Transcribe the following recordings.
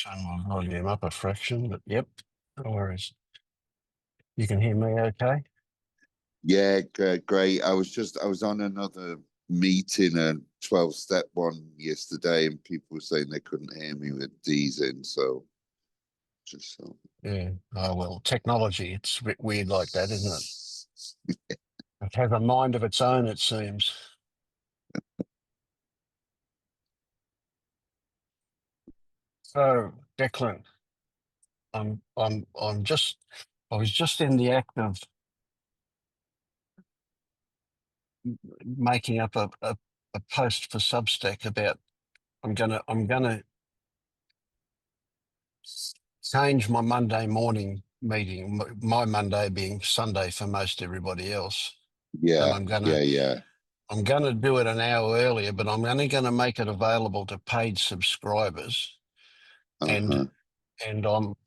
Turn my volume up a fraction, but yep, no worries. You can hear me okay? Yeah, great. I was on another meeting, a 12-step one yesterday, and people were saying they couldn't hear me with these in. So just so. Yeah. Oh, well, technology, it's a bit weird like that, isn't it? It has a mind of its own, it seems. So, Declan, I was just in the act of making up a post for Substack about I'm gonna change my Monday morning meeting, my Monday being Sunday for most everybody else, and Yeah, yeah. I'm gonna do it an hour earlier, but I'm only gonna make it available to paid subscribers, and Uh-huh.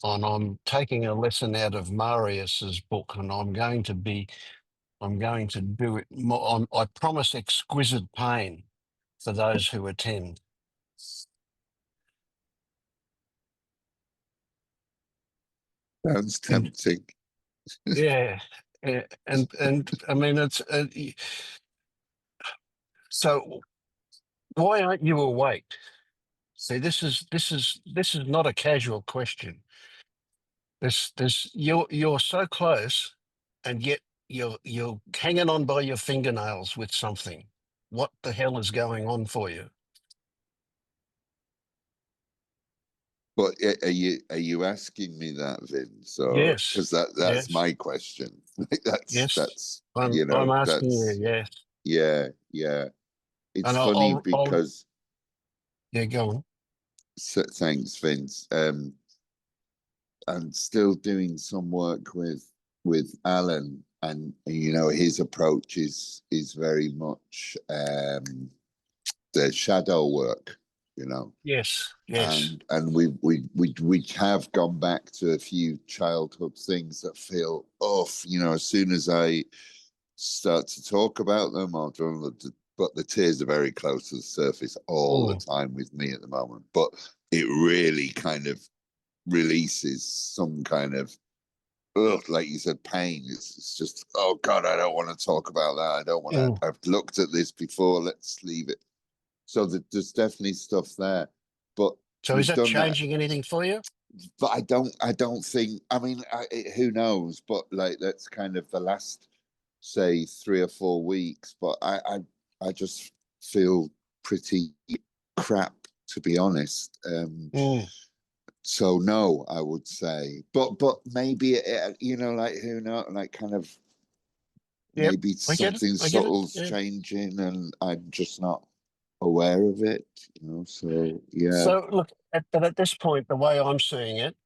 I'm taking a lesson out of Marius's book, and I'm going to do it more. I promise exquisite pain for those who attend. Sounds And tempting. yeah, and I mean it's so. Why aren't you awake? See, this is not a casual question. This you're so close, and yet you're hanging on by your fingernails with something. What the hell is going on for you? But are you asking me that, Vince? Or Yes, because that's yes, my question. Like yes. that's I'm asking you. that's Yes, yeah. It's and funny I'll because yeah, go on. thanks, Vince. I'm still doing some work with Alan, and his approach is very much the shadow work, you know, Yes, yes. and we have gone back to a few childhood things that feel off, as soon as I start to talk about them, but the tears are very close to the surface all the Mm. time with me at the moment. But it really kind of releases some kind of, like you said, pain. It's just, oh God, I don't want to talk about that. I don't want to. Mm. I've looked at this before. Let's leave it. So there's definitely stuff there, but So is we've that done that. changing anything for you? But I don't think. I mean, who knows? But like that's kind of the last, say, 3 or 4 weeks. But I just feel pretty crap, to be honest. Mm. So no, I would say, but maybe like who knows, like kind of Yep, maybe I get it. something I get it. subtle's Yeah. changing, and I'm just not aware of it. So yeah, So look, but at this point, the way I'm seeing it,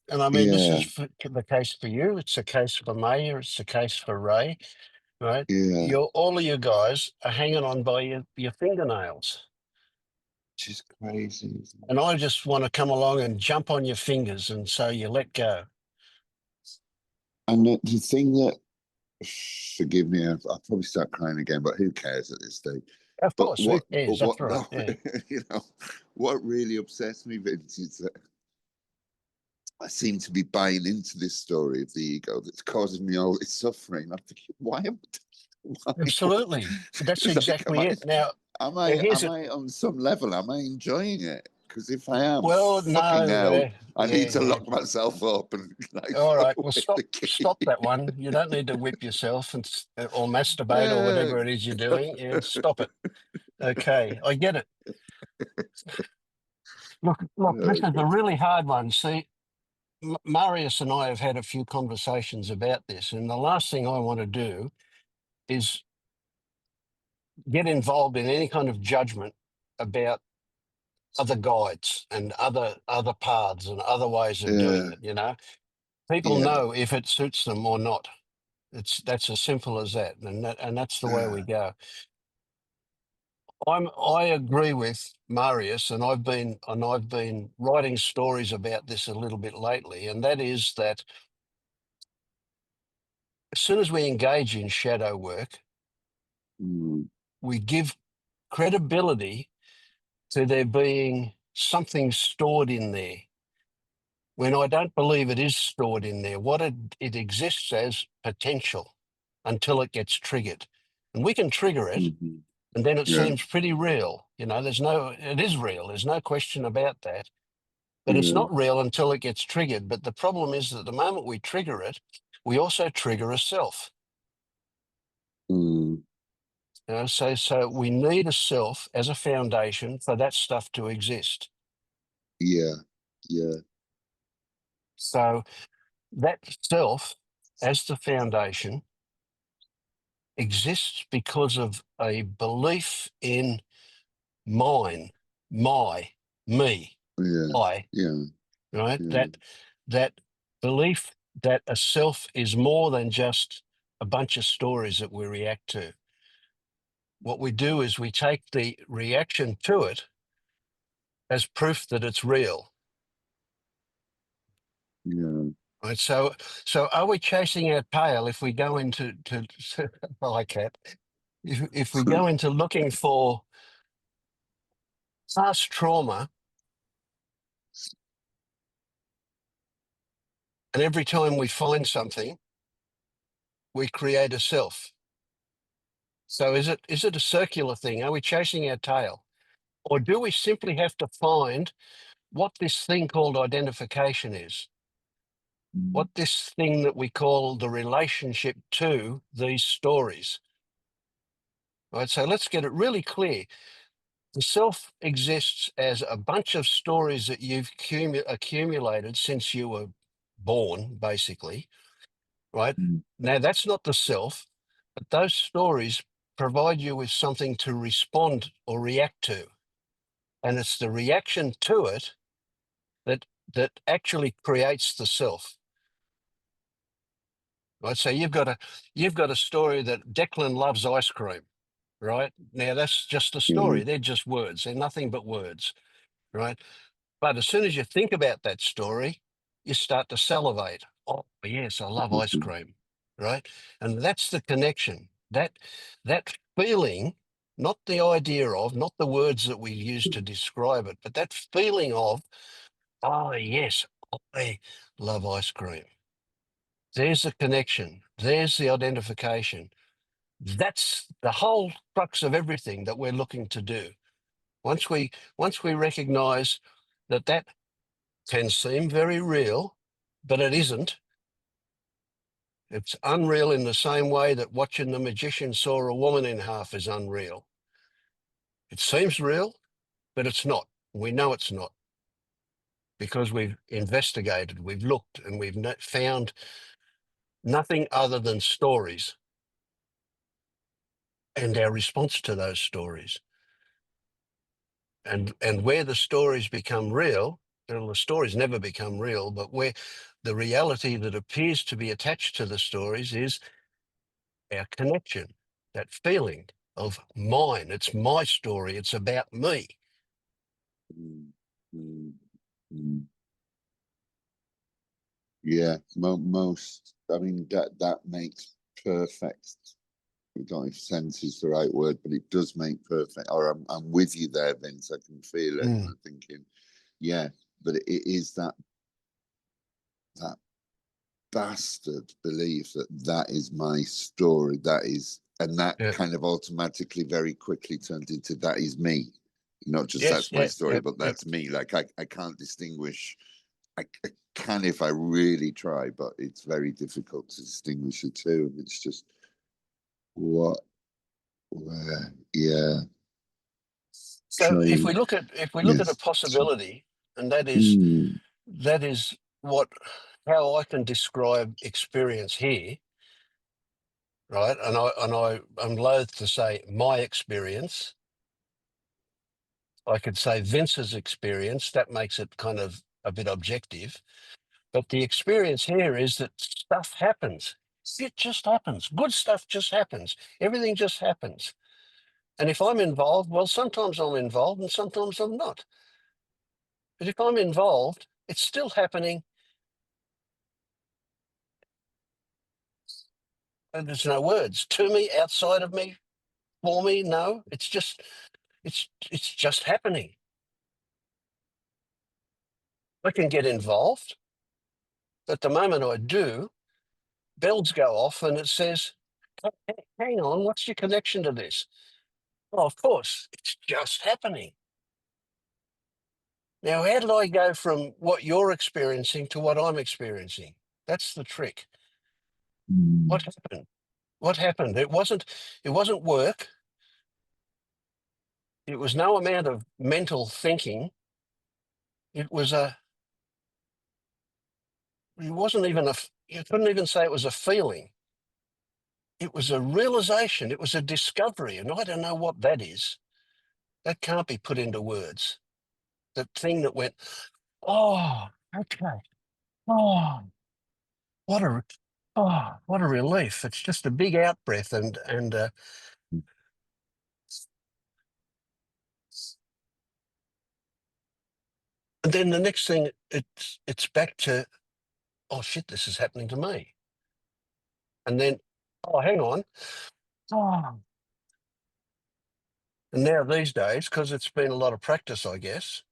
and I mean, this is yeah, the case for you. It's a case for Maya. It's a case for Ray. Right? yeah, All of you guys are hanging on by your fingernails, just crazy. and I just want to come along and jump on your fingers, and so you let go. And the thing that, forgive me, I'll probably start crying again, but who cares at this stage? Of But course, who what, cares? but That's what, right. Yeah. what really upsets me, Vince, is that I seem to be buying into this story of the ego that's causing me all this suffering. I'm thinking, why? Absolutely. That's Like, exactly it. Now here's am it. I on some level? Am I enjoying it? Because if I am, Well, fucking no, hell, I need to yeah. lock myself up and like All throw right. Well, away the stop key. that one. You don't need to whip yourself or masturbate or Uh, whatever it is you're doing. Yeah, stop it. Okay, I get it. Look, this is a really hard one. See, Marius and I have had a few conversations about this, and the last thing I want to do is get involved in any kind of judgment about other guides and other paths and other ways of doing uh, it. People yeah. know if it suits them or not. That's as simple as that, and that's the way we go. I agree with Marius, and I've been writing stories about this a little bit lately, and that is that as soon as we engage in shadow work, Mm, we give credibility to there being something stored in there. when I don't believe it is stored in there. What it exists as potential until it gets triggered. And we can trigger it, Mhm. and then it Yeah, seems pretty real. You know, it is real. There's no question about that. But it's yeah. not real until it gets triggered. But the problem is that the moment we trigger it, we also trigger a self. Mm, You know, so we need a self as a foundation for that stuff to exist. yeah, yeah, So that self as the foundation exists because of a belief in mine, my, me, yeah, I, yeah, right? yeah, That belief that a self is more than just a bunch of stories that we react to. What we do is we take the reaction to it as proof that it's real. yeah. Right. So are we chasing our tail if we go into I like that. If we go into looking for past trauma, and every time we find something, we create a self. So is it a circular thing? Are we chasing our tail? Or do we simply have to find what this thing called identification is? Mm, What this thing that we call the relationship to these stories? Right. So let's get it really clear. The self exists as a bunch of stories that you've accumulated since you were born, basically, right? mm, Now, that's not the self, but those stories provide you with something to respond or react to. And it's the reaction to it that actually creates the self. Right. So you've got a story that Declan loves ice cream, right? Now that's just a yeah, story. They're just words. They're nothing but words, right? But as soon as you think about that story, you start to salivate. Oh, yes, I love ice mhm, cream, right? And that's the connection. That feeling, not the idea of, not the words that we use to describe it, but that feeling of, oh, yes, I love ice cream. There's the connection. There's the identification. That's the whole crux of everything that we're looking to do. Once we recognize that can seem very real, but it isn't. It's unreal in the same way that watching the magician saw a woman in half is unreal. It seems real, but it's not. We know it's not because we've investigated, we've looked, and we've found nothing other than stories and our response to those stories. And where the stories become real, well, the stories never become real, but where the reality that appears to be attached to the stories is our connection, that feeling of mine. It's my story. It's about me. mm, mm, mm. Yeah, most. I mean, that makes perfect. I don't know if sense is the right word, but it does make perfect. Or I'm with you there, Vince. I can feel it, and Mm. I'm thinking, yeah, but it is that bastard belief that that is my story. That is, and that Yeah. kind of automatically, very quickly turned into that is me. Not just Yes. that's my Yeah. story, Yeah. but Yeah. that's me. Like I can't distinguish. I can if I really try, but it's very difficult to distinguish the two. And it's just what, where, yeah, So if we trying, look at a yes. possibility, and Mm, that is what how I can describe experience here, right? I'm loath to say my experience. I could say Vince's experience. That makes it kind of a bit objective. But the experience here is that stuff happens. It just happens. Good stuff just happens. Everything just happens. And if I'm involved, well, sometimes I'm involved and sometimes I'm not. But if I'm involved, it's still happening. And there's no words to me, outside of me, for me. No, it's just happening. I can get involved. But the moment I do, bells go off and it says, hang on, what's your connection to this? Oh, of course, it's just happening. Now, how did I go from what you're experiencing to what I'm experiencing? That's the trick. Mm, What happened? What happened? It wasn't work. It was no amount of mental thinking. It was it wasn't even you couldn't even say it was a feeling. It was a realization. It was a discovery. And I don't know what that is. That can't be put into words. That thing that went, oh, okay. Oh, what a, what a relief. It's just a big out breath. And then the next thing, it's back to, oh shit, this is happening to me. And then, oh, hang on. Oh. And now these days, because it's been a lot of practice, I guess,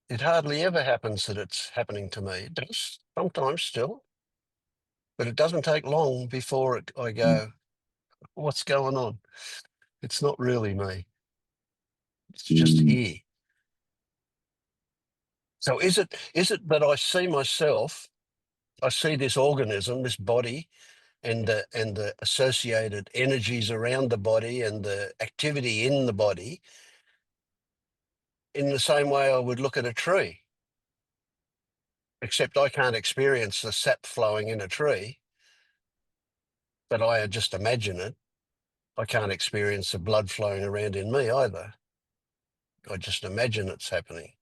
it hardly ever happens that it's happening to me. It does sometimes still, but it doesn't take long before I mm, go, what's going on? It's not really me. It's just mm, here. So is it that I see myself, I see this organism, this body, and the associated energies around the body and the activity in the body in the same way I would look at a tree, except I can't experience the sap flowing in a tree, but I just imagine it. I can't experience the blood flowing around in me either. I just imagine it's happening.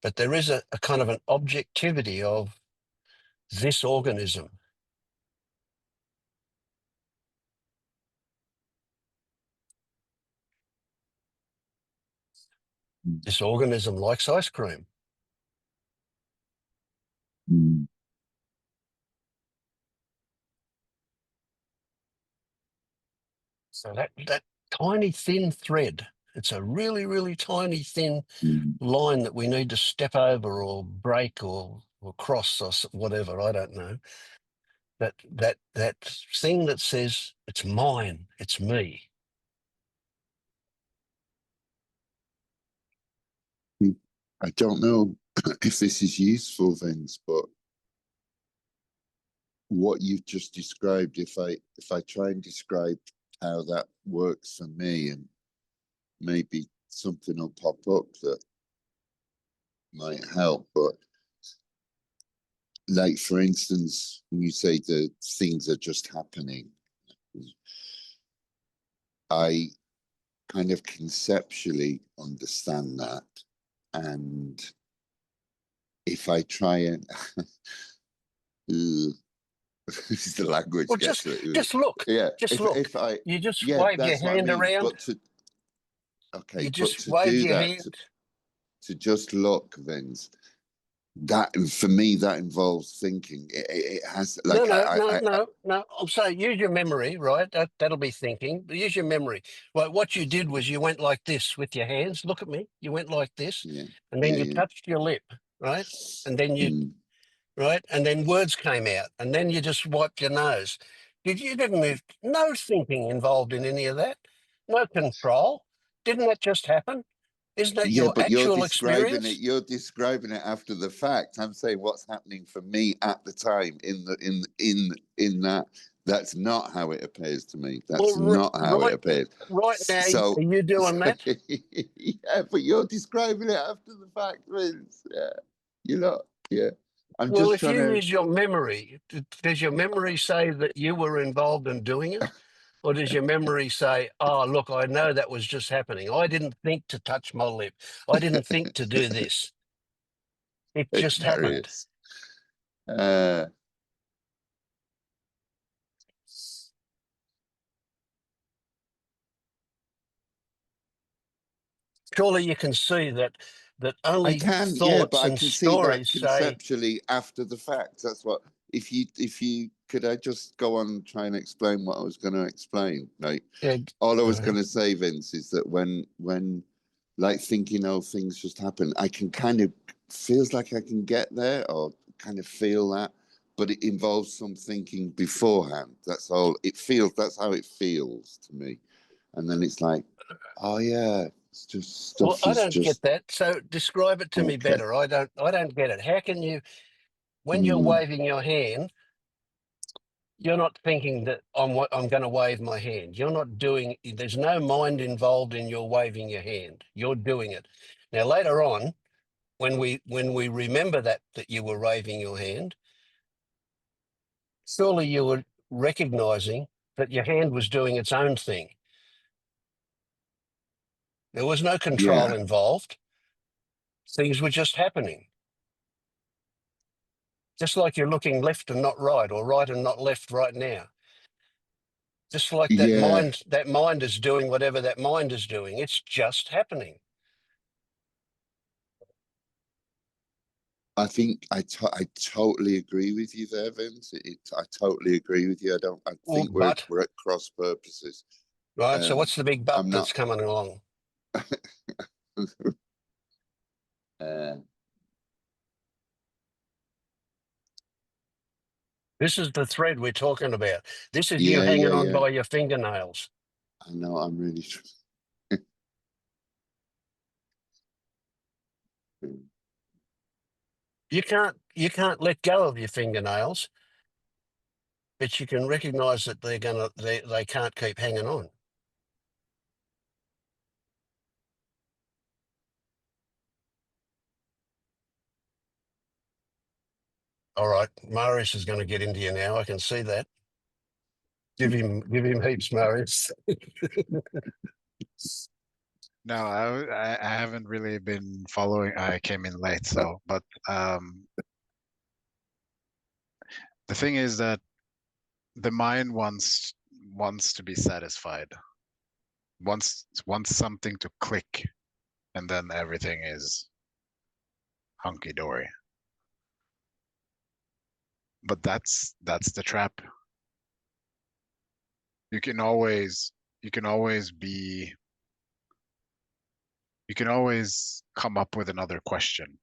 But there is a kind of an objectivity of this organism. This organism likes ice cream. mm, So that tiny thin thread, it's a really, really tiny thin mm, line that we need to step over or break or cross or whatever, I don't know. That thing that says it's mine, it's me. mm. I don't know if this is useful, Vince, but what you've just described, if I try and describe how that works for me, and maybe something will pop up that might help. But like, for instance, when you say the things are just happening, I kind of conceptually understand that. And if I try and this is the language Well, gets just it. just look, Yeah, just if look. I You just yeah, wave your that's what I hand mean. around. But to okay, You but just to wave do your that, hand. to just look, Vince, that for me that involves thinking. It has No, like no, no, I no, no. I'm saying use your memory, right? That'll be thinking. But use your memory. Well, what you did was you went like this with your hands. Look at me. You went like this, yeah, and then yeah, you yeah. touched your lip, right? And then you Mm. right, and then words came out, and then you just wiped your nose. You didn't have no thinking involved in any of that, no control. Didn't that just happen? Isn't that Yeah, your but actual experience? you're describing it after the fact. I'm saying what's happening for me at the time in that. That's not how it appears to me. Well, That's not how it right, appears. right now, So, are you doing that? yeah, but you're describing it after the fact, Vince. Yeah, you're not. Yeah, I'm Well, just if trying you to. use your memory, does your memory say that you were involved in doing it? Or does your memory say, oh, look, I know that was just happening. I didn't think to touch my lip. I didn't think to do this. It It's just happened. various. Uh, Surely you can see that I only can, yeah, but thoughts I and can see that stories say, conceptually after the fact. That's what. If you could, I just go on and try and explain what I was going to explain. Like, yeah, all I go was going ahead. to say, Vince, is that when like thinking, oh, things just happen, I can kind of feels like I can get there or kind of feel that, but it involves some thinking beforehand. That's all it feels. That's how it feels to me. And then it's like, oh yeah, it's just Well, stuff I is don't get just that. So describe it to me okay. better. I don't get it. How can you, when you're Mm, waving your hand, you're not thinking that I'm going to wave my hand. You're not doing. There's no mind involved in your waving your hand. You're doing it. Now later on, when we remember that you were waving your hand, surely you were recognizing that your hand was doing its own thing. There was no control yeah, involved. Things were just happening. Just like you're looking left and not right, or right and not left right now. Just like yeah. that mind is doing whatever that mind is doing. It's just happening. I think I totally agree with you there, Vince. I totally agree with you. I Well, think we're but, we're at cross purposes. right, so Um, what's the big but I'm not. that's coming along? uh, This is the thread we're talking about. This is you yeah, hanging yeah, on yeah. by your fingernails. I know. I'm really. You can't let go of your fingernails, but you can recognize that they can't keep hanging on. All right, Marius is going to get into you now. I can see that. Give him heaps, Marius. No, I haven't really been following. I came in late, so but the thing is that the mind wants to be satisfied. Wants something to click, and then everything is hunky dory. But that's the trap. You can always you can always be you can always come up with another question.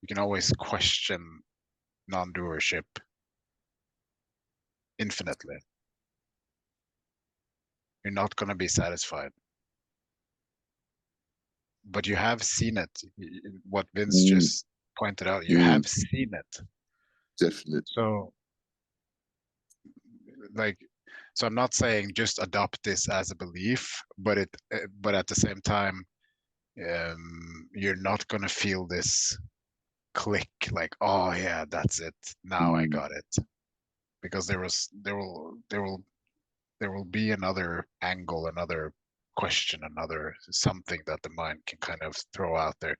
You can always question non-doership infinitely. You're not going to be satisfied. But you have seen it. What Vince Mm, just pointed out, you mm, have seen it. definitely. So, like, so I'm not saying just adopt this as a belief, but at the same time, you're not gonna feel this click, like, oh yeah, that's it. Now I Mm, got it. Because there will be another angle, another question, another something that the mind can kind of throw out there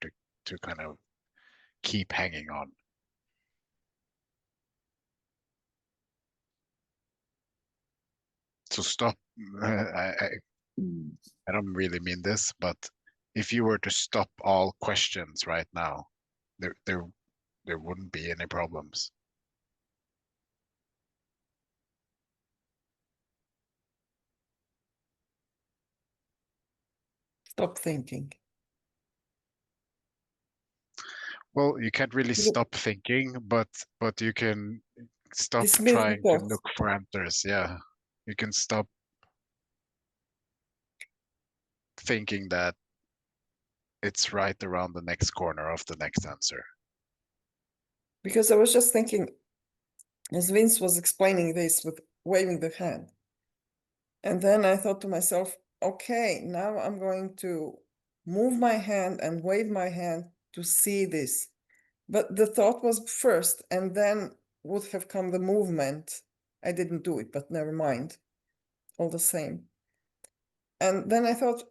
to kind of keep hanging on. So stop. mm. I don't really mean this, but if you were to stop all questions right now, there there there wouldn't be any problems. Stop thinking. Well, you can't really Look, stop thinking, but you can stop dismiss the trying to thoughts look for answers. Yeah, you can stop thinking that it's right around the next corner of the next answer. because I was just thinking, as Vince was explaining this with waving the hand, and then I thought to myself, okay, now I'm going to move my hand and wave my hand to see this. But the thought was first, and then would have come the movement. I didn't do it, but never mind, all the same. And then I thought,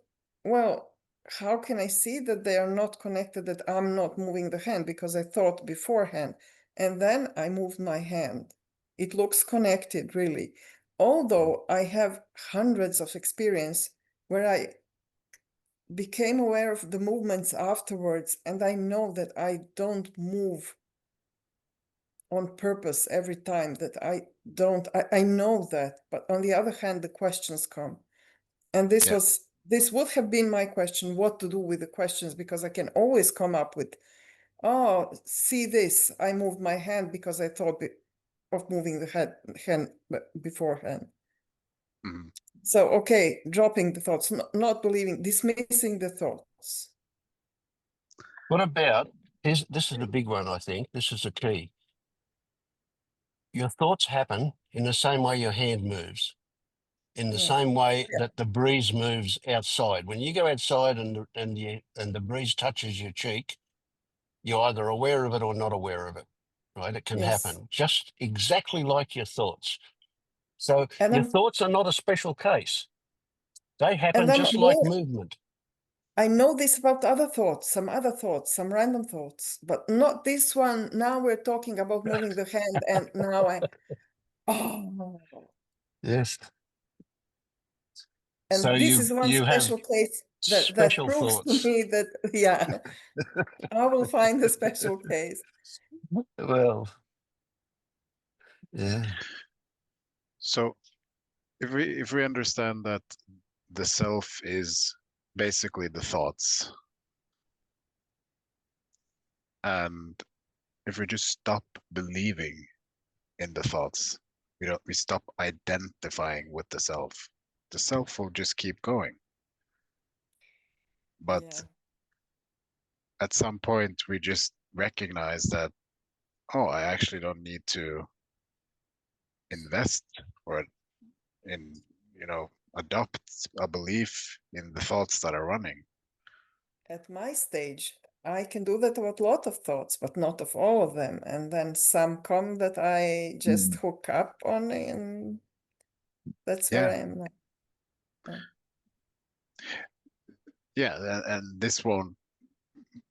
well, how can I see that they are not connected, that I'm not moving the hand? Because I thought beforehand, and then I moved my hand. It looks connected, really. Although I have hundreds of experience where I became aware of the movements afterwards, and I know that I don't move on purpose every time, that I know that. But on the other hand, the questions come. And Yeah, this would have been my question, what to do with the questions, because I can always come up with oh, see this, I moved my hand because I thought of moving the hand beforehand. Mhm. So, okay, dropping the thoughts, not believing, dismissing the thoughts. What about, this is a big one, I think. This is a key. Your thoughts happen in the same way your hand moves, in the same way Yeah. that the breeze moves outside. When you go outside and the breeze touches your cheek, you're either aware of it or not aware of it, right? It can Yes. happen just exactly like your thoughts. So And your I'm thoughts are not a special case. They happen and I'm just like aware. movement. I know this about other thoughts, some other thoughts, some random thoughts, but not this one. Now we're talking about moving the hand, and now oh, Yes. So and this is one you have special case that special proves to thoughts. me that, yeah, I will find a special case. Well, yeah. So if we understand that the self is basically the thoughts, and if we just stop believing in the thoughts, we stop identifying with the self will just keep going. But Yeah. at some point we just recognize that, oh, I actually don't need to invest or in, adopt a belief in the thoughts that are running. At my stage, I can do that with a lot of thoughts, but not of all of them. And then some come that I just hook up on, and that's where Yeah, I am now. Yeah. yeah, and this won't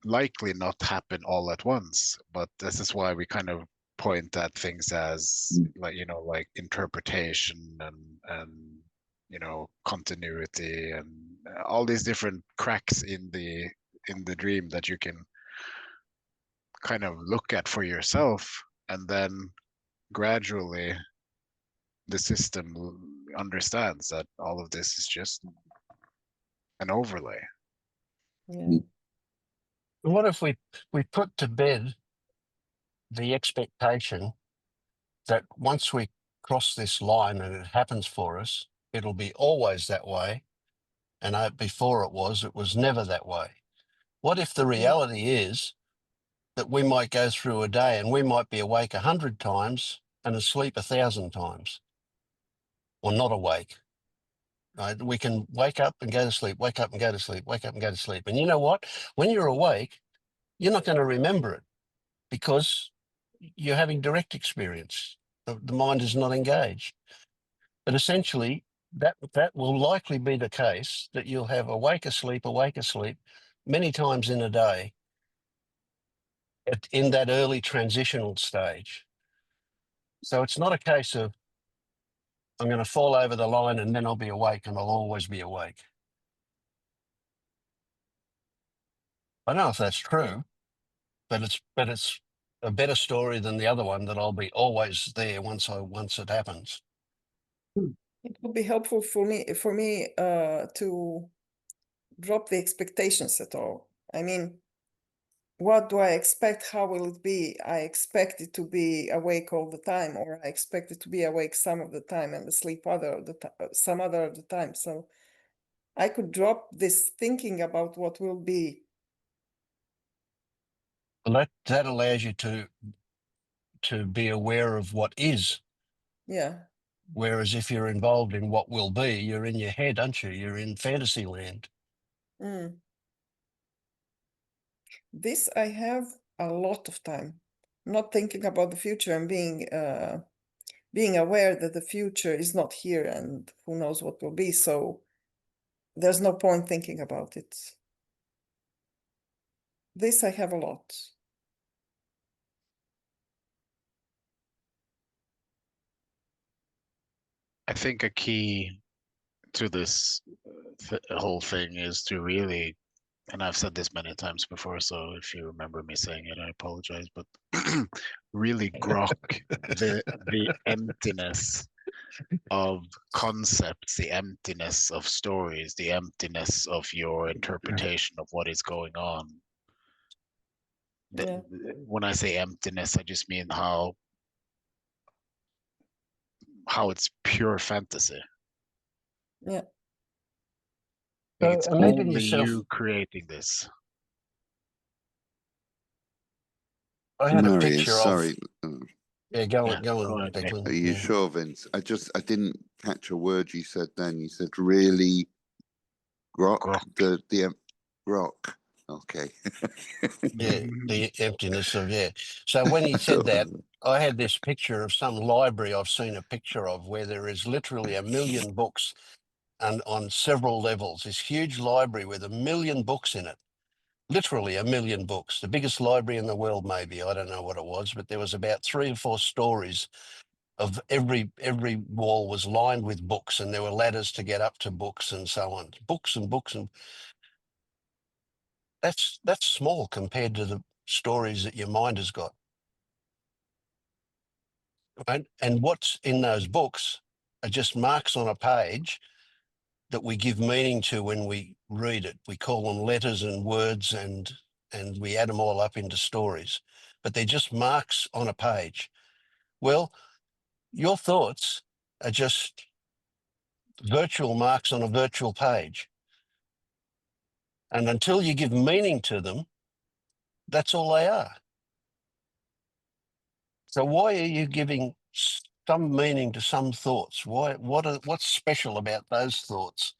likely not happen all at once, but this is why we kind of point at things as like, like interpretation and continuity and all these different cracks in the dream that you can kind of look at for yourself, and then gradually the system understands that all of this is just an overlay. Yeah. What if we put to bed the expectation that once we cross this line and it happens for us, it'll be always that way, and before it was never that way? What if the reality is that we might go through a day and we might be awake 100 times and asleep 1,000 times, or not awake? Right? We can wake up and go to sleep, wake up and go to sleep, wake up and go to sleep. And you know what? When you're awake, you're not going to remember it because you're having direct experience. The mind is not engaged. But essentially, that will likely be the case, that you'll have awake, asleep, many times in a day in that early transitional stage. So it's not a case of I'm going to fall over the line and then I'll be awake and I'll always be awake. I don't know if that's true, but it's a better story than the other one, that I'll be always there once it happens. It would be helpful for me to drop the expectations at all. I mean, what do I expect? How will it be? I expect it to be awake all the time, or I expect it to be awake some of the time and asleep some other of the time. So I could drop this thinking about what will be. Well, that allows you to be aware of what is. Yeah. Whereas if you're involved in what will be, you're in your head, aren't you? You're in fantasy land. Mm. This I have a lot of time, not thinking about the future and being aware that the future is not here and who knows what will be. So there's no point thinking about it. This I have a lot. I think a key to this whole thing is to really, and I've said this many times before, so if you remember me saying it, I apologize, but really grok the emptiness of concepts, the emptiness of stories, the emptiness of your interpretation of what is going on. Yeah. when I say emptiness, I just mean how it's pure fantasy. Yeah. Like So it's imagine only yourself. you creating this. I had a Marius, picture of. sorry. Yeah, go Yeah, on, go go on, ahead, Nick. Declan. Are you Yeah. sure, Vince? I didn't catch a word you said then. You said really grok, Grok. the grok. Okay. Yeah, the emptiness of, yeah. So when he said that, I had this picture of some library I've seen a picture of where there is literally 1 million books and on several levels. This huge library with 1 million books in it, literally 1 million books, the biggest library in the world, maybe. I don't know what it was, but there was about 3 or 4 stories of every wall was lined with books, and there were ladders to get up to books and so on. Books and books, and that's small compared to the stories that your mind has got. Right? And what's in those books are just marks on a page that we give meaning to when we read it. We call them letters and words, and we add them all up into stories, but they're just marks on a page. Well, your thoughts are just virtual marks on a virtual page. And until you give meaning to them, that's all they are. So why are you giving some meaning to some thoughts? What's special about those thoughts?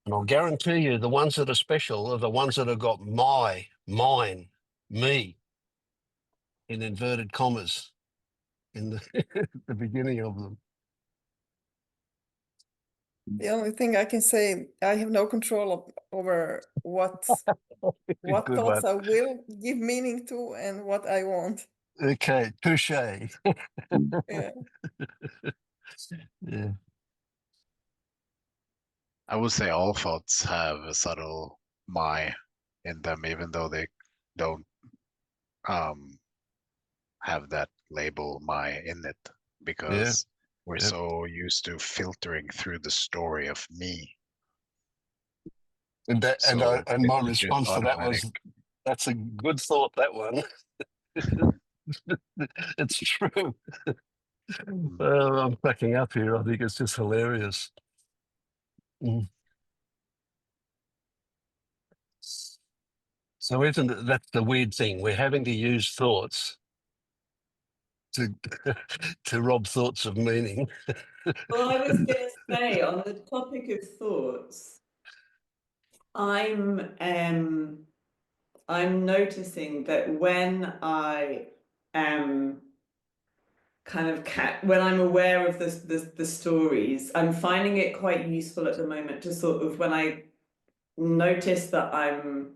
And I'll guarantee you the ones that are special are the ones that have got my, mine, me in inverted commas in the beginning of them. The only thing I can say, I have no control over what Good thoughts one. I will give meaning to and what I won't. Okay, touche. Yeah. Yeah. I would say all thoughts have a subtle my in them, even though they don't have that label my in it, Yeah. because we're Yeah. so used to filtering through the story of me. And So my it's just response to that automatic. was, that's a good thought, that one. It's true. I'm cracking up here. I think it's just hilarious. Mm. So isn't it, that's the weird thing? We're having to use thoughts to to rob thoughts of meaning. Well, I was going to say on the topic of thoughts, I'm noticing that when I am kind of when I'm aware of the stories, I'm finding it quite useful at the moment to sort of, when I notice that I'm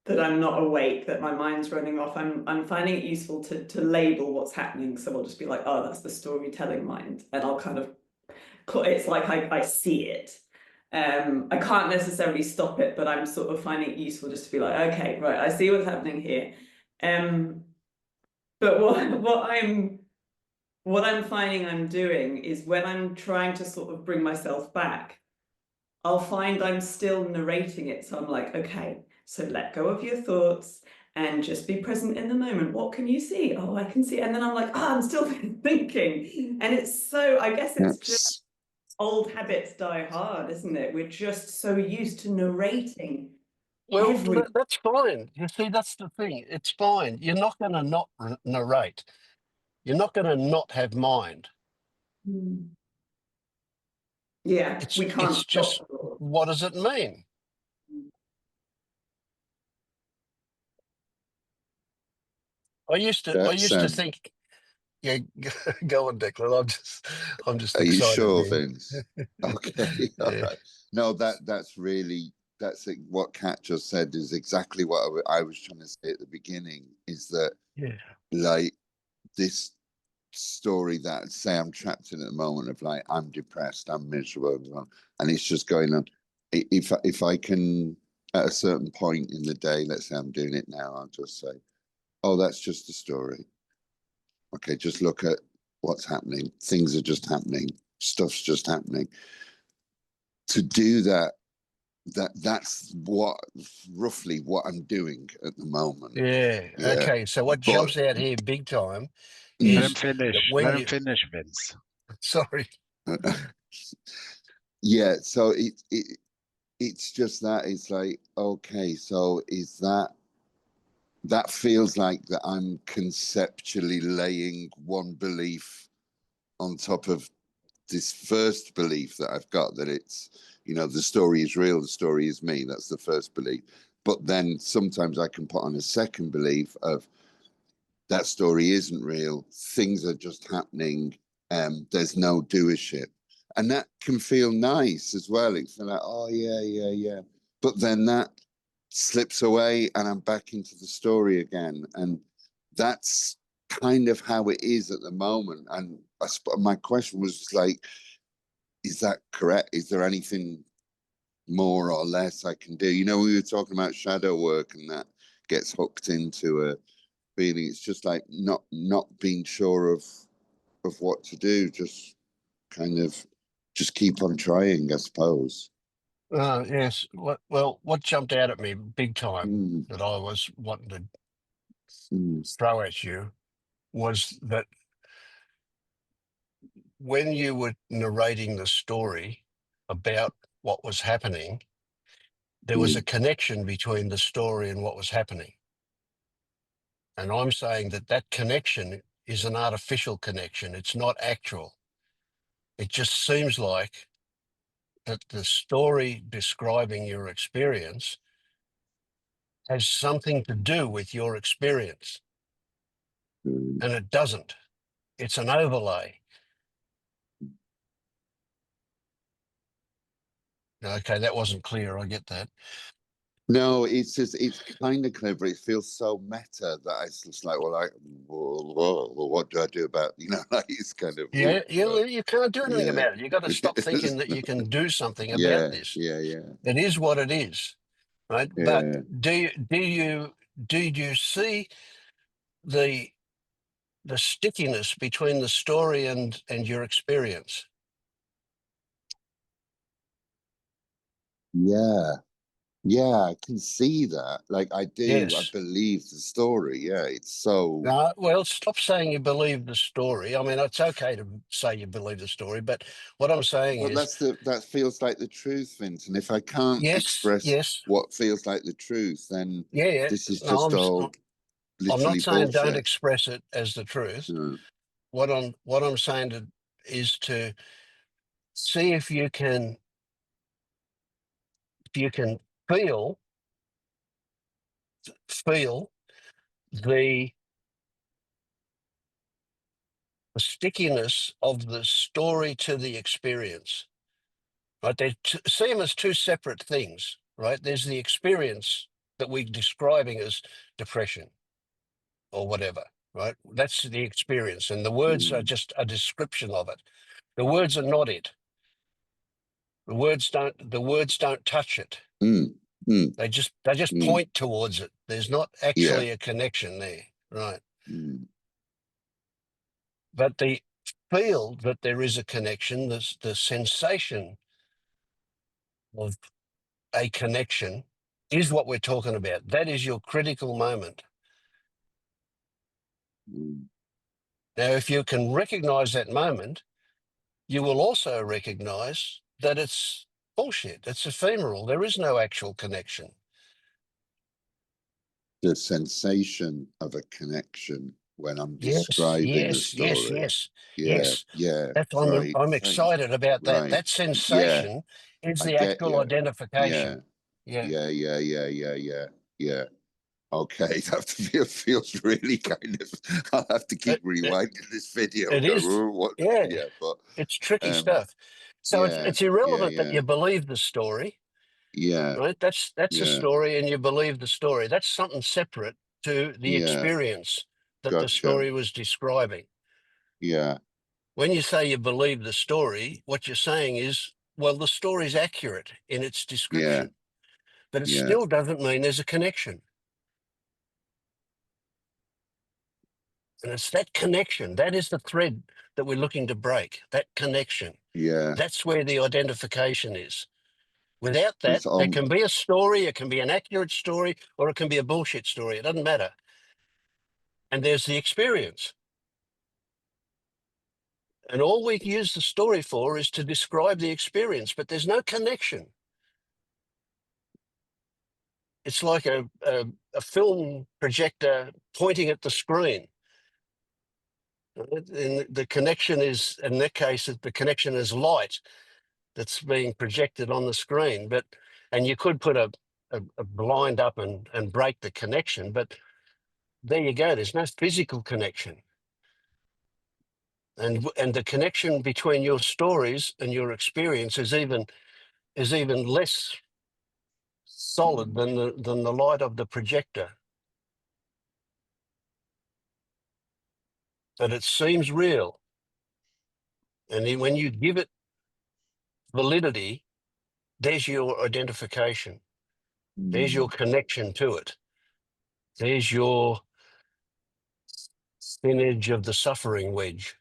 not awake, that my mind's running off, I'm finding it useful to label what's happening. So I'll just be like, oh, that's the storytelling mind, and I'll kind of, it's like I see it. I can't necessarily stop it, but I'm sort of finding it useful just to be like, okay, right, I see what's happening here. But what I'm finding I'm doing is, when I'm trying to sort of bring myself back, I'll find I'm still narrating it. So I'm like, okay, so let go of your thoughts and just be present in the moment. What can you see? Oh, I can see. And then I'm like, I'm still thinking. And it's so, I guess it's just old habits die hard, isn't it? We're just so used to narrating. Well, that's fine. You see, that's the thing. It's fine. You're not going to not narrate. You're not going to not have mind. Yeah, we can't It's just, stop. what does it mean? I used That's to think. Yeah, go on, Declan. I'm just are you excited sure, here. Vince? Okay, all Yeah. right. No, that's really what Kat just said is exactly what I was trying to say at the beginning. Is that Yeah. like this story that, say, I'm trapped in at the moment of like, I'm depressed, I'm miserable, and it's just going on. If I can, at a certain point in the day, let's say I'm doing it now, I'll just say, oh, that's just a story. Okay, just look at what's happening. Things are just happening. Stuff's just happening. To do that that's what roughly what I'm doing at the moment. Yeah. Yeah. Okay. So what But jumps out here big time Let him is finish. that Let when him you, finish, Vince. sorry, yeah, so it's just that it's like, okay, so is that feels like that I'm conceptually laying one belief on top of this first belief that I've got, that it's, the story is real, the story is me. That's the first belief. But then sometimes I can put on a second belief of that story isn't real. Things are just happening. There's no doership. And that can feel nice as well. It's like, oh, yeah, yeah, yeah. But then that slips away and I'm back into the story again. And that's kind of how it is at the moment. And my question was like, is that correct? Is there anything more or less I can do? We were talking about shadow work and that gets hooked into a feeling. It's just like not being sure of what to do. Just kind of just keep on trying, I suppose. yes. What jumped out at me big time Mm, that I was wanting to mm, throw at you was that when you were narrating the story about what was happening, there was a mm, connection between the story and what was happening. And I'm saying that connection is an artificial connection. It's not actual. It just seems like that the story describing your experience has something to do with your experience, mm. and it doesn't. It's an overlay. Okay, that wasn't clear. I get that. No, it's just, it's kind of clever. It feels so meta that it's just like, well, what do I do about, like it's kind of, Yeah, you can't do anything yeah. about it. You've got to stop thinking that you can do something about Yeah, this. yeah, yeah, It is what it is, right? But yeah. do you see the stickiness between the story and your experience? Yeah, yeah, I can see that. Like I do, I Yes. believe the story. Yeah, it's so. Well, stop saying you believe the story. I mean, it's okay to say you believe the story, but what I'm saying But is, that feels like the truth, Vince. And if I can't yes, express yes, what feels like the truth, then yeah, yeah. this is No, just all I'm not literally saying don't bullshit. express it as the truth. Mm, What I'm saying is to see if you can feel feel the stickiness of the story to the experience. Right? They see them as two separate things. Right? There's the experience that we're describing as depression or whatever. Right? That's the experience, and the words are mm, just a description of it. The words are not it. The words don't touch it. mm, mm, They just mm, point towards it. There's not yeah. actually a connection there, right? Mm, But the feel that there is a connection, the sensation of a connection is what we're talking about. That is your critical moment. mm. Now, if you can recognize that moment, you will also recognize that it's bullshit. It's ephemeral. There is no actual connection. The sensation of a connection when I'm Yes, describing a yes, yes, story. yes, Yeah, yes. yeah, That's right. I'm Thanks. excited about that. Right. That Yeah, sensation is I the get actual you. Yeah, identification. Yeah. yeah, yeah, yeah, yeah, yeah, yeah. Okay, that feels really kind of. I'll have to keep It, it, rewinding this video it and go, is. "Oh, what?" Yeah. Yeah, but It's tricky um, stuff. So it's yeah, it's yeah, irrelevant that yeah, you believe the story, yeah, right? That's a yeah, story and you believe the story. That's something separate to the yeah. experience that the Gotcha. story was describing. Yeah, When you say you believe the story, what you're saying is, well, the story's accurate in its yeah, description, but it yeah, still doesn't mean there's a connection. And it's that connection, that is the thread that we're looking to break, that connection. yeah. That's where the identification is. Without that, It's it can be a story, it can be an accurate story, or it can be a bullshit story. It doesn't matter. And there's the experience. And all we use the story for is to describe the experience, but there's no connection. It's like a film projector pointing at the screen. And the connection is, in that case, the connection is light that's being projected on the screen. And you could put a blind up and break the connection, but there you go. There's no physical connection. And the connection between your stories and your experience is even less solid than the light of the projector. But it seems real. And then when you give it validity, there's your identification. There's your connection to it. There's your thin edge of the suffering wedge.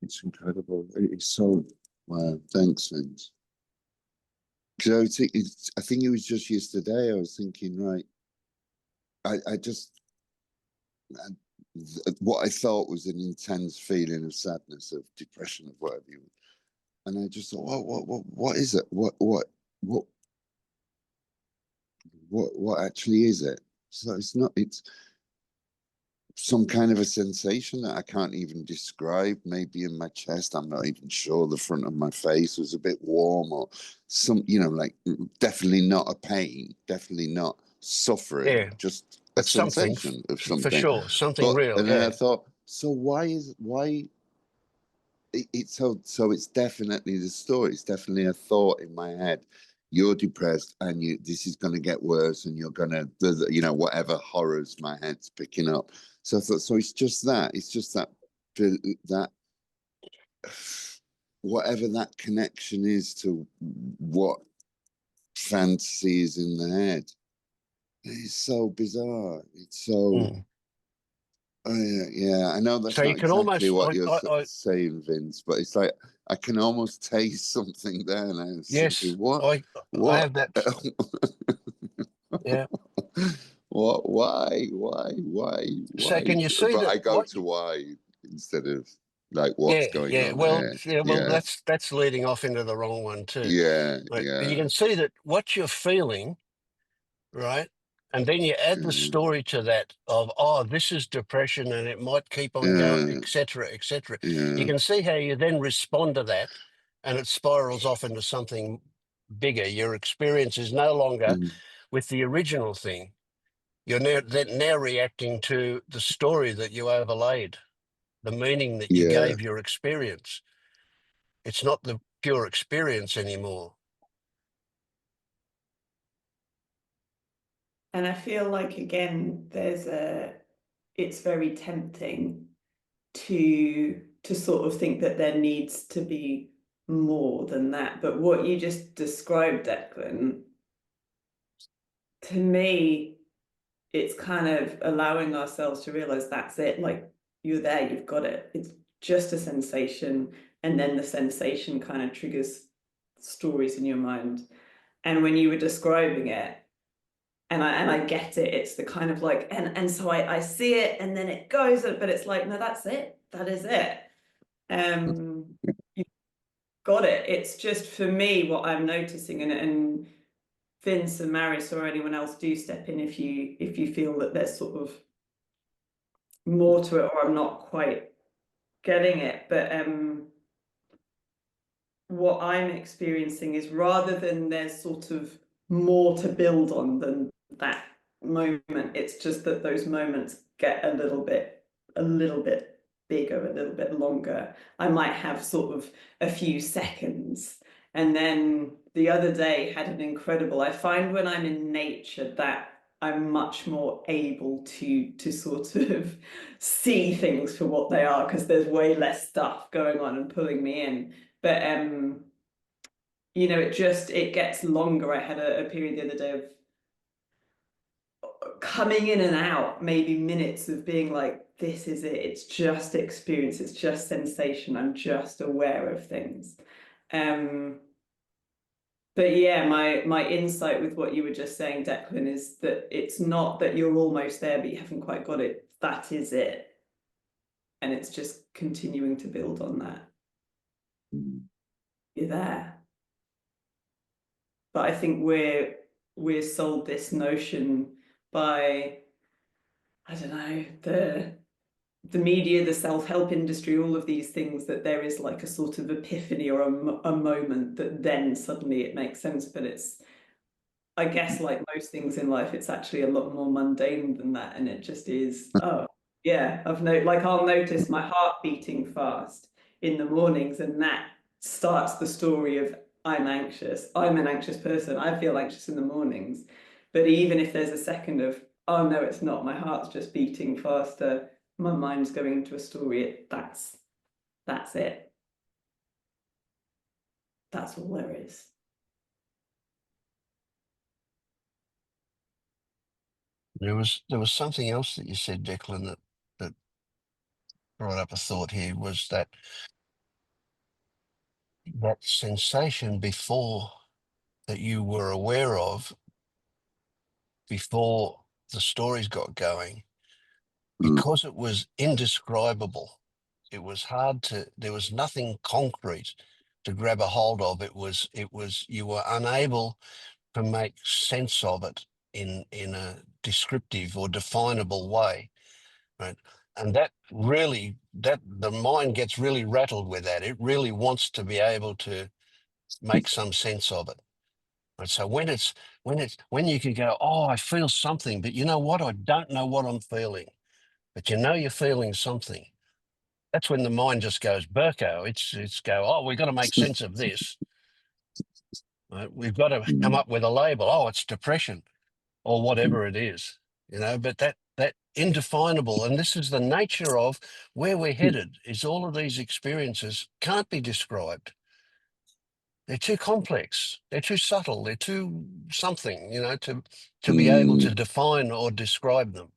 It's incredible. It's so, wow. Thanks, Vince. Because I think it was just yesterday. I was thinking, right, what I thought was an intense feeling of sadness, of depression, of whatever you, and I just thought, what is it? What actually is it? So it's not. It's some kind of a sensation that I can't even describe. Maybe in my chest, I'm not even sure. The front of my face was a bit warm, or some, like definitely not a pain, definitely not suffering, Yeah, just a but something, sensation of for something. sure, something real. And then Yeah. I thought, so why it's so it's definitely the story. It's definitely a thought in my head. You're depressed, and this is going to get worse, and you're going to, whatever horrors my head's picking up. So I thought, so it's just that. It's just that whatever that connection is to what fantasy is in the head. It's so bizarre. It's so. Yeah, I know that's So you not can exactly almost, what you're saying, Vince, but it's like I can almost taste something there, and I was yes, thinking, what, I have that. Yeah. what, why? So can you see But that I go to why instead of like what's going on Well, there. well, Yeah, that's leading off into the wrong one too. yeah, Right? But you yeah, can see that what you're feeling, right? And then you add the story to that of, oh, this is depression and it might keep on going, etc., etc. You can see how you then respond to that, and it spirals off into something bigger. Your experience is no longer with the original thing. You're now reacting to the story that you overlaid, the meaning that you yeah. gave your experience. It's not the pure experience anymore. And I feel like, again, it's very tempting to sort of think that there needs to be more than that. But what you just described, Declan, to me, it's kind of allowing ourselves to realize that's it. Like, you're there, you've got it. It's just a sensation. And then the sensation kind of triggers stories in your mind. And when you were describing it, and I get it, it's the kind of like, and so I see it and then it goes, but it's like, no, that's it. That is it. You've got it. It's just, for me, what I'm noticing, and Vince and Maris or anyone else, do step in if you feel that there's sort of more to it or I'm not quite getting it. But what I'm experiencing is, rather than there's sort of more to build on than that moment, it's just that those moments get a little bit bigger, a little bit longer. I might have sort of a few seconds. And then the other day had an incredible, I find when I'm in nature that I'm much more able to sort of see things for what they are, because there's way less stuff going on and pulling me in. But it gets longer. I had a period the other day of coming in and out, maybe minutes of being like, this is it. It's just experience. It's just sensation. I'm just aware of things. But yeah, my insight with what you were just saying, Declan, is that it's not that you're almost there, but you haven't quite got it. That is it. And it's just continuing to build on that. You're there. But I think we're sold this notion by, I don't know, the media, the self-help industry, all of these things, that there is like a sort of epiphany or a moment that then suddenly it makes sense. But it's, I guess, like most things in life, it's actually a lot more mundane than that. And it just is, oh, yeah, I'll notice my heart beating fast in the mornings, and that starts the story of I'm anxious. I'm an anxious person. I feel anxious in the mornings. But even if there's a second of, oh no, it's not, my heart's just beating faster, my mind's going into a story, that's it. That's all there is. There was something else that you said, Declan, that brought up a thought here, was that sensation before that you were aware of before the stories got going, because it was indescribable. It was hard there was nothing concrete to grab a hold of. It was, you were unable to make sense of it in a descriptive or definable way, right? And that the mind gets really rattled with that. It really wants to be able to make some sense of it. Right? So when you can go, oh, I feel something, but you know what? I don't know what I'm feeling, but you know you're feeling something. That's when the mind just goes Burko. It's go, oh, we've got to make sense of this. Right? We've got to come up with a label. Oh, it's depression or whatever it is, but that indefinable, and this is the nature of where we're headed, is all of these experiences can't be described. They're too complex. They're too subtle. They're too something, to be able to define or describe them.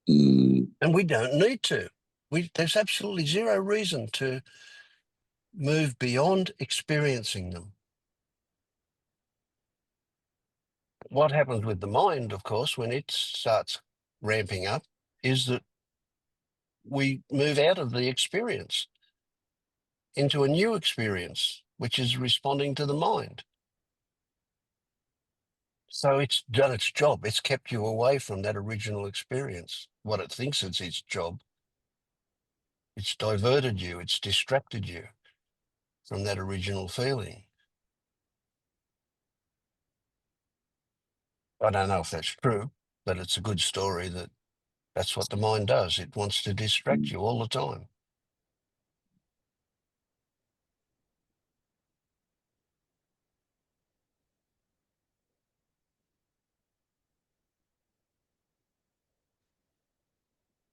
And we don't need to. There's absolutely zero reason to move beyond experiencing them. What happens with the mind, of course, when it starts ramping up, is that we move out of the experience into a new experience, which is responding to the mind. So it's done its job. It's kept you away from that original experience, what it thinks is its job. It's diverted you. It's distracted you from that original feeling. I don't know if that's true, but it's a good story that's what the mind does. It wants to distract you all the time.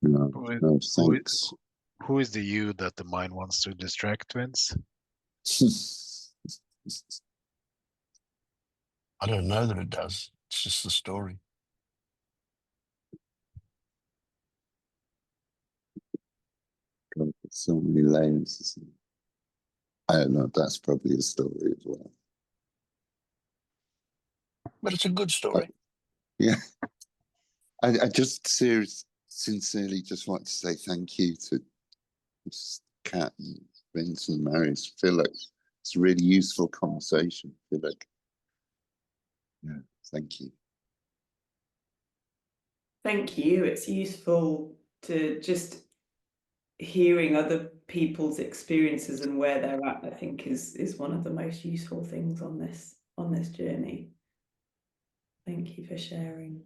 No, no, thanks. Who is the you that the mind wants to distract, Vince? I don't know that it does. It's just the story. God, there's so many layers. Isn't it? I don't know. That's probably a story as well. But it's a good story. Yeah. I just sincerely just want to say thank you to Kat and Vince and Marius. I feel like it's a really useful conversation. I feel like, yeah, thank you. Thank you. It's useful to just hearing other people's experiences and where they're at, I think is one of the most useful things on this journey. Thank you for sharing.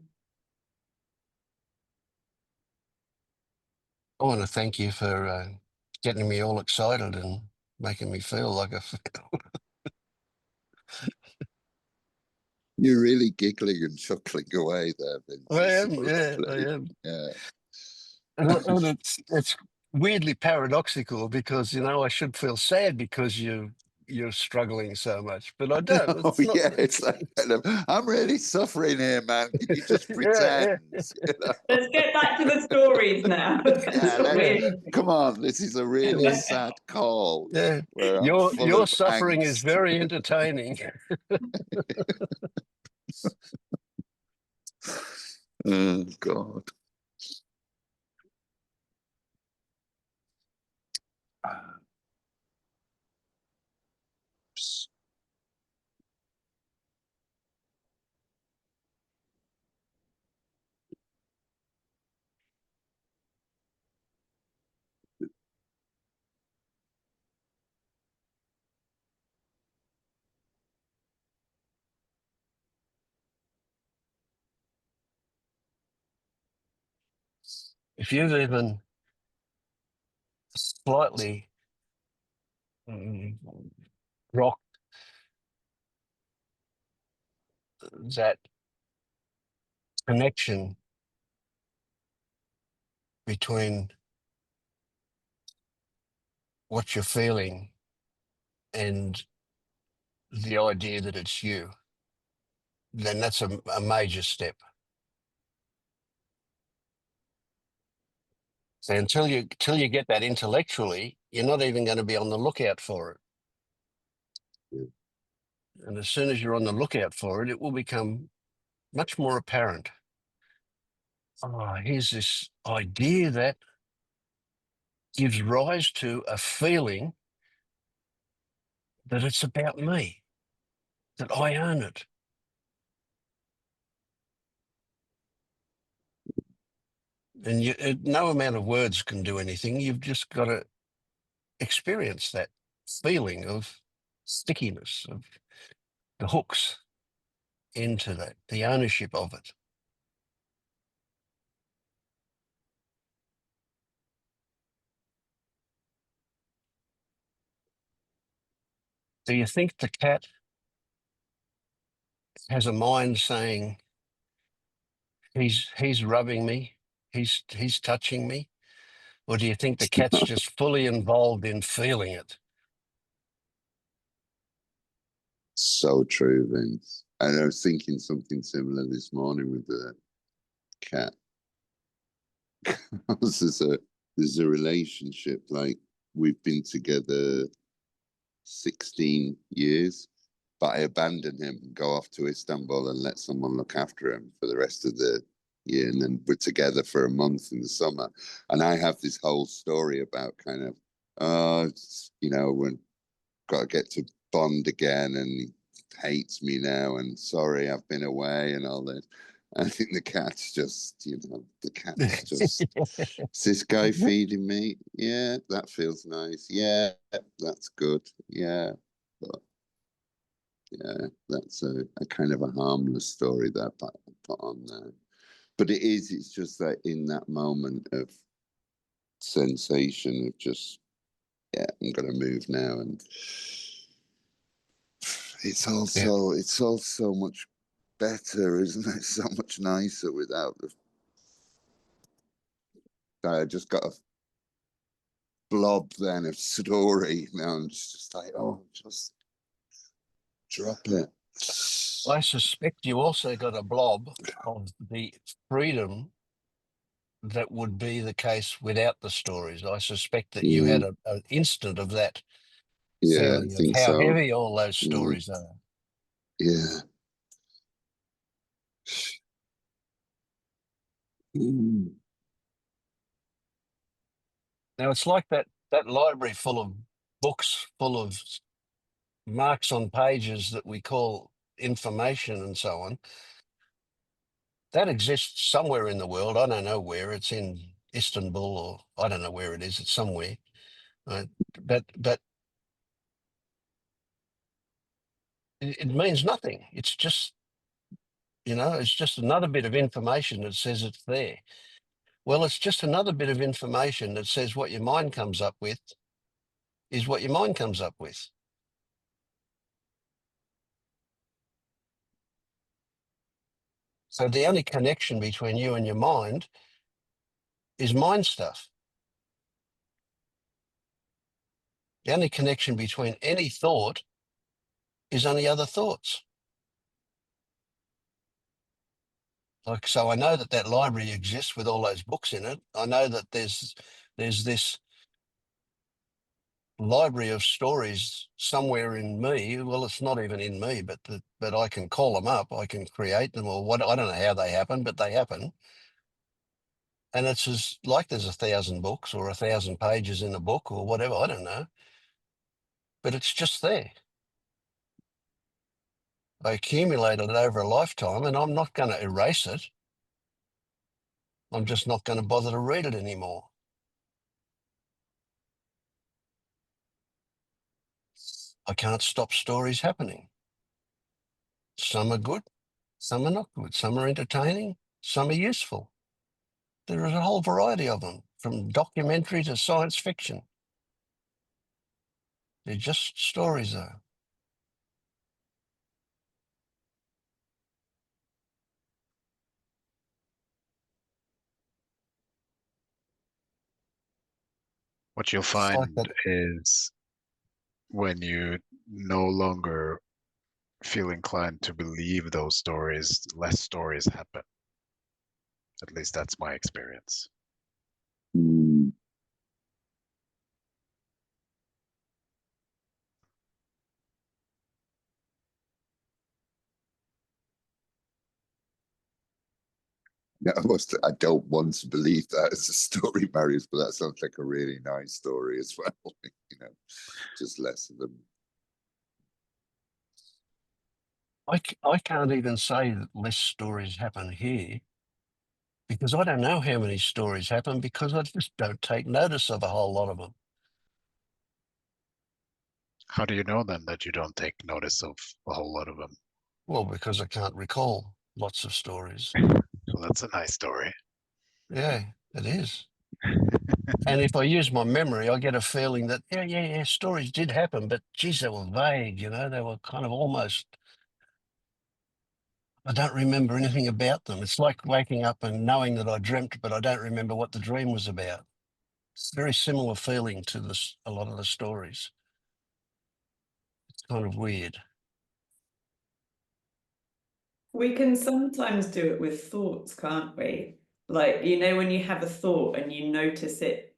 I want to thank you for getting me all excited and making me feel like I feel. You're really giggling and chuckling away there, Vince. I am, yeah, I am. Yeah. And it's weirdly paradoxical because, I should feel sad because you're you're struggling so much, but I don't. Oh It's not. yeah, it's like kind of, I'm really suffering here, man. Can you just Yeah, pretend? You know? Let's get back to the stories now. Yeah, Yeah. come on. This is a really Yeah. sad call Yeah. where I'm Your full your of suffering is angst. very entertaining. Oh God. If you've even slightly rocked that connection between what you're feeling and the idea that it's you, then that's a major step. So until you get that intellectually, you're not even going to be on the lookout for it. Yeah. And as soon as you're on the lookout for it, it will become much more apparent. Oh, here's this idea that gives rise to a feeling that it's about me, that I own it. And no amount of words can do anything. You've just got to experience that feeling of stickiness, of the hooks into that, the ownership of it. Do you think the cat has a mind saying, he's rubbing me, he's touching me? Or do you think the cat's just fully involved in feeling it? So true, Vince. And I was thinking something similar this morning with the cat. there's a relationship, like we've been together 16 years, but I abandon him and go off to Istanbul and let someone look after him for the rest of the year. And then we're together for a month in the summer. And I have this whole story about kind of, we're got to get to bond again, and he hates me now, and sorry, I've been away and all this. I think the cat's just, is this guy feeding me? Yeah, that feels nice. Yeah, that's good. Yeah. But yeah, that's a kind of a harmless story that I put on there. But it's just that in that moment of sensation of just, yeah, I'm gonna move now. And it's all so much better, isn't it? So much nicer without the. I just got a blob then of story. Now I'm just like, oh, just drop it. I suspect you also got a blob of the freedom that would be the case without the stories. I suspect that you had an instant of that Yeah, I feeling of think how so. heavy all those stories are. Yeah. Mm. Now it's like that library full of books, full of marks on pages that we call information and so on. That exists somewhere in the world. I don't know where. It's in Istanbul, or I don't know where it is. It's somewhere. But it means nothing. It's just, it's just another bit of information that says it's there. Well, it's just another bit of information that says what your mind comes up with is what your mind comes up with. So the only connection between you and your mind is mind stuff. The only connection between any thought is only other thoughts. Like, so I know that that library exists with all those books in it. I know that there's this library of stories somewhere in me. Well, it's not even in me, but I can call them up. I can create them, or what. I don't know how they happen, but they happen. And it's as like there's 1,000 books or 1,000 pages in a book or whatever. I don't know, but it's just there. I accumulated it over a lifetime, and I'm not going to erase it. I'm just not going to bother to read it anymore. I can't stop stories happening. Some are good, some are not good. Some are entertaining, some are useful. There is a whole variety of them, from documentary to science fiction. They're just stories, though. What you'll It's like find that. is when you no longer feel inclined to believe those stories, less stories happen. At least that's my experience. Mm. Yeah, I don't want to believe that as a story, Marius, but that sounds like a really nice story as well. You know, just less of them. I can't even say that less stories happen here, because I don't know how many stories happen, because I just don't take notice of a whole lot of them. How do you know then that you don't take notice of a whole lot of them? Well, because I can't recall lots of stories. So that's a nice story. Yeah, it is. And if I use my memory, I get a feeling that, yeah, stories did happen, but geez, they were vague, you know, they were kind of almost, I don't remember anything about them. It's like waking up and knowing that I dreamt, but I don't remember what the dream was about. It's a very similar feeling to this, a lot of the stories. It's kind of weird. We can sometimes do it with thoughts, can't we? Like, you know, when you have a thought and you notice it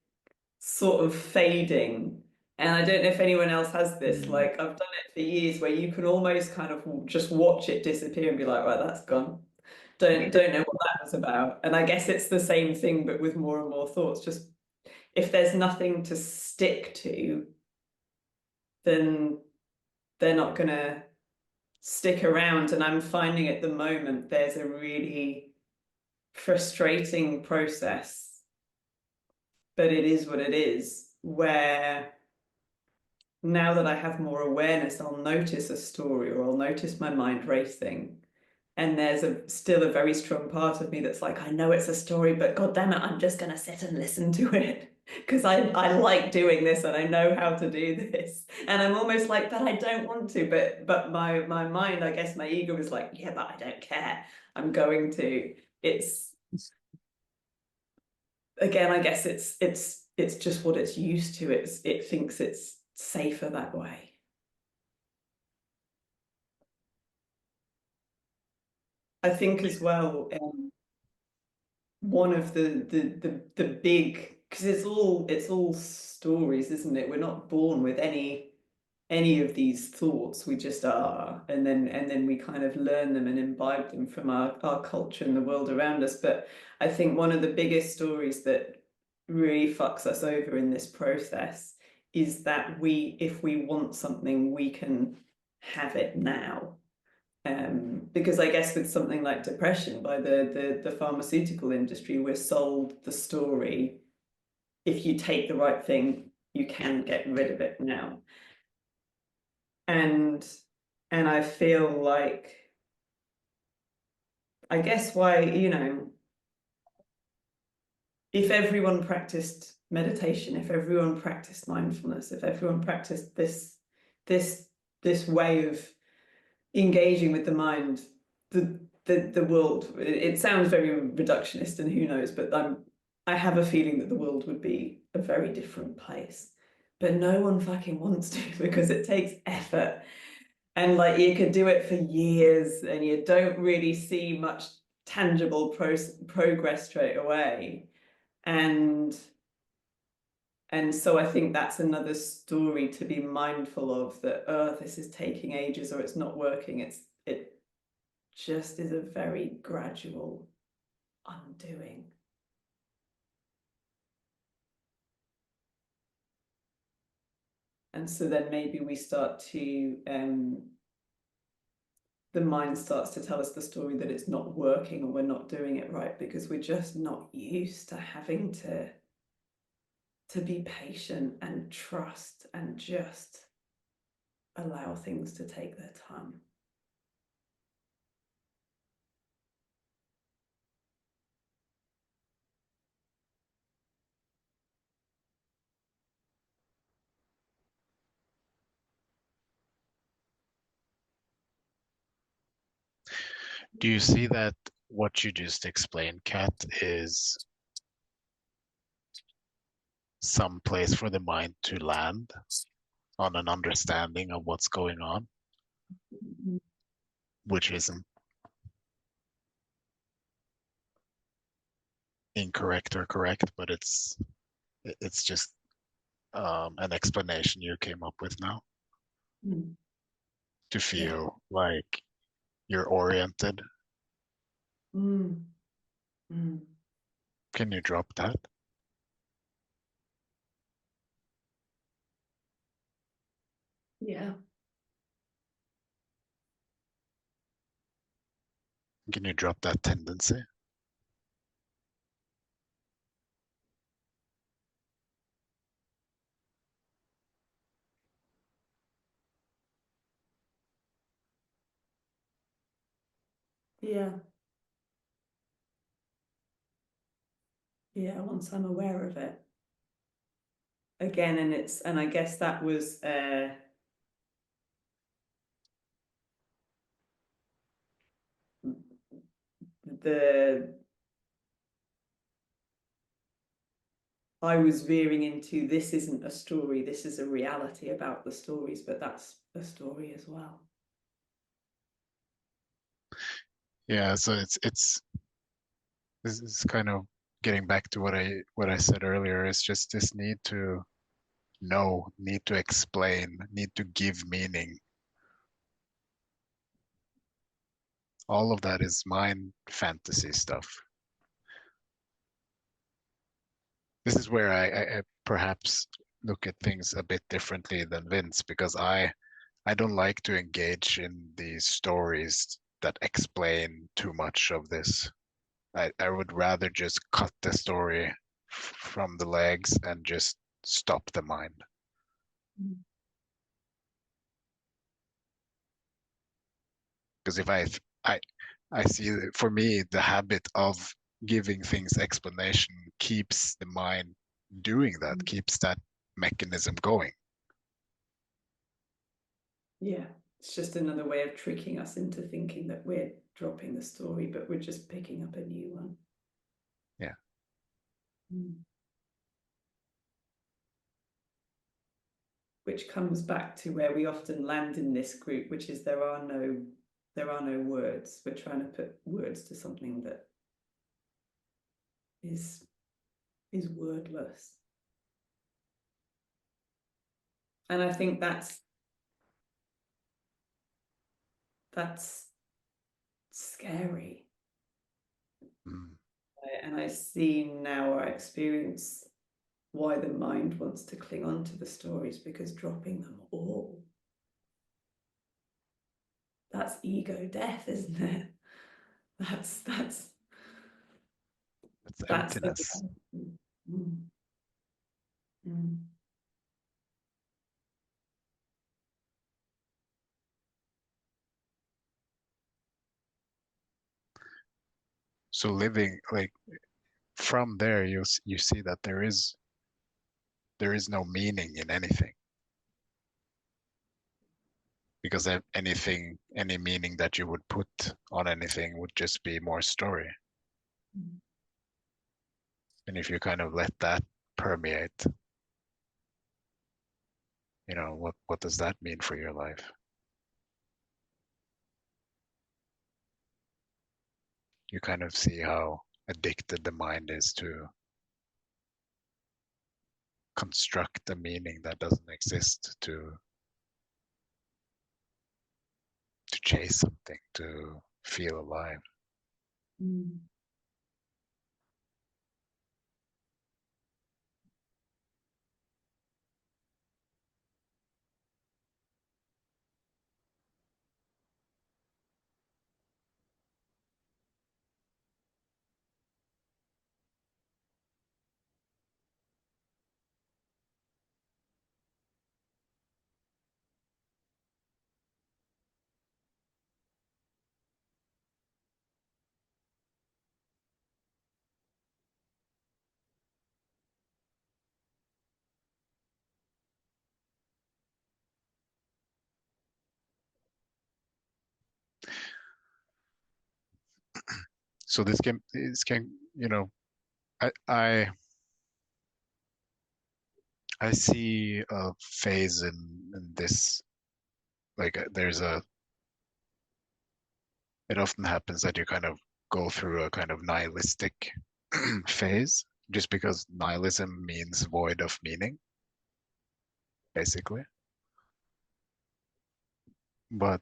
sort of fading. And I don't know if anyone else has this, like I've done it for years, where you can almost kind of just watch it disappear and be like, right, that's gone. Don't know what that was about. And I guess it's the same thing, but with more and more thoughts. Just if there's nothing to stick to, then they're not gonna stick around. And I'm finding at the moment there's a really frustrating process, but it is what it is, where now that I have more awareness, I'll notice a story or I'll notice my mind racing. And there's still a very strong part of me that's like, I know it's a story, but God damn it, I'm just going to sit and listen to it because I like doing this and I know how to do this. And I'm almost like, but I don't want to. But my mind, I guess my ego is like, yeah, but I don't care. I'm going to. It's again, I guess it's just what it's used to. It thinks it's safer that way. I think as well, one of the big, because it's all stories, isn't it? We're not born with any of these thoughts. We just are, and then we kind of learn them and imbibe them from our culture and the world around us. But I think one of the biggest stories that really fucks us over in this process is that if we want something, we can have it now. Because I guess with something like depression, by the pharmaceutical industry, we're sold the story, if you take the right thing, you can get rid of it now. And I feel like, I guess why, you know, if everyone practiced meditation, if everyone practiced mindfulness, if everyone practiced this way of engaging with the mind, the world, it sounds very reductionist and who knows, but I have a feeling that the world would be a very different place, but no one fucking wants to because it takes effort. And like you could do it for years and you don't really see much tangible progress straight away. And so I think that's another story to be mindful of, that, oh, this is taking ages or it's not working. It just is a very gradual undoing. And so then maybe we start to, the mind starts to tell us the story that it's not working or we're not doing it right because we're just not used to having to be patient and trust and just allow things to take their time. Do you see that what you just explained, Kat, is some place for the mind to land on an understanding of what's going on, which isn't incorrect or correct, but it's just an explanation you came up with now Mm. to Yeah. feel like you're oriented. Mm. Mm. Can you drop that? Yeah. Can you drop that tendency? Yeah. Yeah, once I'm aware of it. Again, and I guess that was I was veering into, this isn't a story, this is a reality about the stories, but that's a story as well. Yeah, so this is kind of getting back to what I said earlier. It's just this need to know, need to explain, need to give meaning. All of that is mind fantasy stuff. This is where I perhaps look at things a bit differently than Vince, because I don't like to engage in these stories that explain too much of this. I would rather just cut the story from the legs and just stop the mind. Because if I see, for me, the habit of giving things explanation keeps the mind doing that, keeps that mechanism going. Yeah, it's just another way of tricking us into thinking that we're dropping the story, but we're just picking up a new one. Yeah. Which comes back to where we often land in this group, which is there are no words. We're trying to put words to something that is wordless. And I think that's scary. Mm. And I see now, I experience why the mind wants to cling on to the stories, because dropping them all, that's ego death, isn't it? That's emptiness. Mm. Mm. So living like from there, you see that there is no meaning in anything, because any meaning that you would put on anything would just be more story. Mm. And if you kind of let that permeate, You know, what does that mean for your life? You kind of see how addicted the mind is to construct a meaning that doesn't exist, to chase something, to feel alive. Mm. So this can, you know, I I see a phase in this, like there's a, it often happens that you kind of go through a kind of nihilistic phase, just because nihilism means void of meaning, basically. But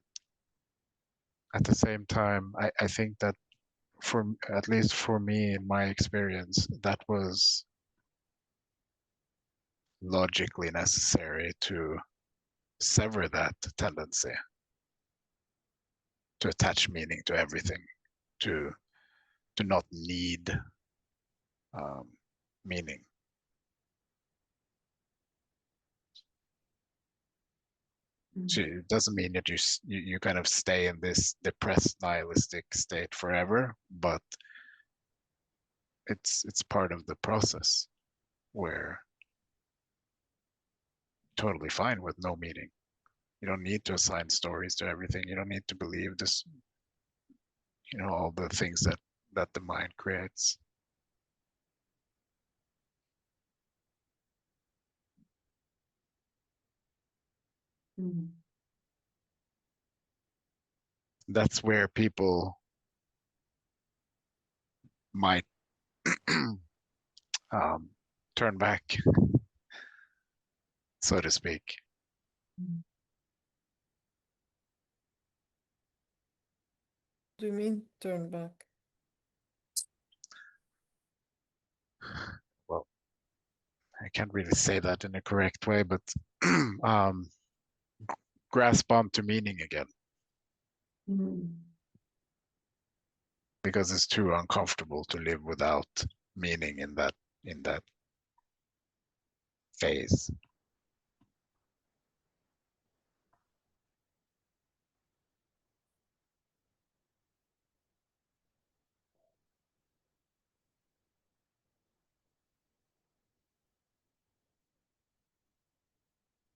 at the same time, I think that for, at least for me, in my experience, that was logically necessary to sever that tendency to attach meaning to everything, to not need um, meaning. So it doesn't mean that you kind of stay in this depressed nihilistic state forever, but it's part of the process where totally fine with no meaning. You don't need to assign stories to everything. You don't need to believe this, you know, all the things that the mind creates. Mm. That's where people might turn back, so to speak. Do you mean turn back? Well, I can't really say that in a correct way, but grasp onto meaning again, Mm. because it's too uncomfortable to live without meaning in that phase.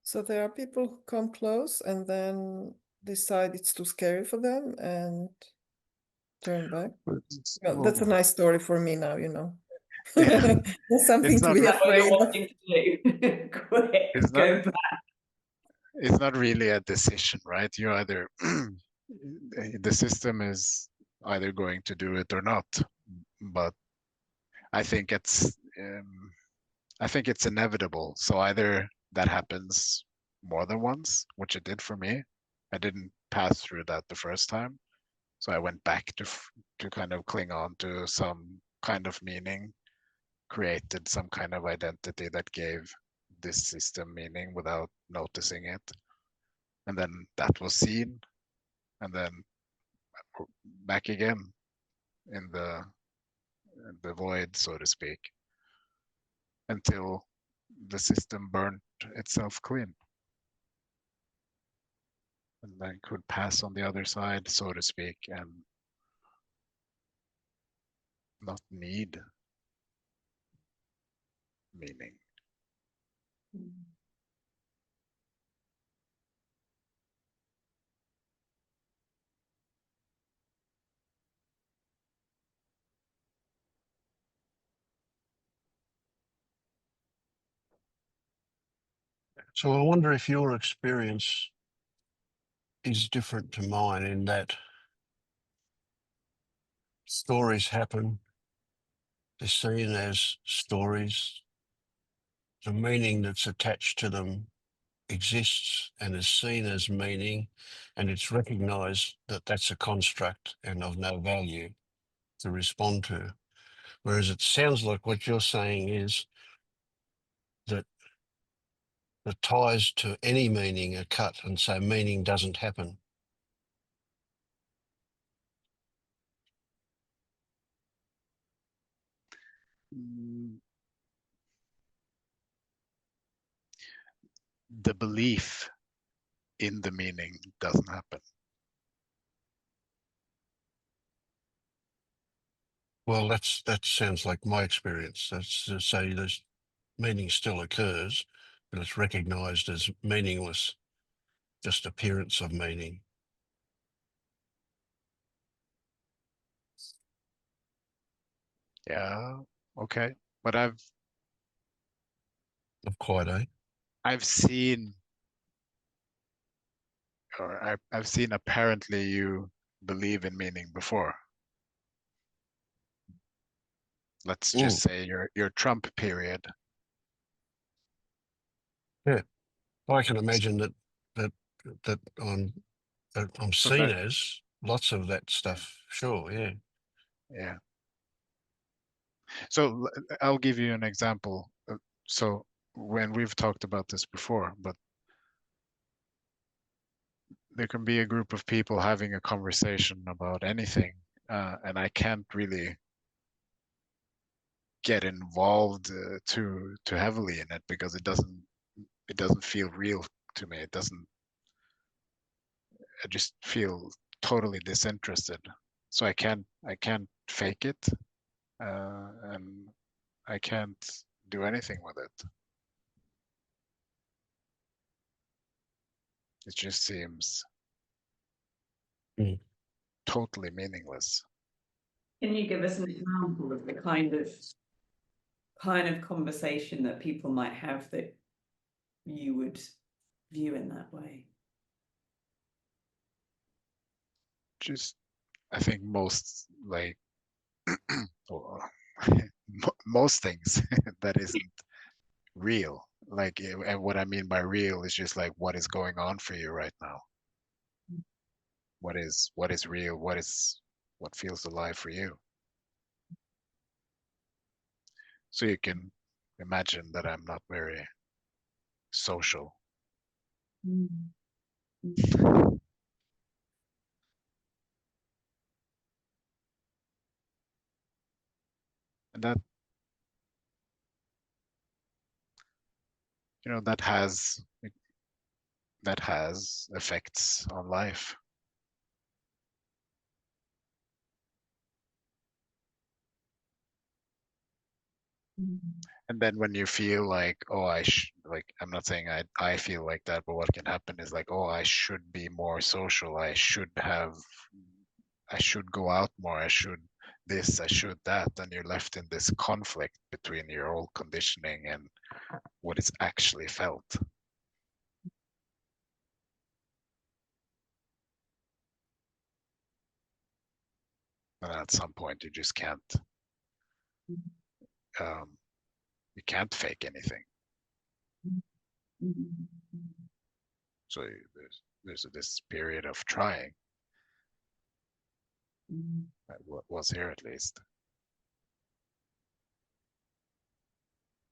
So there are people who come close and then decide it's too scary for them and turn back. Well, that's a nice story for me now, you know. Yeah, There's something it's to not. be Is that what you're afraid of. wanting to do? Quick, It's not. go back. It's not really a decision, right? You either the system is either going to do it or not. But I think it's um, I think it's inevitable. So either that happens more than once, which it did for me. I didn't pass through that the first time, so I went back to kind of cling on to some kind of meaning, created some kind of identity that gave this system meaning without noticing it, and then that was seen, and then back again in the void, so to speak, until the system burnt itself clean, and then could pass on the other side, so to speak, and not need meaning. Mm. So I wonder if your experience is different to mine in that stories happen, they're seen as stories, the meaning that's attached to them exists and is seen as meaning, and it's recognized that that's a construct and of no value to respond to. Whereas it sounds like what you're saying is that the ties to any meaning are cut, and so meaning doesn't happen. Mm, the belief in the meaning doesn't happen. Well, that sounds like my experience. That's to say there's meaning still occurs, but it's recognized as meaningless, just appearance of meaning. Yeah, okay. But Not quite, eh? I've seen, or I've seen apparently you believe in meaning before. Let's just say your Trump period. Yeah, I can imagine that that I'm So seen that, as lots of that stuff. Sure, yeah. yeah. So I'll give you an example. So when we've talked about this before, but there can be a group of people having a conversation about anything, and I can't really get involved too heavily in it because it doesn't feel real to me. It doesn't. I just feel totally disinterested. So I can't fake it, and I can't do anything with it. It just seems Mm. totally meaningless. Can you give us an example of the kind of conversation that people might have that you would view in that way? Just I think most like or most things that isn't real. Like, and what I mean by real is just like what is going on for you right now. What is real? What feels alive for you? So you can imagine that I'm not very social. And that has effects on life. And then when you feel like, oh, like, I'm not saying I feel like that, but what can happen is like, oh, I should be more social. I should go out more. I should this, I should that. And you're left in this conflict between your old conditioning and what is actually felt. And at some point, you just um, you can't fake anything. So there's this period of trying. What was here at least.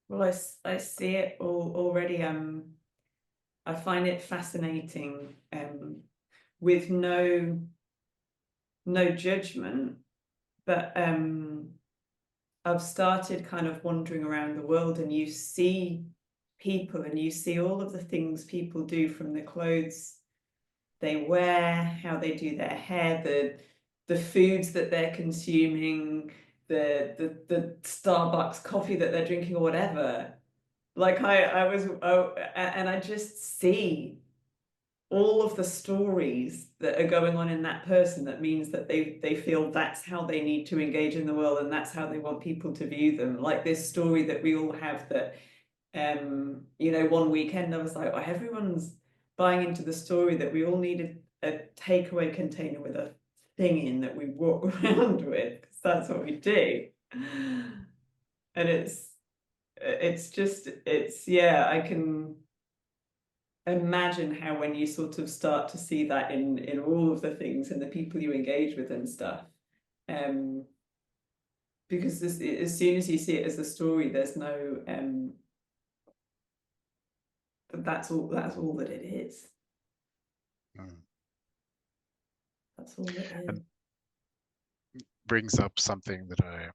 Well, I see it all already. I find it fascinating, with no judgment, but I've started kind of wandering around the world, and you see people and you see all of the things people do, from the clothes they wear, how they do their hair, the foods that they're consuming, the Starbucks coffee that they're drinking or whatever. Like and I just see all of the stories that are going on in that person, that means that they feel that's how they need to engage in the world, and that's how they want people to view them. Like this story that we all have, that You know, one weekend I was like, oh, everyone's buying into the story that we all needed a takeaway container with a thing in that we walk around with, because that's what we do. And yeah, I can imagine how when you sort of start to see that in all of the things and the people you engage with and stuff, because as soon as you see it as a story, there's no that's all that it is. Mm. That's all it is. And brings up something that I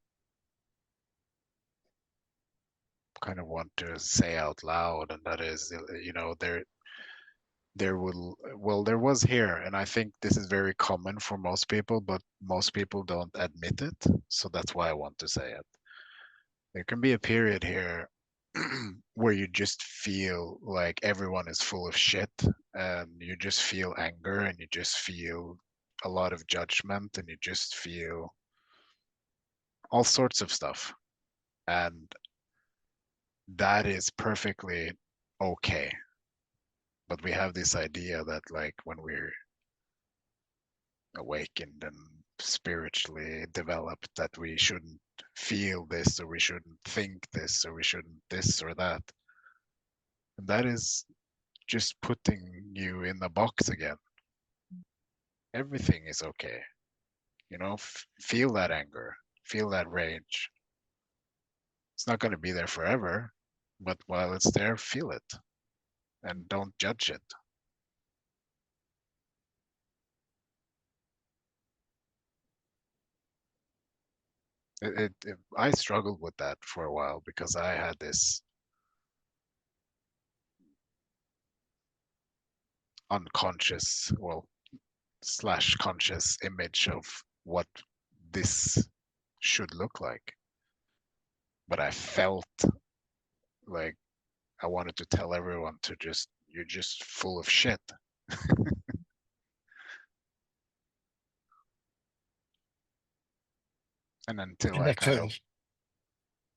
kind of want to say out loud, and that is, you know, there was here, and I think this is very common for most people, but most people don't admit it, so that's why I want to say it. There can be a period here where you just feel like everyone is full of shit, and you just feel anger, and you just feel a lot of judgment, and you just feel all sorts of stuff. And that is perfectly okay. But we have this idea that, like, when we're awakened and spiritually developed, that we shouldn't feel this, or we shouldn't think this, or we shouldn't this or that. And that is just putting you in the box again. Everything is okay. You know, feel that anger, feel that rage. It's not going to be there forever, but while it's there, feel it and don't judge it. I struggled with that for a while because I had this unconscious, well, slash conscious image of what this should look like. But I felt like I wanted to tell everyone to just, you're just full of shit. And until And I that kind of, feels,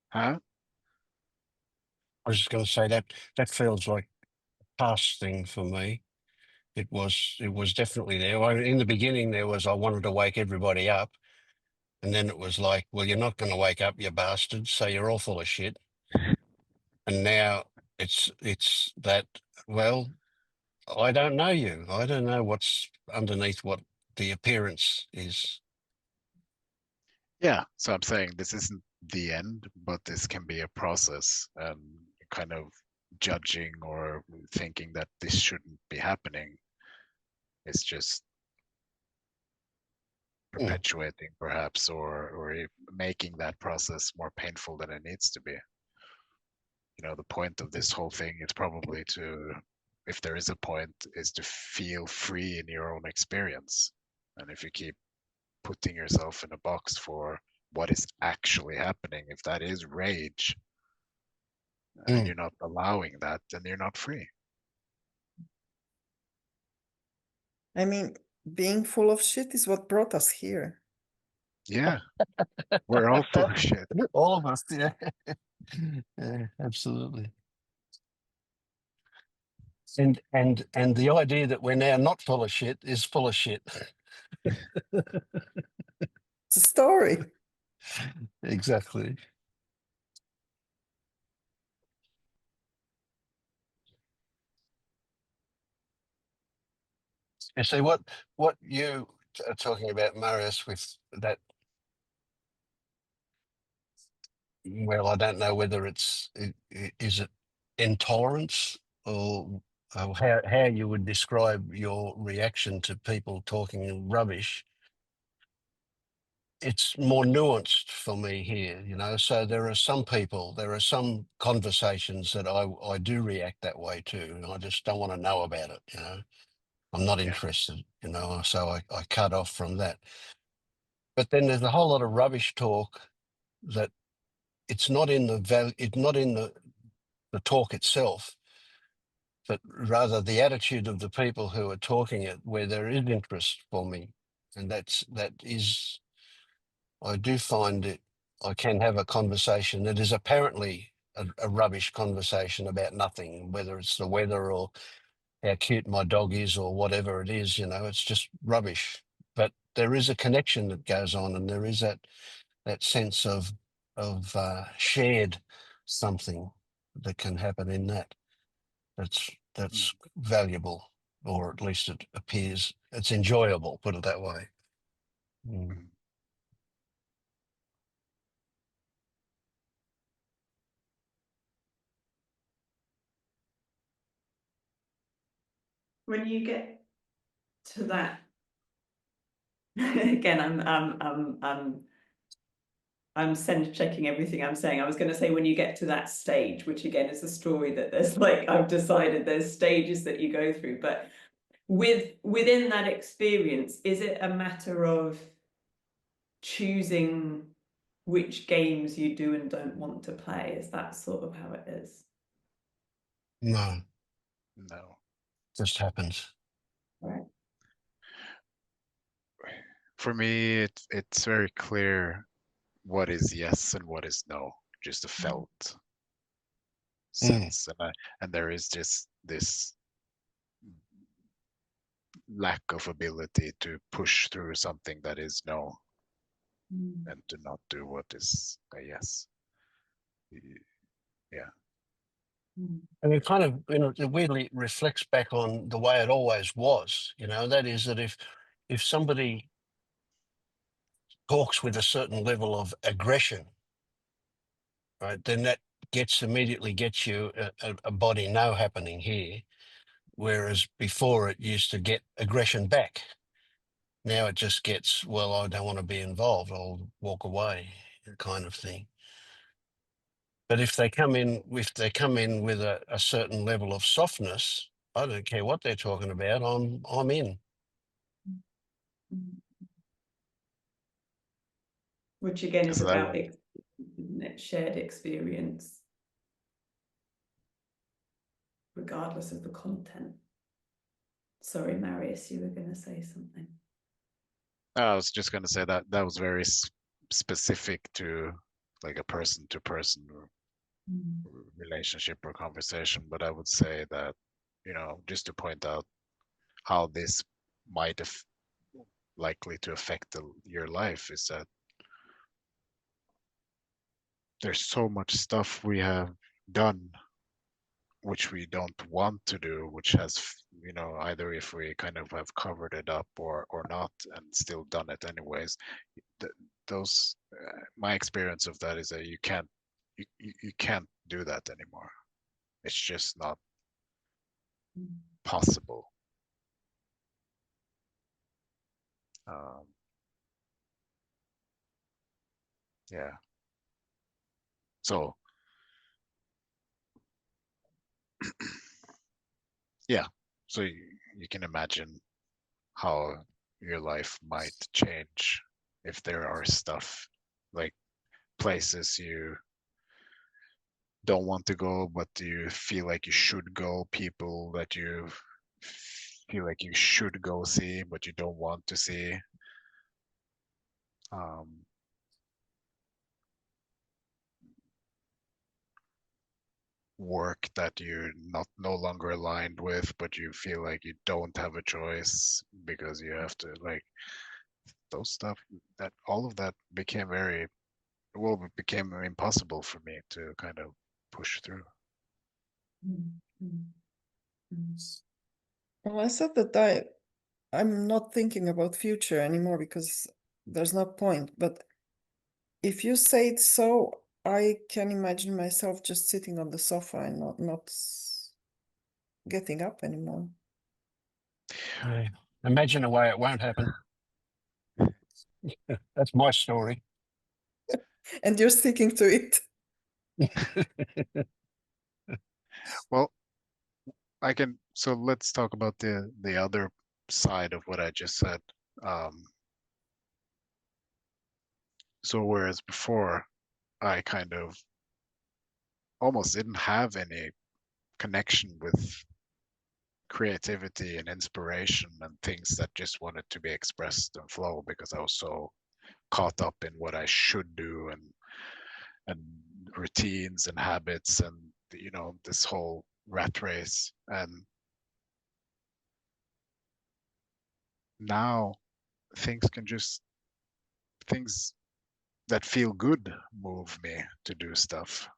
huh? I was just going to say that feels like a past thing for me. It was definitely there. In the beginning, there was, I wanted to wake everybody up. And then it was like, well, you're not going to wake up, you bastards. So you're all full of shit. And now it's that, well, I don't know you. I don't know what's underneath what the appearance is. Yeah. So I'm saying this isn't the end, but this can be a process, and kind of judging or thinking that this shouldn't be happening is just Mm. perpetuating perhaps, or making that process more painful than it needs to be. You know, the point of this whole thing is probably to, if there is a point, is to feel free in your own experience. And if you keep putting yourself in a box for what is actually happening, if that is rage, and Mm. you're not allowing that, then you're not free. I mean, being full of shit is what brought us here. Yeah, we're all full of shit. All of us, yeah. Yeah, absolutely. And the idea that we're now not full of shit is full of shit. It's a story. Exactly. You see what you are talking about, Marius, with that. Well, I don't know whether is it intolerance or how you would describe your reaction to people talking rubbish. It's more nuanced for me here, you know. So there are some people, there are some conversations that I do react that way to, and I just don't want to know about it, you know. I'm not Yeah, interested, you know, so I cut off from that. But then there's a whole lot of rubbish talk that it's not in the value, it's not in the talk itself, but rather the attitude of the people who are talking it, where there is interest for me. And that is, I do find it, I can have a conversation that is apparently a rubbish conversation about nothing, whether it's the weather or how cute my dog is or whatever it is, you know, it's just rubbish. But there is a connection that goes on, and there is that sense of shared something that can happen in that. That's valuable, or at least it appears it's enjoyable. Put it that way. Mm. When you get to that, again, I'm sense checking everything I'm saying. I was going to say when you get to that stage, which again is a story that there's like, I've decided there's stages that you go through, but within that experience, is it a matter of choosing which games you do and don't want to play? Is that sort of how it is? No, No. just happens. Right. For me, it's very clear what is yes and what is no, just a felt sense. And there is just this lack of ability to push through something that is no and to not do what is a yes. Yeah. And it kind of, you know, it weirdly reflects back on the way it always was. You know, that is that if somebody talks with a certain level of aggression, right, then that immediately gets you a body no happening here. Whereas before it used to get aggression back. Now it just gets, well, I don't want to be involved, I'll walk away, kind of thing. But if they come in with a certain level of softness, I don't care what they're talking about, I'm in. Which again is So that about shared experience, regardless of the content. Sorry, Marius, you were going to say something. I was just going to say that that was very specific to like a person-to-person relationship or conversation. But I would say that, you know, just to point out how this might have likely to affect your life is that there's so much stuff we have done which we don't want to do, which has, you know, either if we kind of have covered it up or not and still done it anyways. Those my experience of that is that you can't do that anymore. It's just not possible. Yeah. So yeah, so you can imagine how your life might change if there are stuff like places you don't want to go, but you feel like you should go, people that you feel like you should go see, but you don't want to see. Um, Work that you're not no longer aligned with, but you feel like you don't have a choice because you have to like those stuff that all of that became it became impossible for me to kind of push through. Well, I said that I'm not thinking about future anymore because there's no point. But if you say it so, I can imagine myself just sitting on the sofa and not getting up anymore. Imagine a way it won't happen. That's my story. And you're sticking to it. Well, so let's talk about the other side of what I just said. So whereas before I kind of almost didn't have any connection with creativity and inspiration and things that just wanted to be expressed and flow because I was so caught up in what I should do and routines and habits and this whole rat race. And now things that feel good move me to do stuff,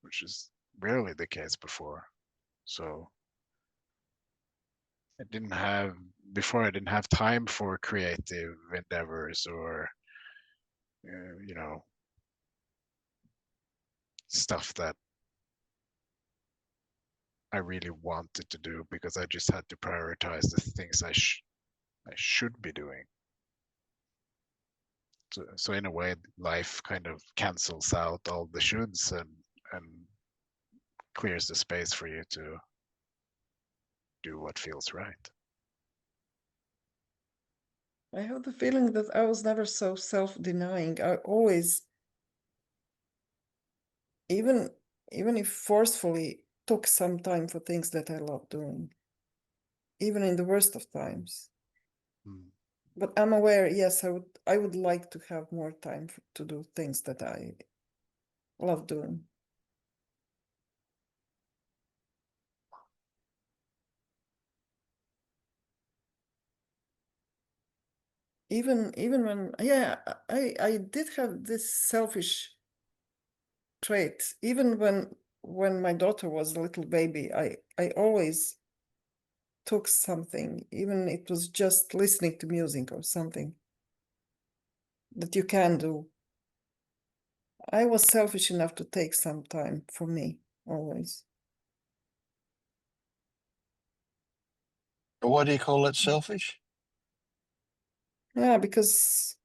which is rarely the case before. So I didn't have time for creative endeavors or stuff that I really wanted to do, because I just had to prioritize the things I should be doing. So in a way, life kind of cancels out all the shoulds and clears the space for you to do what feels right. I have the feeling that I was never so self-denying. I always, even if forcefully, took some time for things that I love doing, even in the worst of times. Mm. But I'm aware, yes, I would like to have more time to do things that I love doing. Even when, yeah, I did have this selfish trait. Even when my daughter was a little baby, I always took something, even it was just listening to music or something that you can do. I was selfish enough to take some time for me, always. Why do you call it selfish? Yeah, because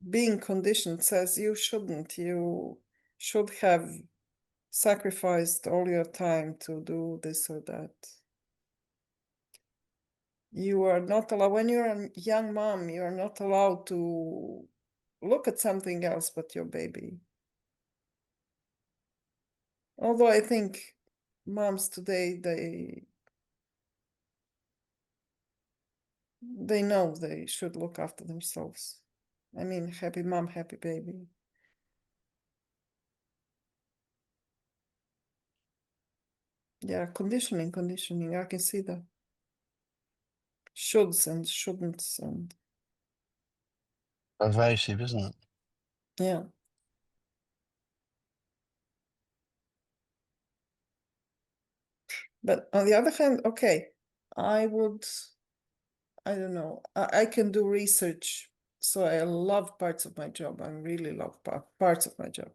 being conditioned says you shouldn't. You should have sacrificed all your time to do this or that. You are not allowed, when you're a young mom, you are not allowed to look at something else but your baby. Although I think moms today, they know they should look after themselves. I mean, happy mom, happy baby. Yeah, conditioning, I can see that. Shoulds and shouldn'ts and Pervasive, isn't it? yeah. But on the other hand, okay, I don't know, I can do research. So I love parts of my job. I really love parts of my job.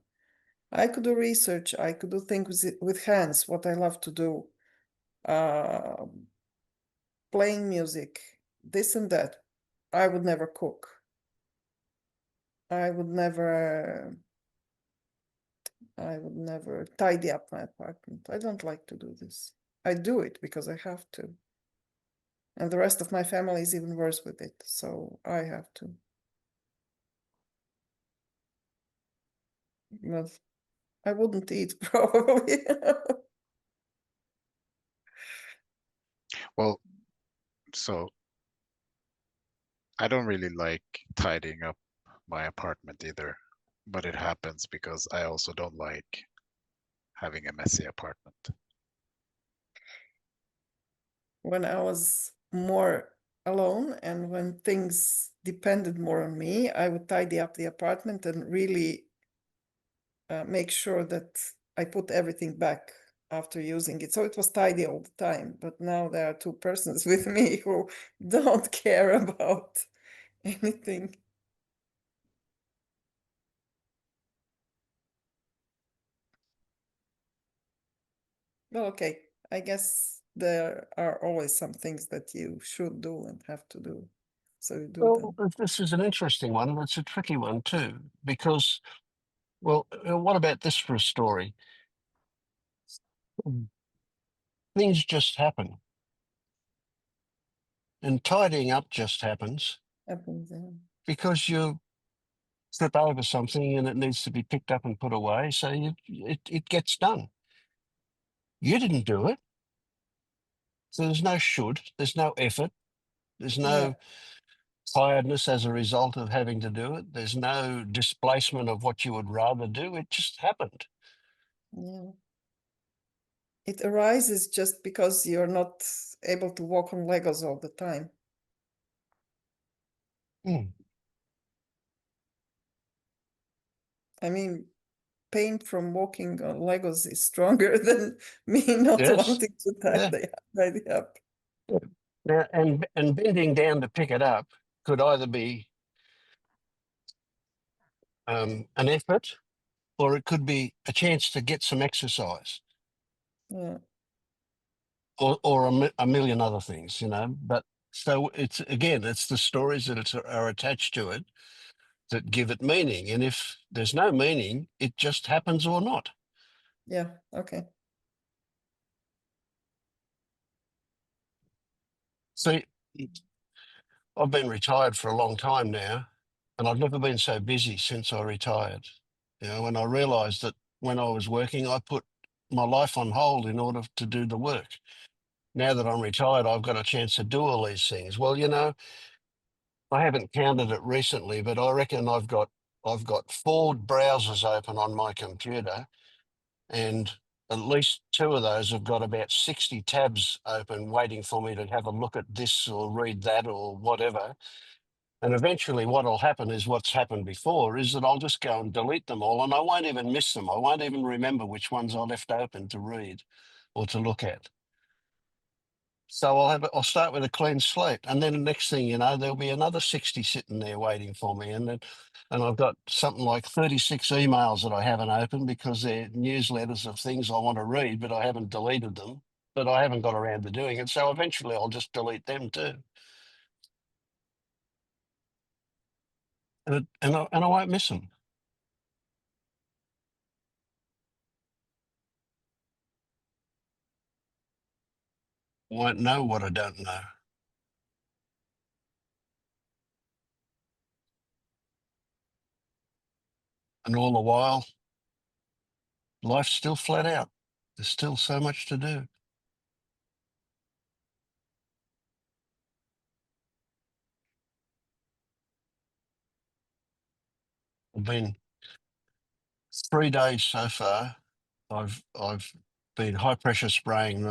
I could do research. I could do things with hands, what I love to do. Playing music, this and that. I would never cook. I would never tidy up my apartment. I don't like to do this. I do it because I have to. And the rest of my family is even worse with it, so I have to. But I wouldn't eat probably. Well, so I don't really like tidying up my apartment either, but it happens because I also don't like having a messy apartment. When I was more alone and when things depended more on me, I would tidy up the apartment and really make sure that I put everything back after using it. So it was tidy all the time. But now there are two persons with me who don't care about anything. Well, okay. I guess there are always some things that you should do and have to do. So you do them. Well, this is an interesting one, and it's a tricky one too, because, well, what about this for a story? Things just happen, and tidying up just happens Happens, because you trip over something and it needs to be picked up and put away, so it gets done. You didn't do it, so there's no should, there's no effort, there's no Yeah. tiredness as a result of having to do it. There's no displacement of what you would rather do. It just happened. Yeah. It arises just because you're not able to walk on Legos all the time. Mm. I mean, pain from walking on Legos is stronger than me not Yes. wanting to tie it up. Now, and bending down to pick it up could either be an effort, or it could be a chance to get some exercise, Yeah. or a million other things, you know. But so it's the stories that are attached to it that give it meaning. And if there's no meaning, it just happens or not. Yeah. Okay. See, I've been retired for a long time now, and I've never been so busy since I retired. You know, when I realised that when I was working, I put my life on hold in order to do the work. Now that I'm retired, I've got a chance to do all these things. Well, you know, I haven't counted it recently, but I reckon I've got 4 browsers open on my computer, and at least 2 of those have got about 60 tabs open waiting for me to have a look at this or read that or whatever. And eventually what'll happen is what's happened before is that I'll just go and delete them all, and I won't even miss them. I won't even remember which ones I left open to read or to look at. So I'll start with a clean slate, and then the next thing you know, there'll be another 60 sitting there waiting for me, and I've got something like 36 emails that I haven't opened because they're newsletters of things I want to read, but I haven't deleted them. But I haven't got around to doing it, so eventually I'll just delete them too, and I won't miss them. I won't know what I don't know. And all the while, life's still flat out. There's still so much to do. I've been 3 days so far. I've been high pressure spraying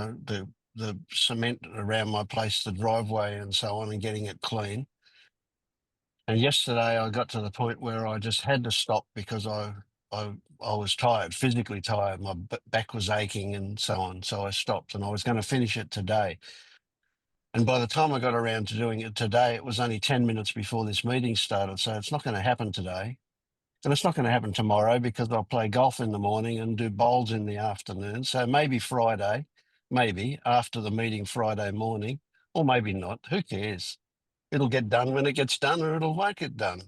the cement around my place, the driveway and so on, and getting it clean. And yesterday I got to the point where I just had to stop because I was tired, physically tired. My back was aching and so on. So I stopped, and I was going to finish it today. And by the time I got around to doing it today, it was only 10 minutes before this meeting started. So it's not going to happen today. And it's not going to happen tomorrow because I'll play golf in the morning and do bowls in the afternoon. So maybe Friday, maybe after the meeting Friday morning, or maybe not. Who cares? It'll get done when it gets done, or it'll won't get done.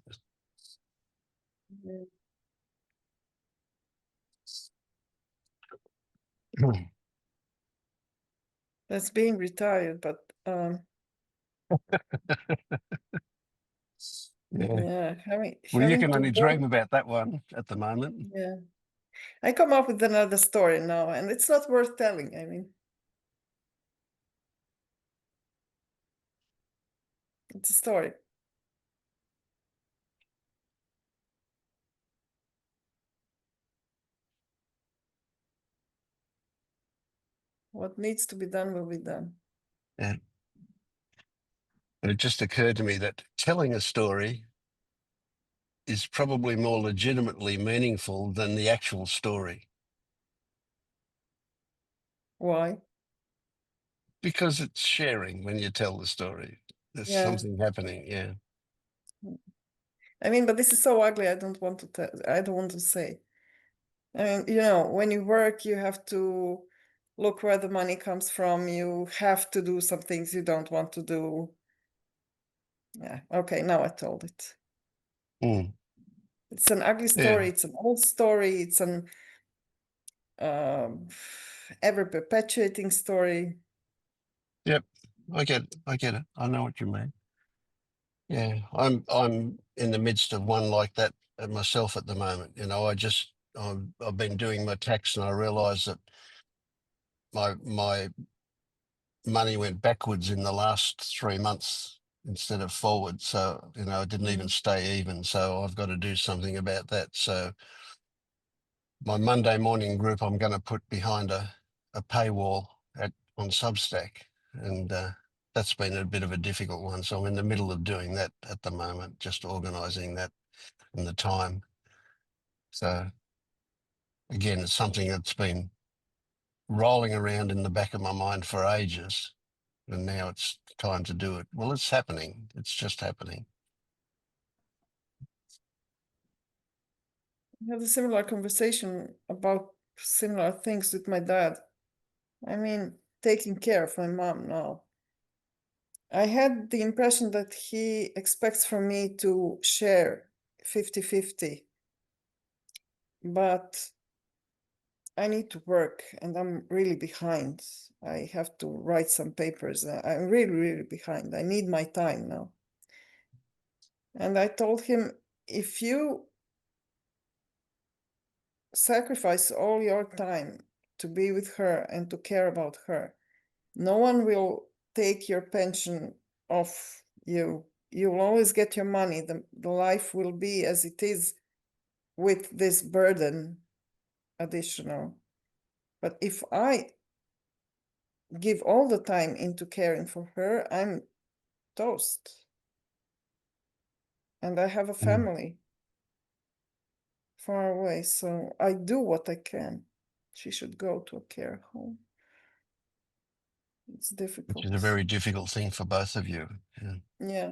That's being retired, but yeah, Well, you having can to only work. dream about that one at the moment. Yeah. I come up with another story now, and it's not worth telling. I mean, it's a story. What needs to be done will be done. Yeah. And it just occurred to me that telling a story is probably more legitimately meaningful than the actual story, Why? because it's sharing when you tell the story. There's Yeah. something happening. Yeah. I mean, but this is so ugly. I don't want to tell. I don't want to say. I mean, you know, when you work, you have to look where the money comes from. You have to do some things you don't want to do. Yeah. Okay. Now I told it. Mm. It's an ugly story. Yeah. It's an old story. It's an ever perpetuating story. Yep. I get it. I know what you mean. Yeah. I'm in the midst of one like that myself at the moment. You know, I've been doing my tax, and I realised that my money went backwards in the last 3 months instead of forward. So, you know, it didn't even stay even. So I've got to do something about that. So my Monday morning group, I'm going to put behind a paywall on Substack. And that's been a bit of a difficult one. So I'm in the middle of doing that at the moment, just organising that and the time. So again, it's something that's been rolling around in the back of my mind for ages. And now it's time to do it. Well, it's happening. It's just happening. I had a similar conversation about similar things with my dad. I mean, taking care of my mom now. I had the impression that he expects from me to share 50-50, but I need to work and I'm really behind. I have to write some papers. I'm really, really behind. I need my time now. And I told him, if you sacrifice all your time to be with her and to care about her, no one will take your pension off you. You'll always get your money. The life will be as it is with this burden additional. But if I give all the time into caring for her, I'm toast. And I have a family far away, so I do what I can. She should go to a care home. It's Which difficult. is a very difficult thing for both of you. Yeah. Yeah.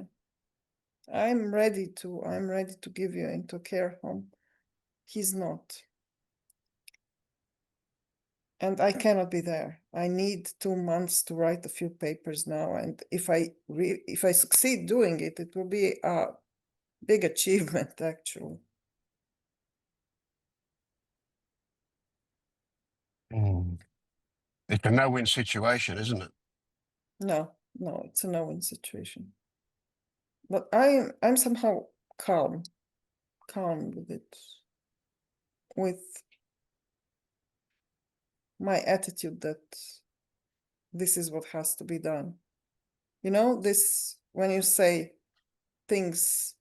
I'm ready to give you into a care home. He's not. And I cannot be there. I need 2 months to write a few papers now. And if I succeed doing it, it will be a big achievement, actually. It's a no-win situation, isn't it? No, it's a no-win situation. But I'm somehow calm with it, with my attitude that this is what has to be done. You know, this, when you say things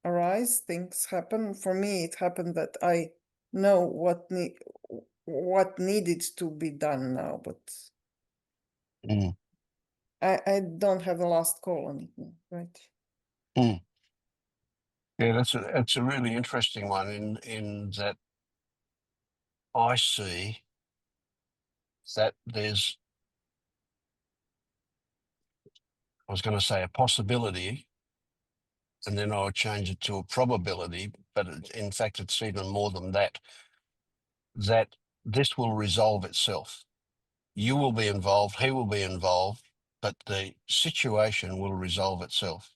arise, things happen. For me, it happened that I know what needed to be done now, but Mm. I don't have the last call on it now, right? Mm. Yeah, that's a really interesting one in that I see that there's, I was going to say a possibility, and then I'll change it to a probability, but in fact, it's even more than that, that this will resolve itself. You will be involved, he will be involved, but the situation will resolve itself.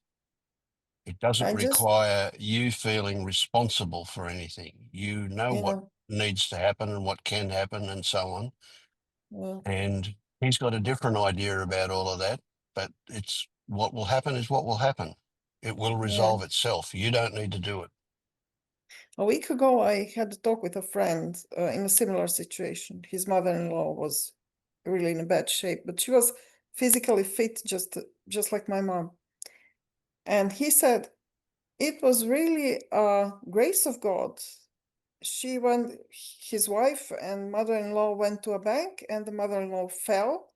It doesn't I just, require you feeling responsible for anything. You know you what know, needs to happen and what can happen and so on. well, And he's got a different idea about all of that, but it's what will happen is what will happen. It will yeah. resolve itself. You don't need to do it. A week ago, I had a talk with a friend in a similar situation. His mother-in-law was really in a bad shape, but she was physically fit, just like my mom. And he said it was really a grace of God. His wife and mother-in-law went to a bank, and the mother-in-law fell,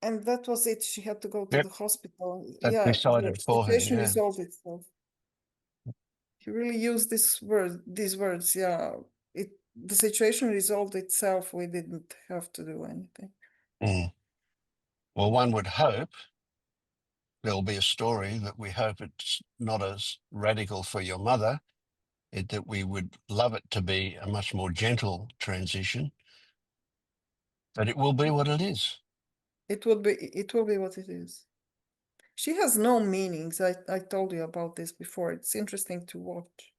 and that was it. She had to go to Yep. the hospital. That Yeah, the decided for her. situation Yeah. resolved itself. He really used these words. Yeah, the situation resolved itself. We didn't have to do anything. Mm. Well, one would hope there'll be a story that we hope it's not as radical for your mother, that we would love it to be a much more gentle transition, but it will be what it is. It will be what it is. She has no meanings. I told you about this before. It's interesting to watch.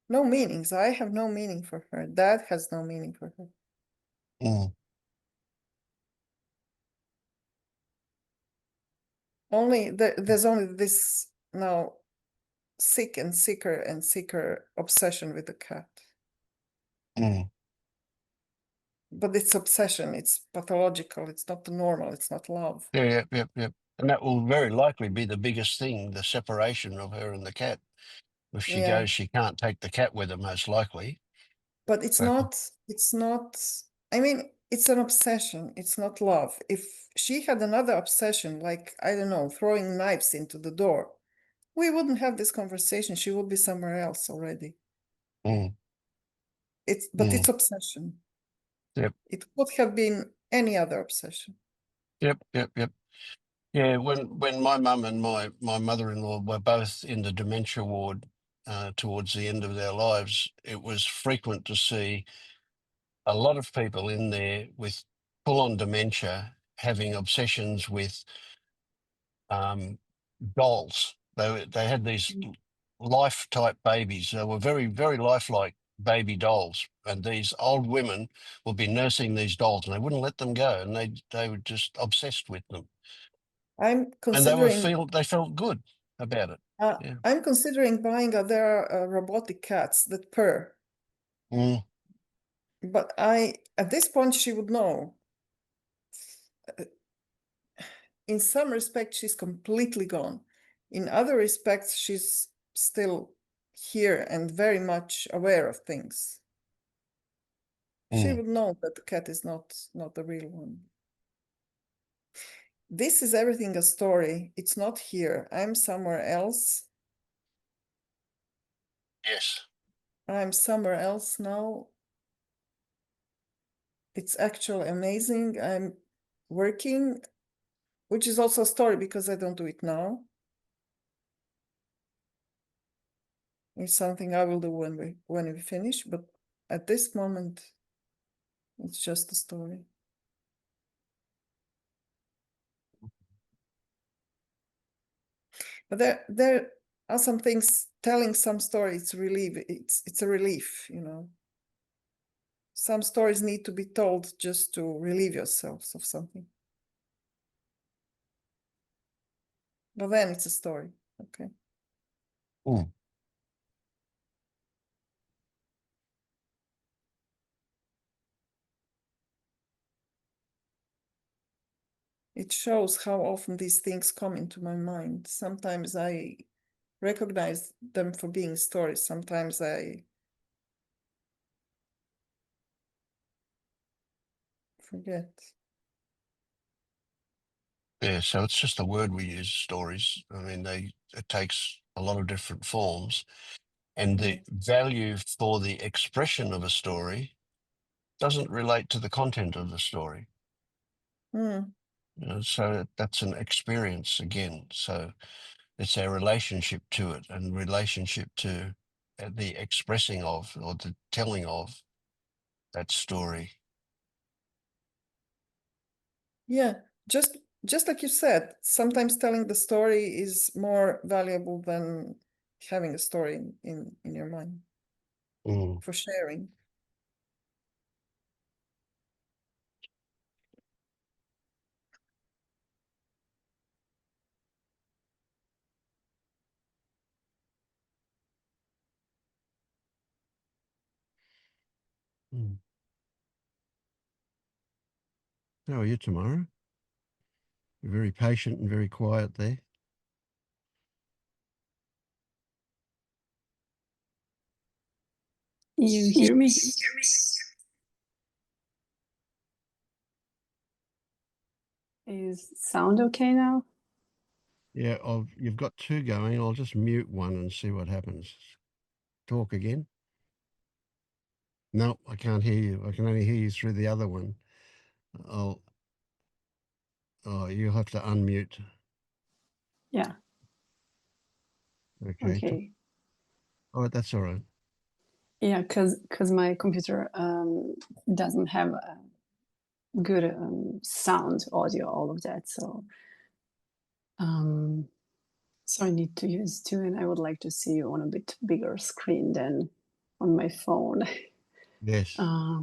No meanings. I have no meaning for her. Dad has no meaning for her. Mm. There's only this now sick and sicker obsession with the cat. Mm. But it's obsession. It's pathological. It's not normal. It's not love. Yeah. And that will very likely be the biggest thing, the separation of her and the cat. If she Yeah. goes, she can't take the cat with her, most likely. But it's But- not, I mean, it's an obsession. It's not love. If she had another obsession, like, I don't know, throwing knives into the door, we wouldn't have this conversation. She would be somewhere else already. Mm, But it's obsession. yep, It could have been any other obsession. yep. Yeah, when my mum and my mother-in-law were both in the dementia ward towards the end of their lives, it was frequent to see a lot of people in there with full-on dementia having obsessions with dolls. They had these life-type babies. They were very, very lifelike baby dolls, and these old women would be nursing these dolls, and they wouldn't let them go, and they were just obsessed with them. I'm And considering they felt good about it. Yeah. I'm considering buying there are robotic cats that purr. Mm, But at this point she would know. In some respects she's completely gone. In other respects she's still here and very much aware of things. She mm. would know that the cat is not the real one. This is everything a story. It's not here. I'm somewhere else. Yes. I'm somewhere else now. It's actually amazing. I'm working, which is also a story because I don't do it now. It's something I will do when we finish, but at this moment, it's just a story. But there are some things. Telling some stories, it's relief. It's a relief, you know. Some stories need to be told just to relieve yourselves of something. But then it's a story. Okay. Mm. It shows how often these things come into my mind. Sometimes I recognize them for being stories. Sometimes I forget. Yeah. So it's just a word we use, stories. I mean, it takes a lot of different forms, and the value for the expression of a story doesn't relate to the content of the story. Mm. You know, so that's an experience again. So it's our relationship to it and relationship to the expressing of or the telling of that story. Yeah, just like you said, sometimes telling the story is more valuable than having a story in your mind Mm. for sharing. Mm. How are you tomorrow? You're very patient and very quiet there. You hear me? Is sound okay now? Yeah, you've got two going. I'll just mute one and see what happens. Talk again. No, I can't hear you. I can only hear you through the other one. Oh, you'll have to unmute. Yeah. Okay. Okay. Oh, that's all right. Yeah, because my computer doesn't have a good sound, audio, all of that. So I need to use two, and I would like to see you on a bit bigger screen than on my phone. Yes. Uh,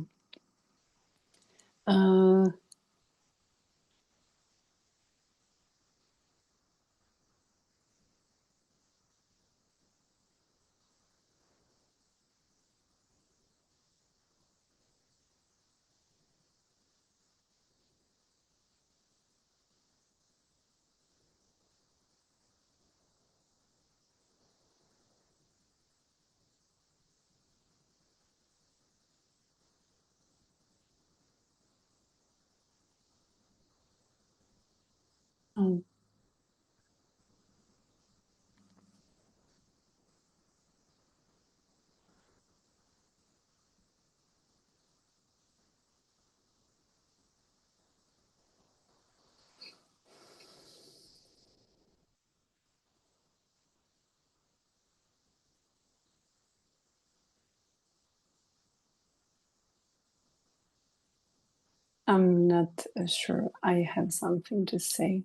I'm not sure I have something to say.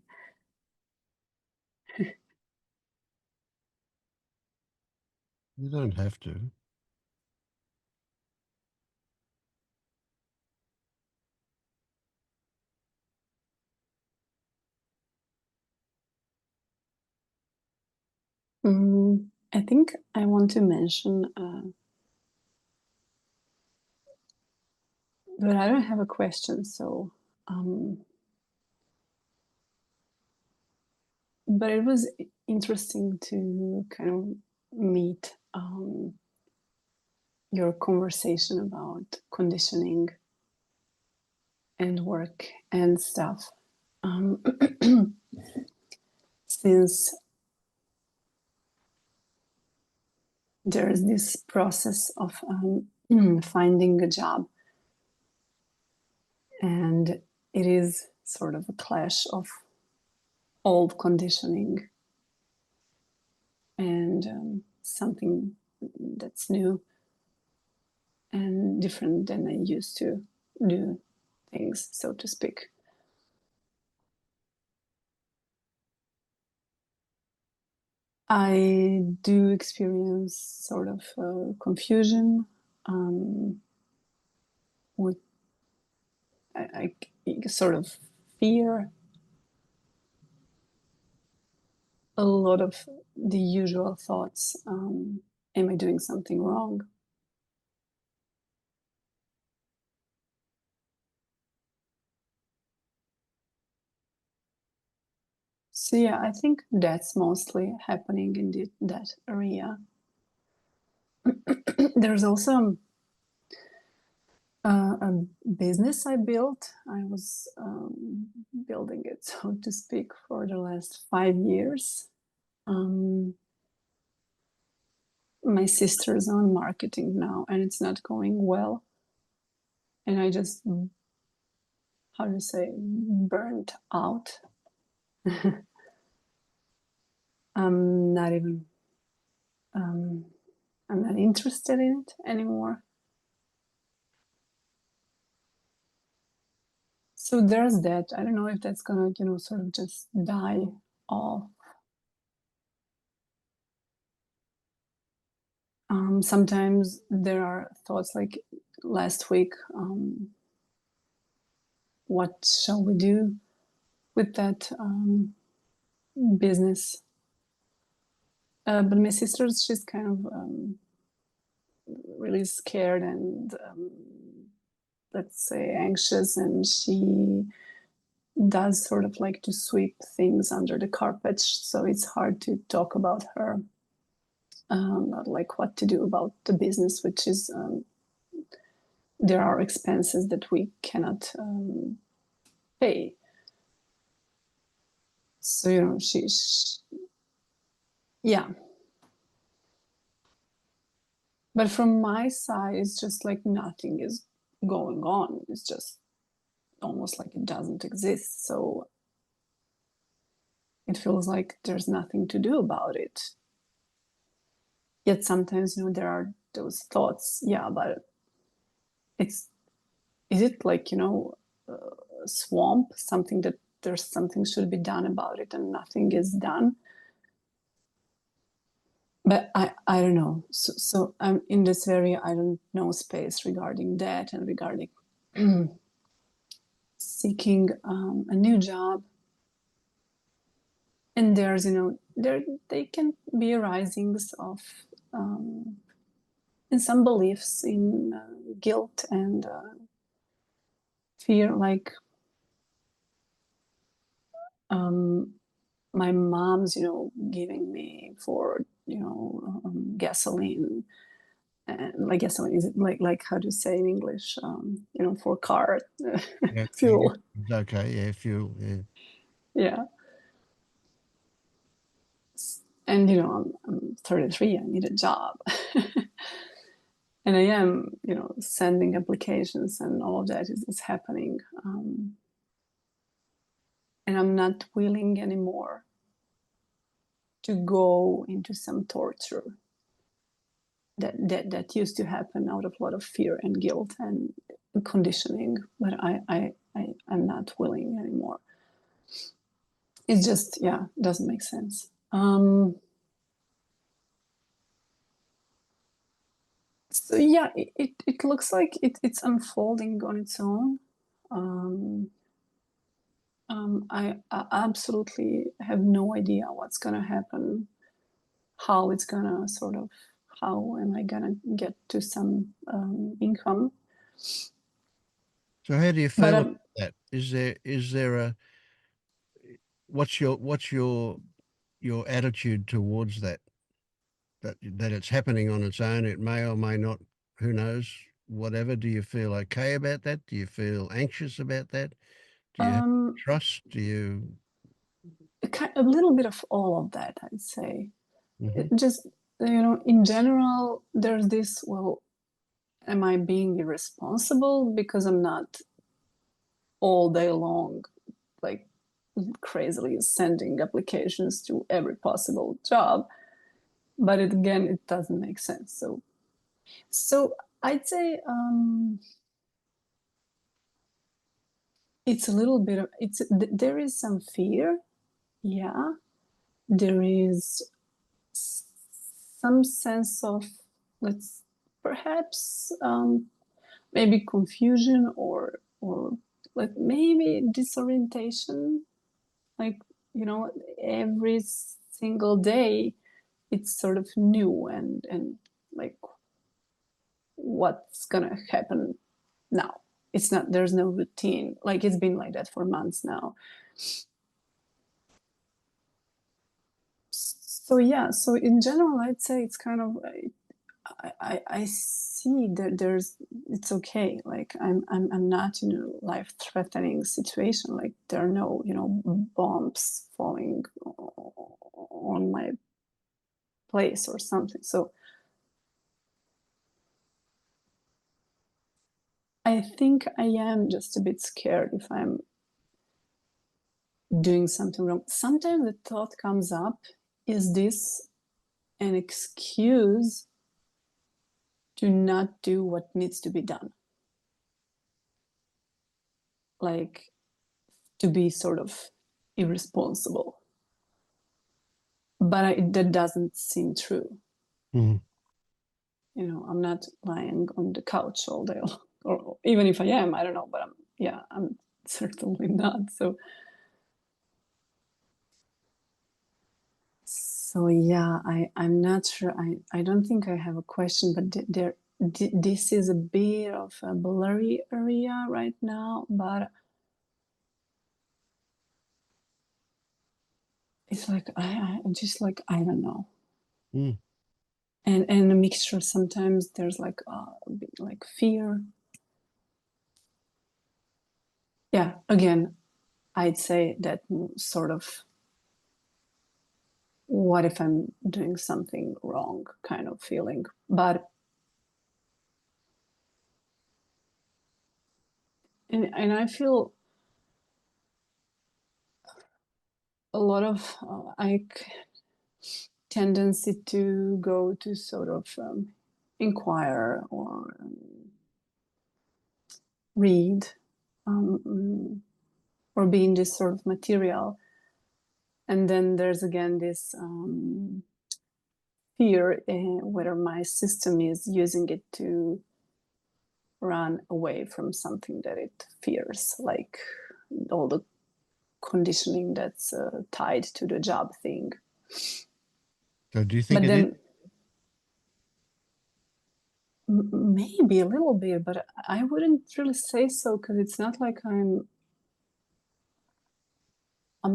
You don't have to. I think I want to mention, but I don't have a question, so but it was interesting to kind of meet your conversation about conditioning and work and stuff. Since there is this process of finding a job, and it is sort of a clash of old conditioning and something that's new and different than I used to do things, so to speak. I do experience sort of confusion with I sort of fear a lot of the usual thoughts. Am I doing something wrong? So yeah, I think that's mostly happening in that area. There's also a business I built. I was building it, so to speak, for the last 5 years. My sister's on marketing now, and it's not going well. And I just, how to say, burnt out. I'm not even, I'm not interested in it anymore. So there's that. I don't know if that's gonna, sort of just die off. Sometimes there are thoughts like last week, what shall we do with that business? But my sister, she's kind of really scared and let's say anxious, and she does sort of like to sweep things under the carpet, so it's hard to talk about her like what to do about the business, which is there are expenses that we cannot pay. So she's yeah. But from my side, it's just like nothing is going on. It's just almost like it doesn't exist. So it feels like there's nothing to do about it. Yet sometimes, there are those thoughts, yeah, but is it like, a swamp, something that there's something should be done about it and nothing is done? But I don't know. So I'm in this area, I don't know space regarding that and regarding seeking a new job. And there's, they can be arisings of in some beliefs in guilt and fear, like my mom's, giving me for, gasoline. And like gasoline, is it like how to say in English, for car Yeah, fuel. it's okay. Yeah, fuel. Yeah. Yeah. And I'm 33. I need a job. And I am, sending applications, and all of that is happening. And I'm not willing anymore to go into some torture that used to happen out of a lot of fear and guilt and conditioning. But I'm not willing anymore. It's just, yeah, doesn't make sense. So yeah, it looks like it's unfolding on its own. I absolutely have no idea what's gonna happen, how it's gonna sort of, how am I gonna get to some income? So how do you But feel about that? Is there a what's your attitude towards that? That it's happening on its own. It may or may not. Who knows? Whatever. Do you feel okay about that? Do you feel anxious about that? Do you have trust? Do you? A little bit of all of that, I'd say. Mhm. Just, in general, there's this, well, am I being irresponsible because I'm not all day long, like crazily sending applications to every possible job? But again, it doesn't make sense. So I'd say it's a little bit of there is some fear, yeah. There is some sense of, let's perhaps maybe confusion or like maybe disorientation, like every single day it's sort of new and like what's gonna happen now. It's not, there's no routine, like it's been like that for months now. So yeah, so in general I'd say it's kind of, I see that there's, it's okay. Like I'm not in a life-threatening situation. Like there are no, bombs falling on my place or something. So I think I am just a bit scared if I'm doing something wrong. Sometimes the thought comes up, is this an excuse to not do what needs to be done? Like to be sort of irresponsible. But that doesn't seem true. Mhm. I'm not lying on the couch all day long, or even if I am, I don't know, but I'm certainly not. So yeah, I'm not sure. I don't think I have a question, but this is a bit of a blurry area right now, but it's like I just like, I don't know. Mm. And a mixture. Sometimes there's like a bit like fear. Yeah, again, I'd say that sort of, what if I'm doing something wrong kind of feeling. But and I feel a lot of like tendency to go to sort of inquire or read or be in this sort of material. And then there's again this fear whether my system is using it to run away from something that it fears, like all the conditioning that's tied to the job thing. So do you think But it is? then maybe a little bit, but I wouldn't really say so, because it's not like I'm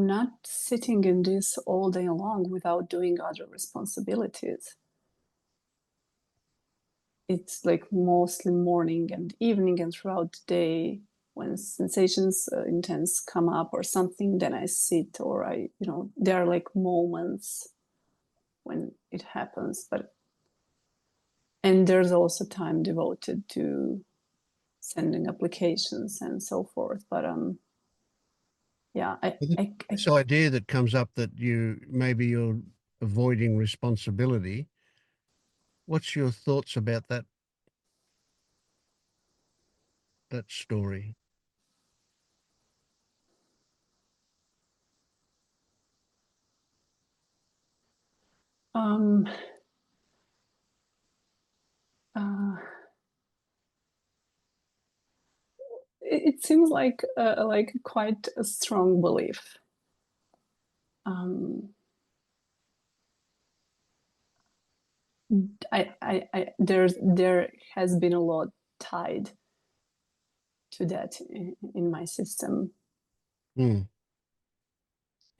not sitting in this all day long without doing other responsibilities. It's like mostly morning and evening and throughout the day, when sensations intense come up or something, then I sit, or there are like moments when it happens. And there's also time devoted to sending applications and so forth. But yeah, This idea that comes up that you're avoiding responsibility. What's your thoughts about that story? Um, uh, it seems like quite a strong belief. There has been a lot tied to that in my system. Mm.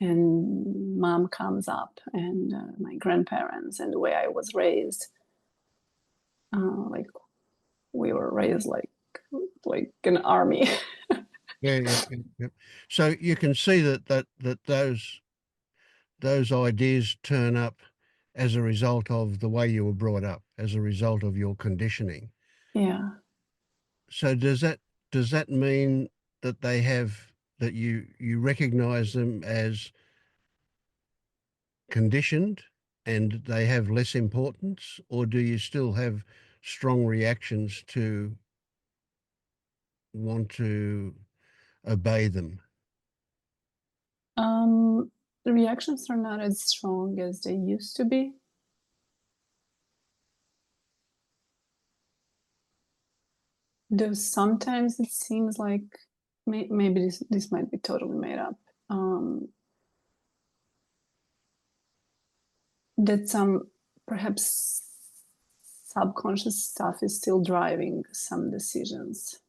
And mom comes up, and my grandparents, and the way I was raised. Like we were raised like an army. Yeah. So you can see that those ideas turn up as a result of the way you were brought up, as a result of your conditioning. Yeah. So does that mean that that you recognize them as conditioned and they have less importance, or do you still have strong reactions to want to obey them? The reactions are not as strong as they used to be. Though sometimes it seems like maybe this might be totally made up. That some perhaps subconscious stuff is still driving some decisions,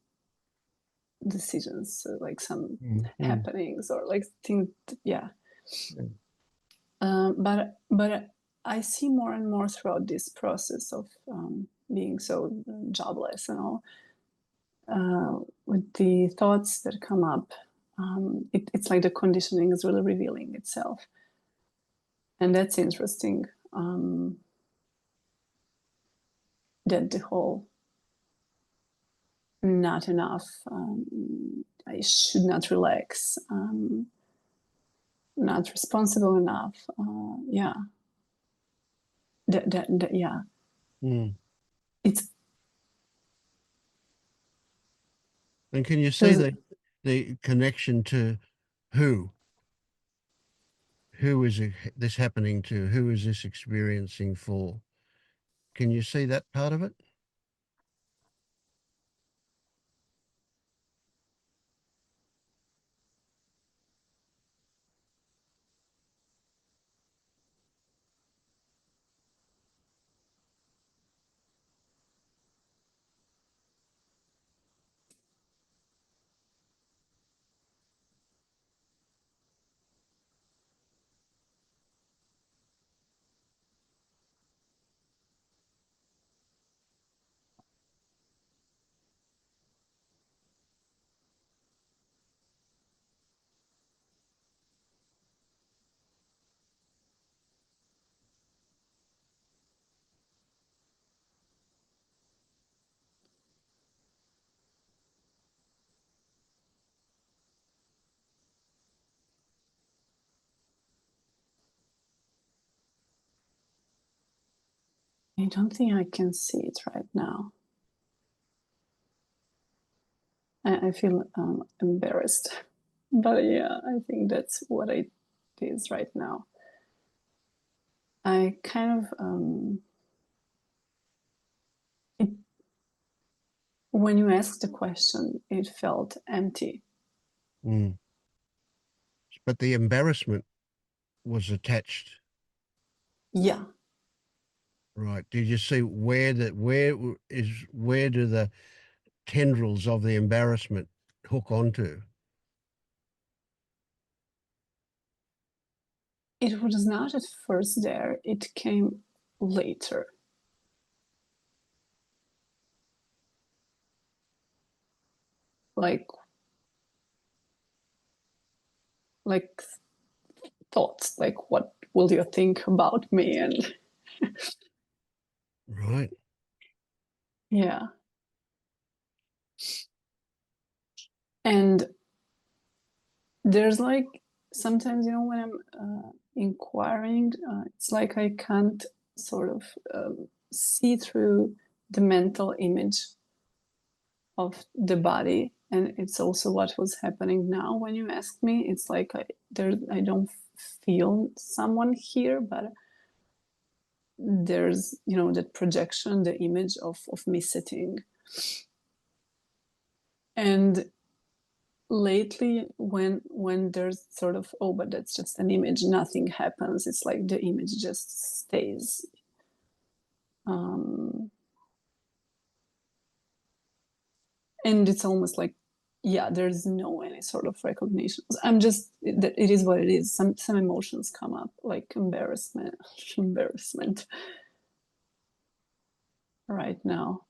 like some happenings or like things. Yeah. But I see more and more throughout this process of being so jobless and all, with the thoughts that come up, it's like the conditioning is really revealing itself, and that's interesting. That the whole not enough, I should not relax, not responsible enough. Yeah, yeah. Mm. It's And can you see the connection to who? Who is this happening to? Who is this experiencing for? Can you see that part of it? I don't think I can see it right now. I feel embarrassed, but yeah, I think that's what it is right now. I kind of when you asked the question, it felt empty. Mm. But the embarrassment was attached. Yeah. Right. Did you see where do the tendrils of the embarrassment hook onto? It was not at first there, it came later. Like thoughts, like what will you think about me? And Right. yeah. And there's like sometimes, when I'm inquiring, it's like I can't sort of see through the mental image of the body. And it's also what was happening now when you asked me. It's like I don't feel someone here, but there's, you know, that projection, the image of me sitting. And lately, when there's sort of, oh, but that's just an image, nothing happens, it's like the image just stays. And it's almost like, yeah, there's no any sort of recognition. I'm just, it is what it is. Some emotions come up, like embarrassment right now.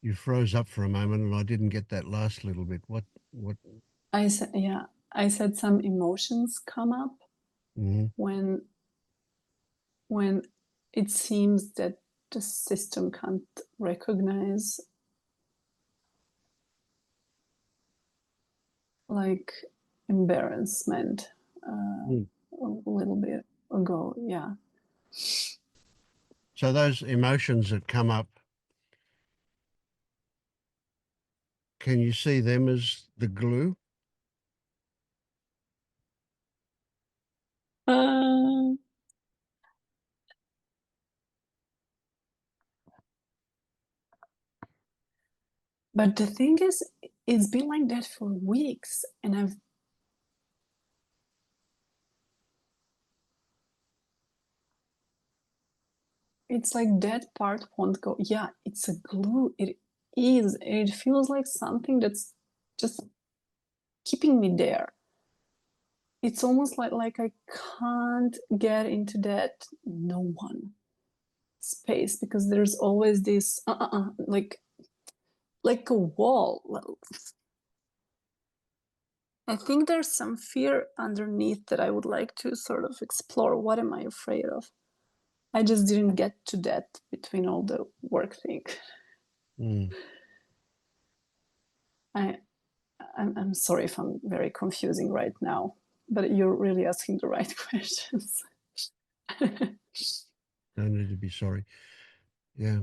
You froze up for a moment, and I didn't get that last little bit. What? I said, yeah, I said some emotions come up Mhm. when it seems that the system can't recognize, like embarrassment Mm. a little bit ago. Yeah. So those emotions that come up, can you see them as the glue? Uh, but the thing is, it's been like that for weeks, and it's like that part won't go. Yeah, it's a glue. It is. It feels like something that's just keeping me there. It's almost like I can't get into that no one space, because there's always this like a wall. I think there's some fear underneath that I would like to sort of explore. What am I afraid of? I just didn't get to that between all the work thing. Mm. I'm sorry if I'm very confusing right now, but you're really asking the right questions. No need to be sorry. Yeah.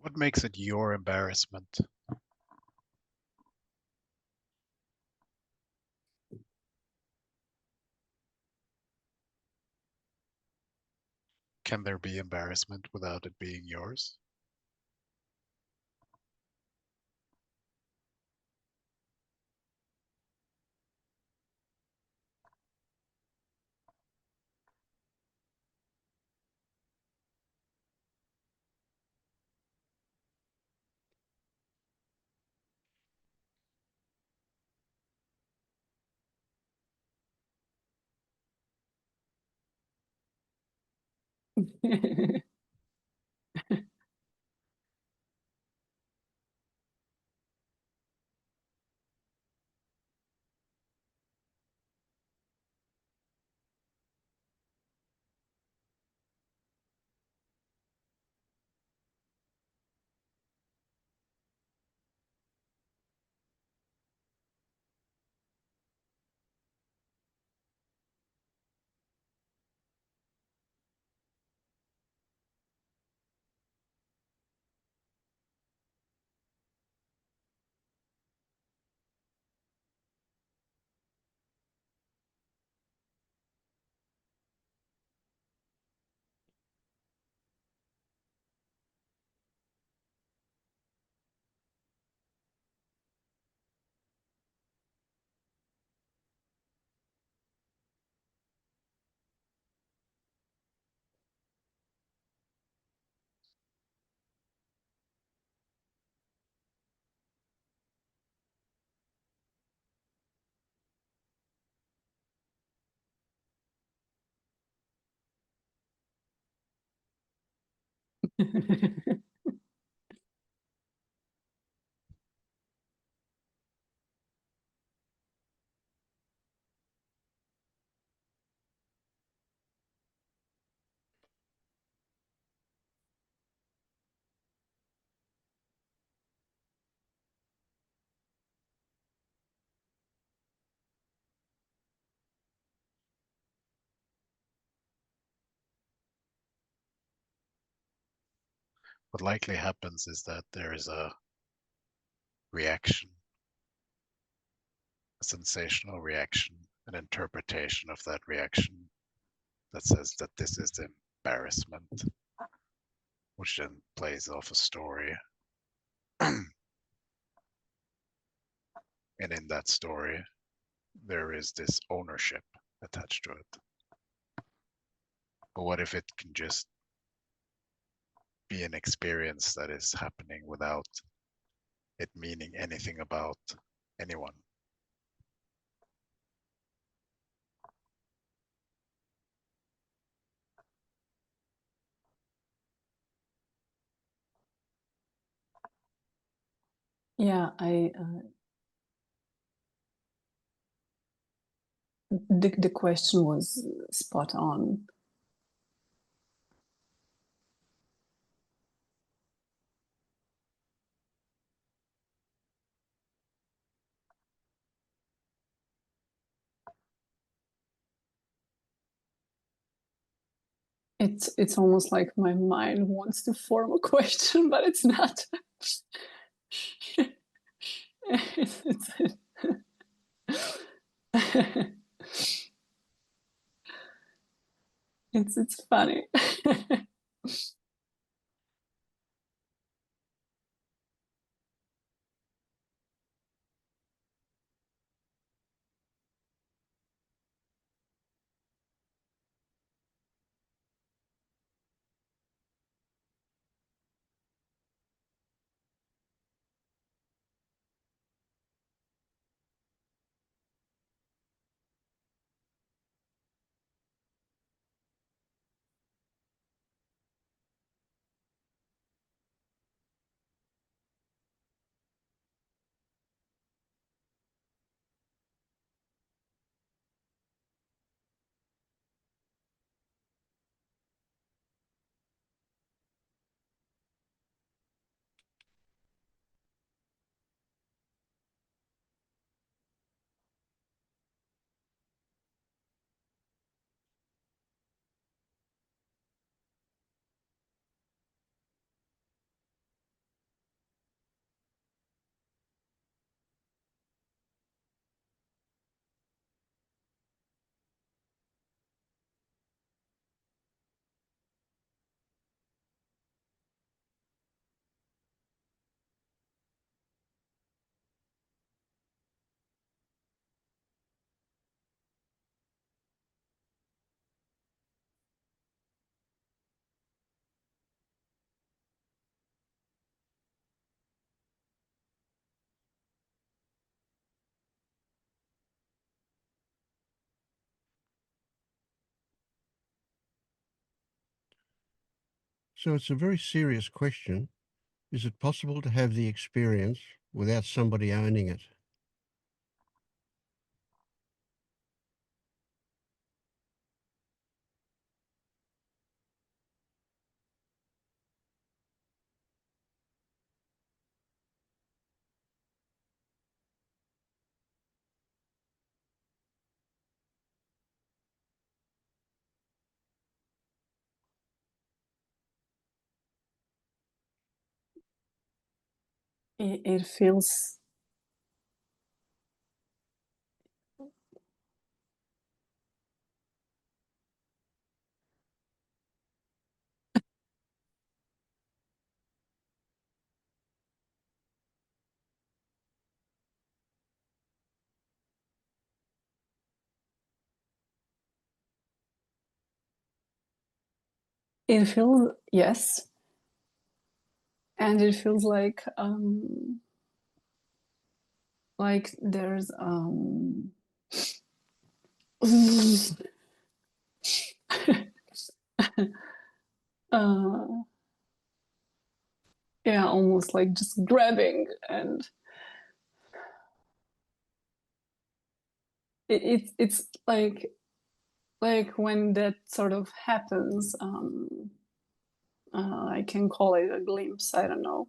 What makes it your embarrassment? Can there be embarrassment without it being yours? What likely happens is that there is a reaction a sensational reaction, an interpretation of that reaction that says that this is embarrassment, which then plays off a story. And in that story, there is this ownership attached to it. But what if it can just be an experience that is happening without it meaning anything about anyone? Yeah, the question was spot on. It's almost like my mind wants to form a question, but it's not. it's, it's funny. So it's a very serious question. Is it possible to have the experience without somebody owning it? It feels yes, and it feels like there's uh, yeah, almost like just grabbing, and it's like when that sort of happens. I can call it a glimpse. I don't know.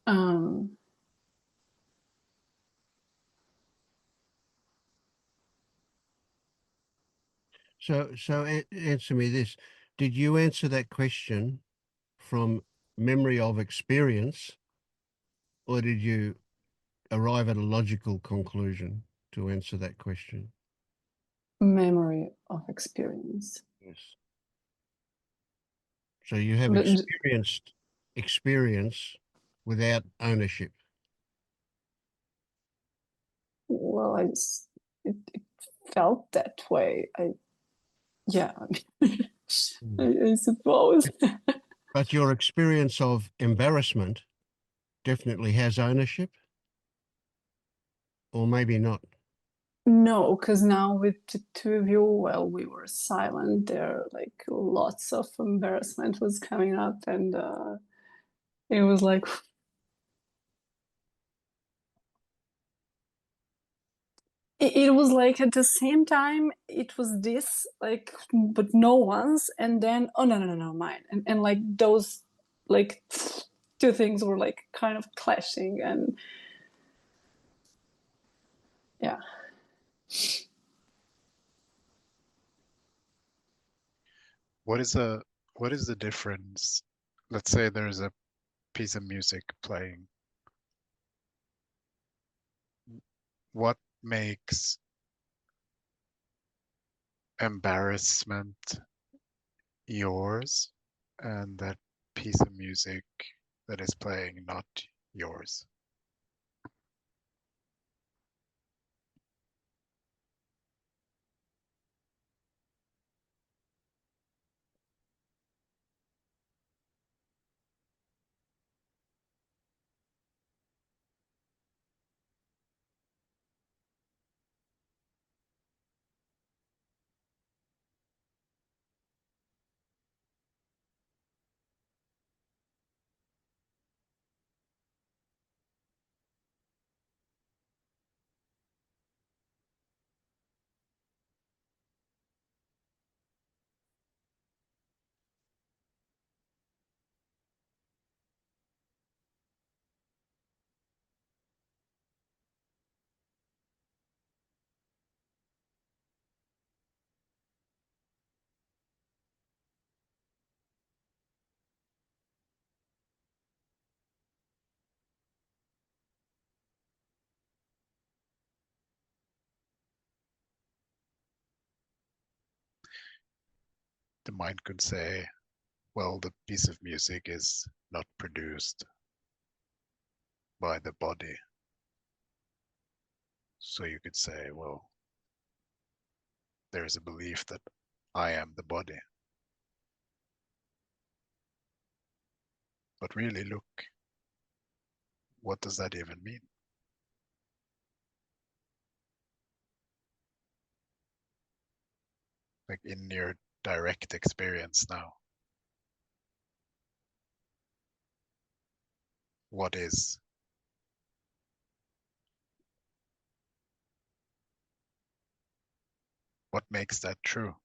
Um, So answer me this. Did you answer that question from memory of experience, or did you arrive at a logical conclusion? to answer that question? Memory of experience. Yes. So you have But- experienced experience without ownership. Well, it felt that way. Yeah, I suppose. But your experience of embarrassment definitely has ownership, or maybe not. No, because now with the two of you, well, we were silent. There, like lots of embarrassment was coming up, and it was like it was like at the same time it was this like, but no one's, and then oh no, mine, and like those like two things were like kind of clashing, and yeah. What is the difference? Let's say there's a piece of music playing. What makes embarrassment yours and that piece of music that is playing not yours? The mind could say, well, the piece of music is not produced by the body. So you could say, well, there's a belief that I am the body. But really, look, what does that even mean? Like in your direct experience now, what is? What makes that true?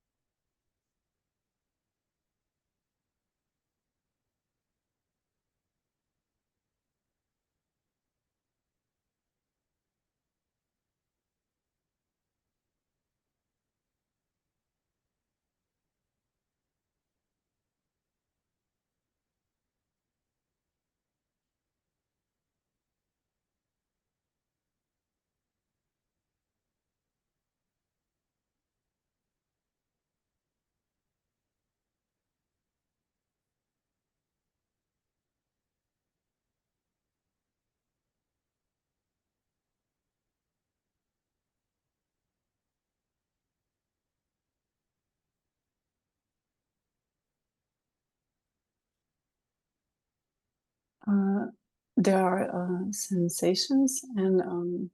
There are sensations, and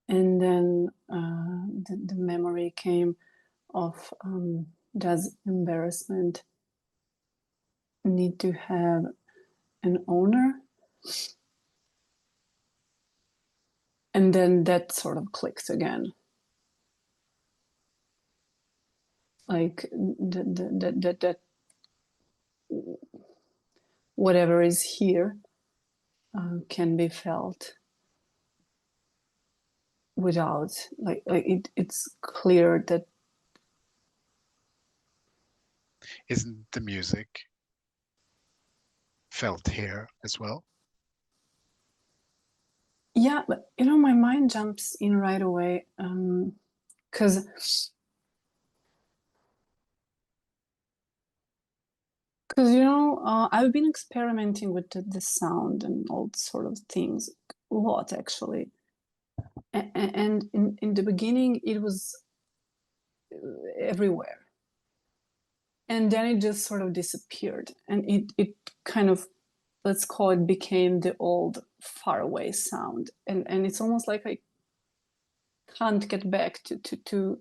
then the memory came of does embarrassment need to have an owner? And then that sort of clicks again. Like that whatever is here can be felt without it's clear that Isn't the music felt here as well? Yeah, but you know, my mind jumps in right away because you know, I've been experimenting with the sound and all sort of things a lot actually. And in the beginning, it was everywhere. And then it just sort of disappeared. And it kind of, let's call it, became the old faraway sound. And it's almost like I can't get back to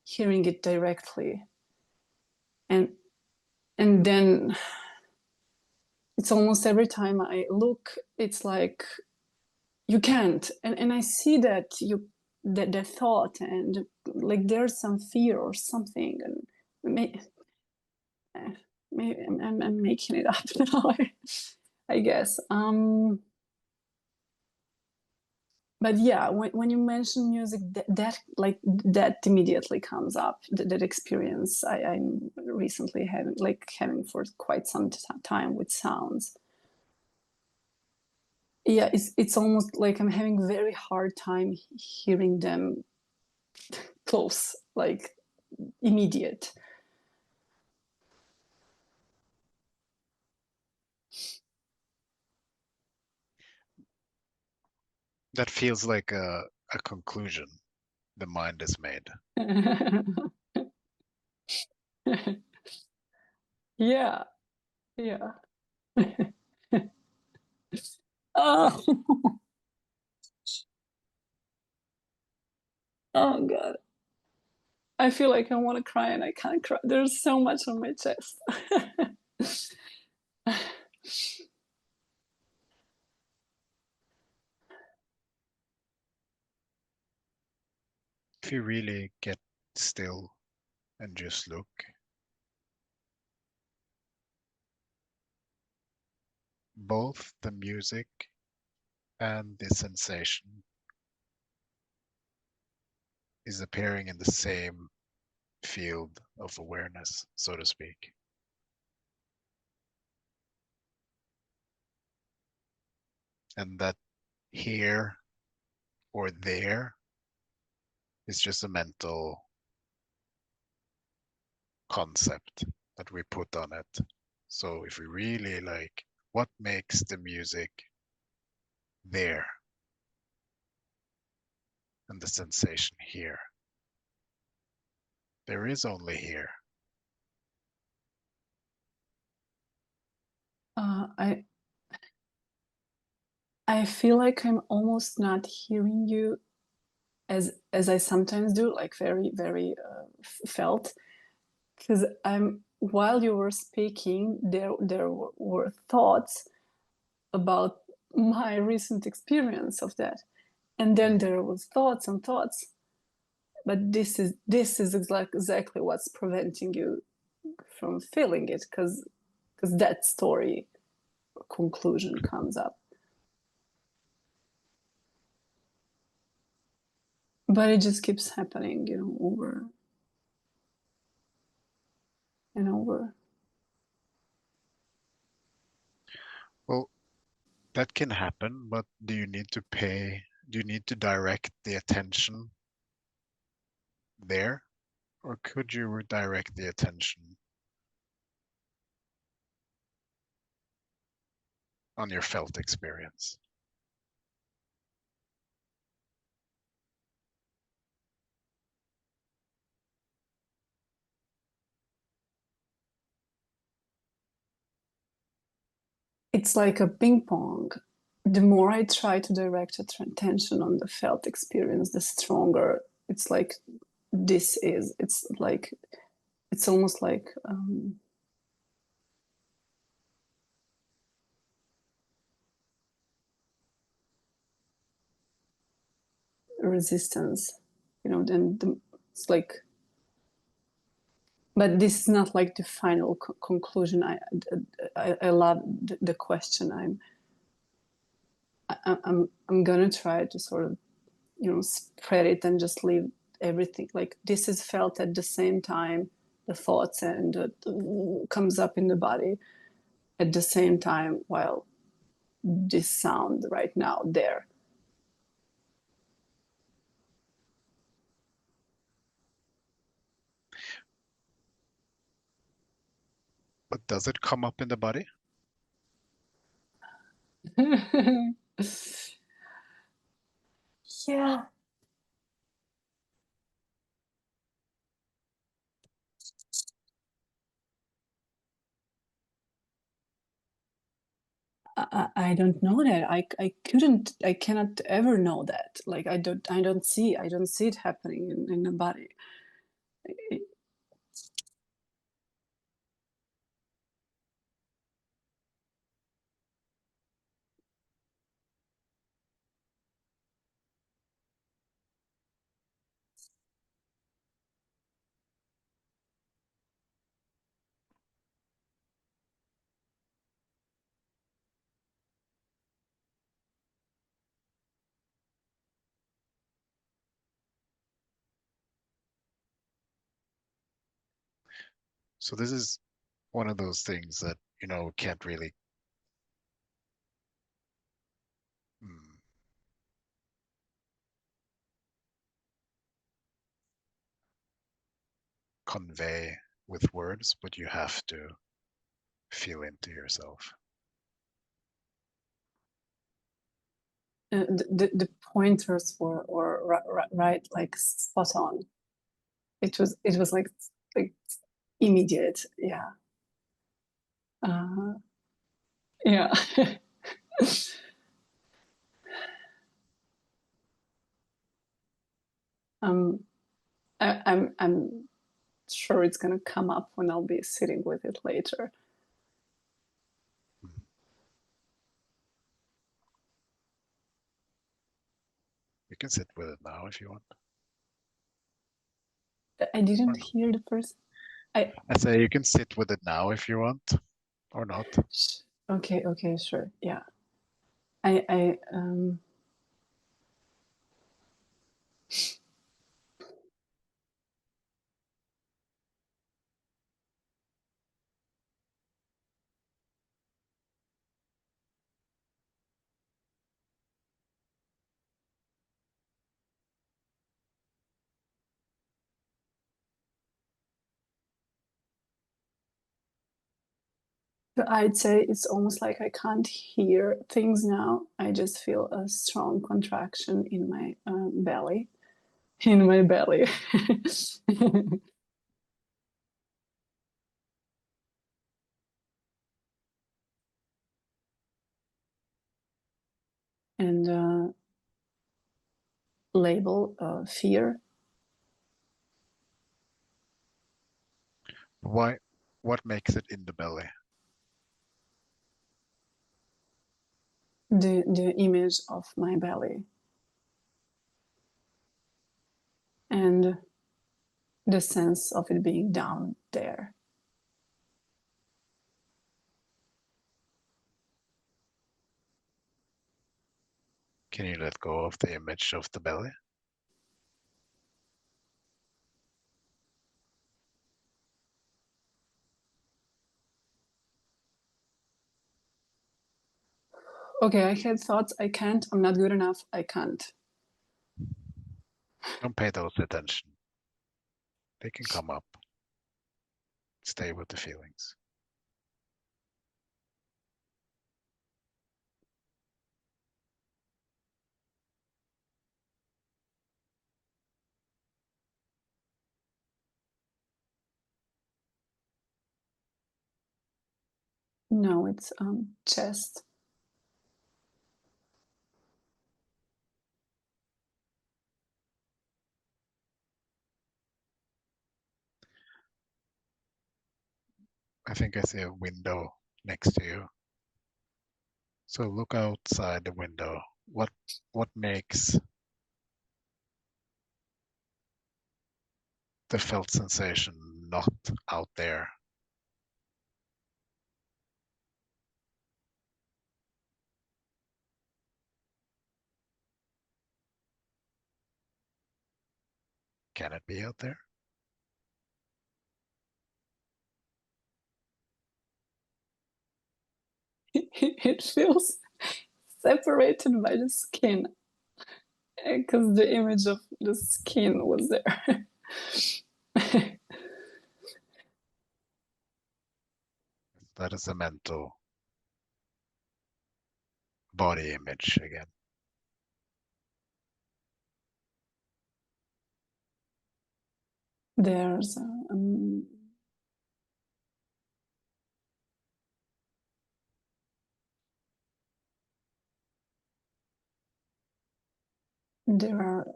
hearing it directly. And then it's almost every time I look, it's like you can't. And I see that that thought, and like there's some fear or something. And maybe I'm making it up now, I guess. But yeah, when you mention music, that immediately comes up. That experience I'm recently having for quite some time with sounds. Yeah, it's almost like I'm having very hard time hearing them close, like immediate. That feels like a conclusion the mind has made. Yeah, yeah. Oh, oh God. I feel like I want to cry and I can't cry. There's so much on my chest. If you really get still and just look, both the music and the sensation is appearing in the same field of awareness, so to speak. And that here or there is just a mental concept that we put on it. So if we really like, what makes the music there and the sensation here? There is only here. I feel like I'm almost not hearing you as I sometimes do, like very very felt, because while you were speaking, there were thoughts about my recent experience of that, and then there was thoughts and thoughts. But this is exactly what's preventing you from feeling it, because that story conclusion comes up. But it just keeps happening, you know, over and over. Well, that can happen, but do you need to direct the attention there? Or could you redirect the attention on your felt experience? It's like a ping pong. The more I try to direct attention on the felt experience, the stronger it's like this is. It's like, it's almost like resistance, you know. Then it's like, but this is not like the final conclusion. I love the question. I'm gonna try to sort of, you know, spread it and just leave everything like this is felt at the same time, the thoughts and comes up in the body at the same time, while this sound right now there. But does it come up in the body? Yeah. I don't know that. I cannot ever know that. Like I don't see it happening in the body. So this is one of those things that, can't really mm, convey with words, but you have to feel into yourself. The pointers were right, like spot on. It was like immediate. Yeah. Yeah. I'm sure it's gonna come up when I'll be sitting with it later. You can sit with it now if you want. I didn't hear the first. I say you can sit with it now if you want, or not. Okay, sure. Yeah. I I'd say it's almost like I can't hear things now. I just feel a strong contraction in my belly. In my belly. And label fear. Why? What makes it in the belly? The image of my belly. And the sense of it being down there. Can you let go of the image of the belly? Okay, I had thoughts, I can't, I'm not good enough, I can't. Don't pay those attention. They can come up. Stay with the feelings. No, it's chest. I think I see a window next to you. So look outside the window. What makes the felt sensation not out there? Can it be out there? It feels separated by the skin because the image of the skin was there. That is a mental body image again. There's there are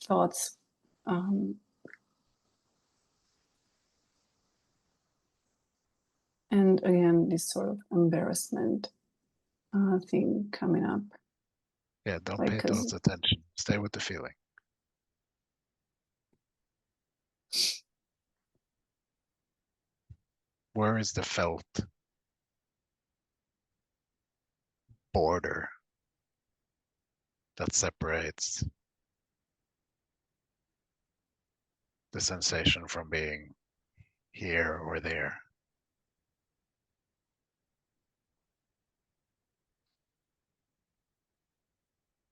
thoughts and again this sort of embarrassment thing coming up. Yeah, don't Like, pay 'cause- those attention. Stay with the feeling. Where is the felt border that separates the sensation from being here or there?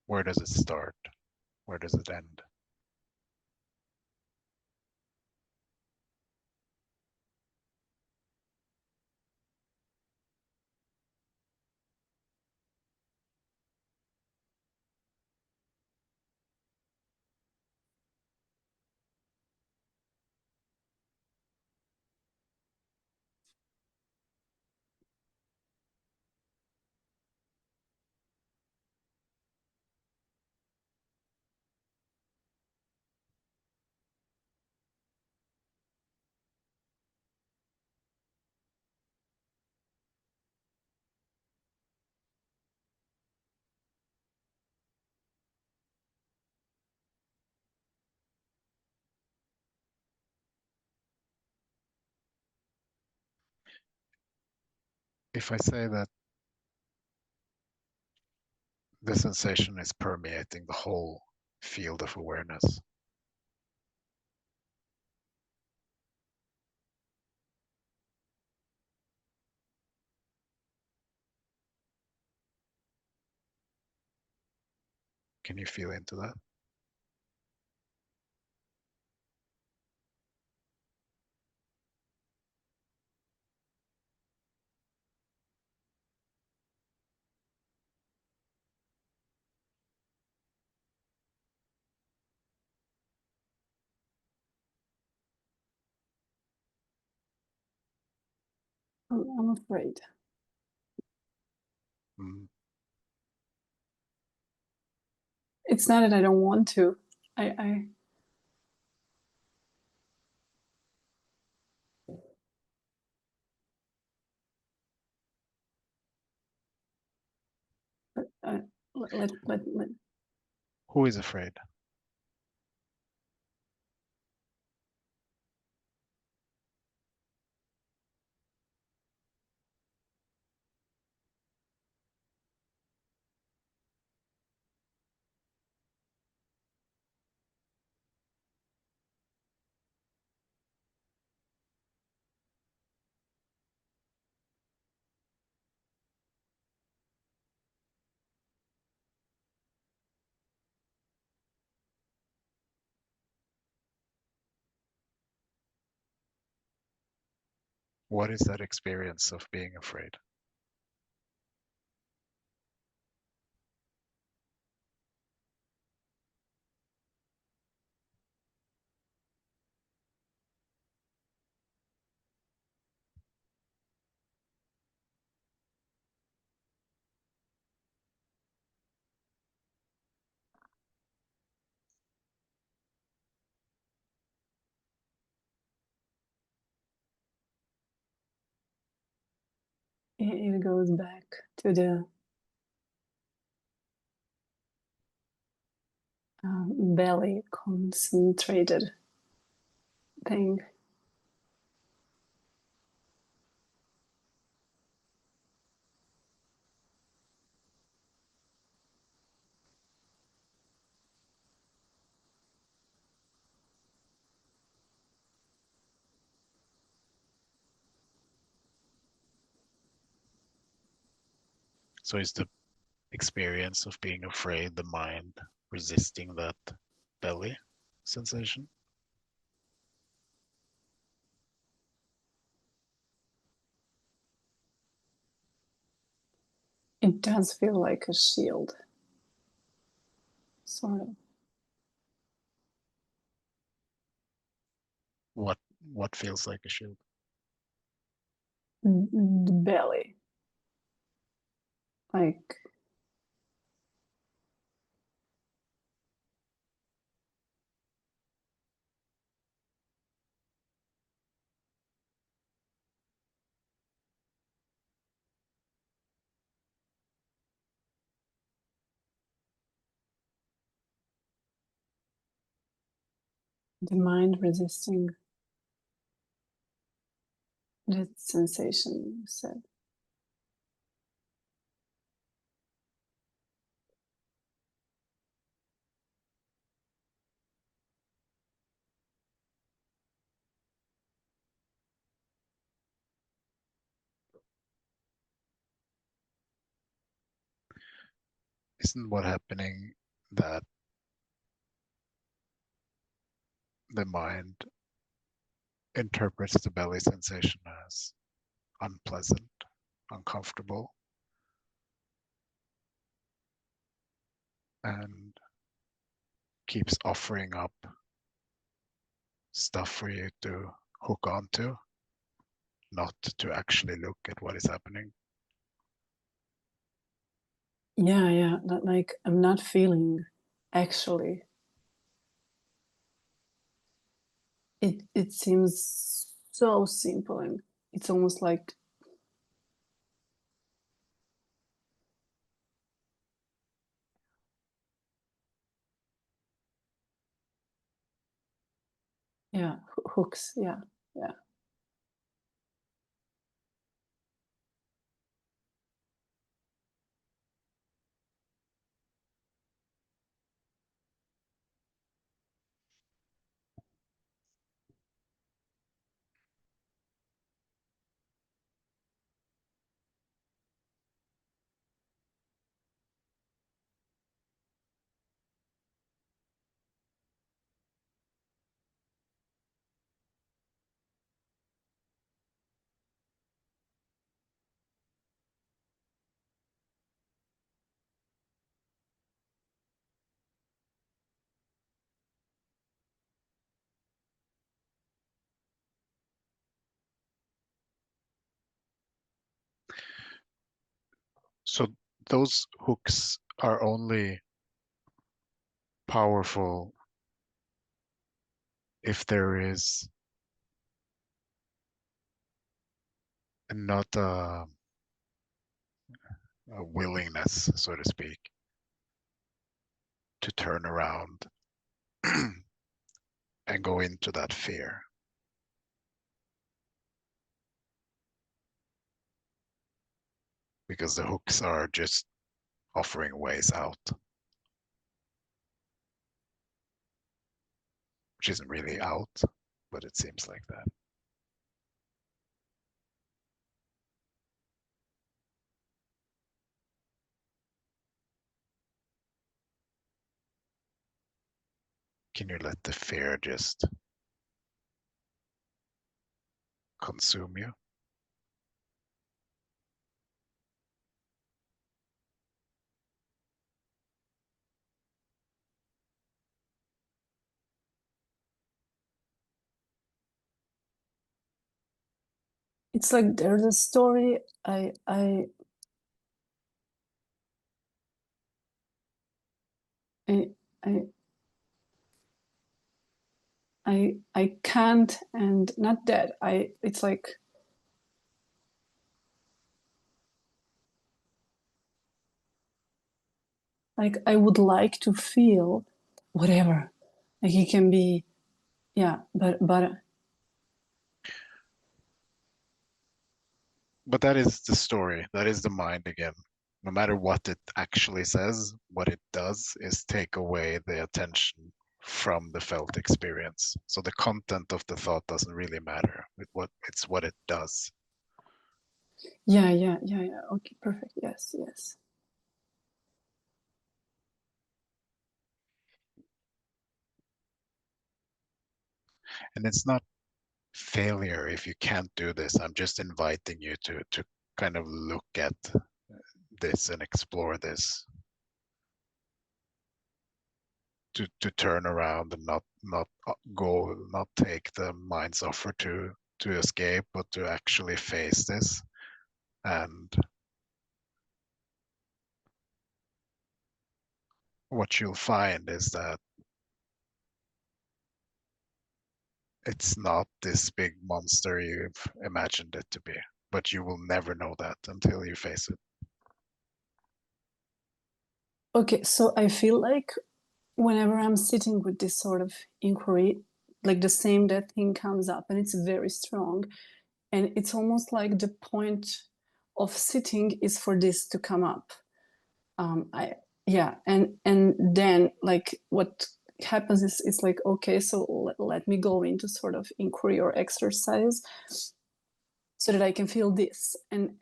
Where does it start? Where does it end? If I say that the sensation is permeating the whole field of awareness, can you feel into that? I'm afraid. Mm. It's not that I don't want to. I let Who is afraid? What is that experience of being afraid? it goes back to the belly concentrated thing. So is the experience of being afraid the mind resisting that belly sensation? It does feel like a shield, sort of. What feels like a shield? The belly. Like, the mind resisting that sensation you said. Isn't what happening that the mind interprets the belly sensation as unpleasant, uncomfortable, and keeps offering up stuff for you to hook onto, not to actually look at what is happening? Yeah, like I'm not feeling actually. It seems so simple, and it's almost like yeah, hooks, yeah. So those hooks are only powerful if there is not a willingness, so to speak, to turn around and go into that fear. Because the hooks are just offering ways out, which isn't really out, but it seems like that. Can you let the fear just consume you? It's like there's a story I I I can't, and not that it's like I would like to feel whatever. Like it can be, yeah, But that is the story. That is the mind again. No matter what it actually says, what it does is take away the attention from the felt experience. So the content of the thought doesn't really matter. It's what it does. yeah. Okay, perfect. Yes. And it's not failure if you can't do this. I'm just inviting you to kind of look at this and explore this, to turn around and not take the mind's offer to escape, but to actually face this. And what you'll find is that it's not this big monster you've imagined it to be, but you will never know that until you face it. Okay, so I feel like whenever I'm sitting with this sort of inquiry, like the same that thing comes up and it's very strong. And it's almost like the point of sitting is for this to come up. And then like what happens is it's like, okay, so let me go into sort of inquiry or exercise so that I can feel this. And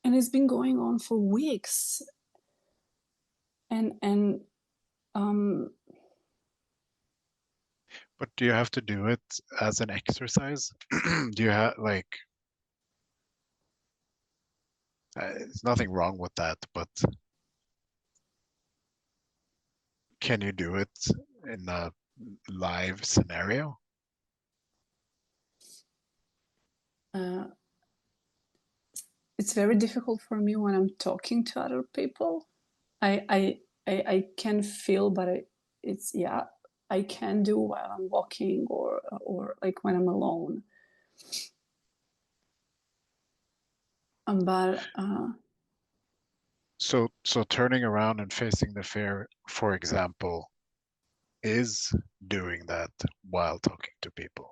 it's been going on for weeks. And But do you have to do it as an exercise? Do you have like, there's nothing wrong with that, but can you do it in a live scenario? It's very difficult for me when I'm talking to other people. I can feel, but it's yeah, I can do while I'm walking or like when I'm alone. But So turning around and facing the fear, for example, is doing that while talking to people.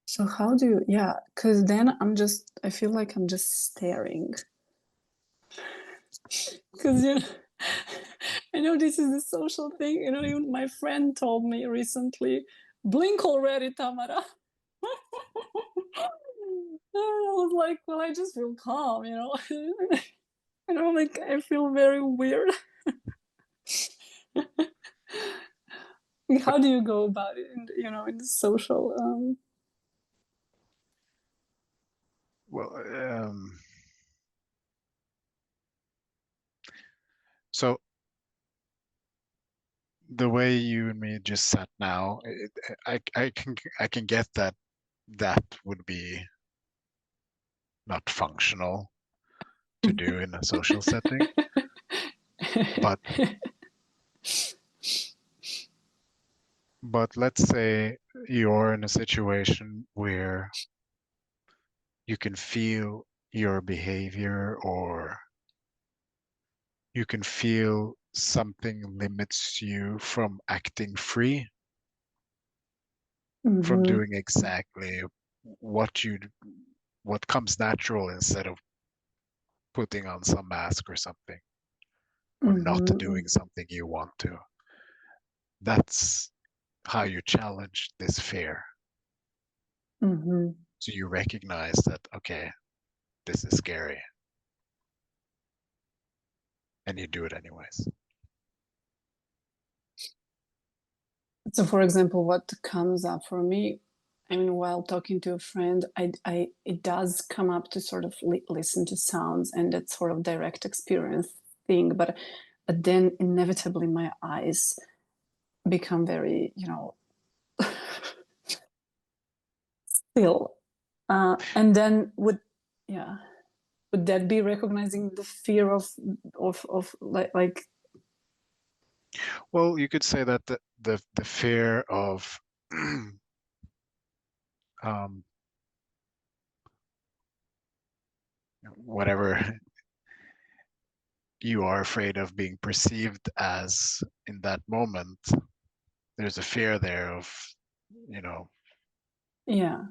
so how do you, yeah, because then I feel like I'm just staring. Because I know this is a social thing. Even my friend told me recently, blink already, Tamara. I was like, well, I just feel calm, like I feel very weird. How do you go about it in the social Well, so the way you and me just sat now, I can get that would be not functional to do in a social setting, but let's say you're in a situation where you can feel your behavior, or you can feel something limits you from acting free, from Mhm, doing exactly what comes natural, instead of putting on some mask or something, or not mhm, doing something you want to. That's how you challenge this fear. mhm. So you recognize that, okay, this is scary, and you do it anyways. So, for example, what comes up for me, I mean, while talking to a friend, it does come up to sort of listen to sounds and that sort of direct experience thing, but then inevitably my eyes become very, still. And then yeah, would that be recognizing the fear of like Well, you could say that the fear of um, whatever you are afraid of being perceived as in that moment, there's a fear there of, yeah.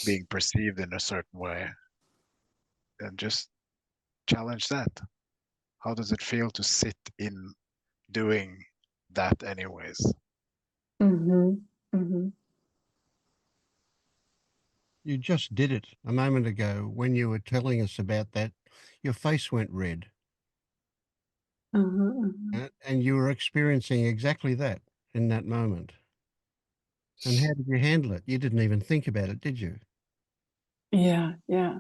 being perceived in a certain way, and just challenge that. How does it feel to sit in doing that anyways? Mm-hmm. Mm-hmm. You just did it a moment ago when you were telling us about that. Your face went red, Mm-hmm. and you were experiencing exactly that in that moment. And how did you handle it? You didn't even think about it, did you? Yeah, yeah.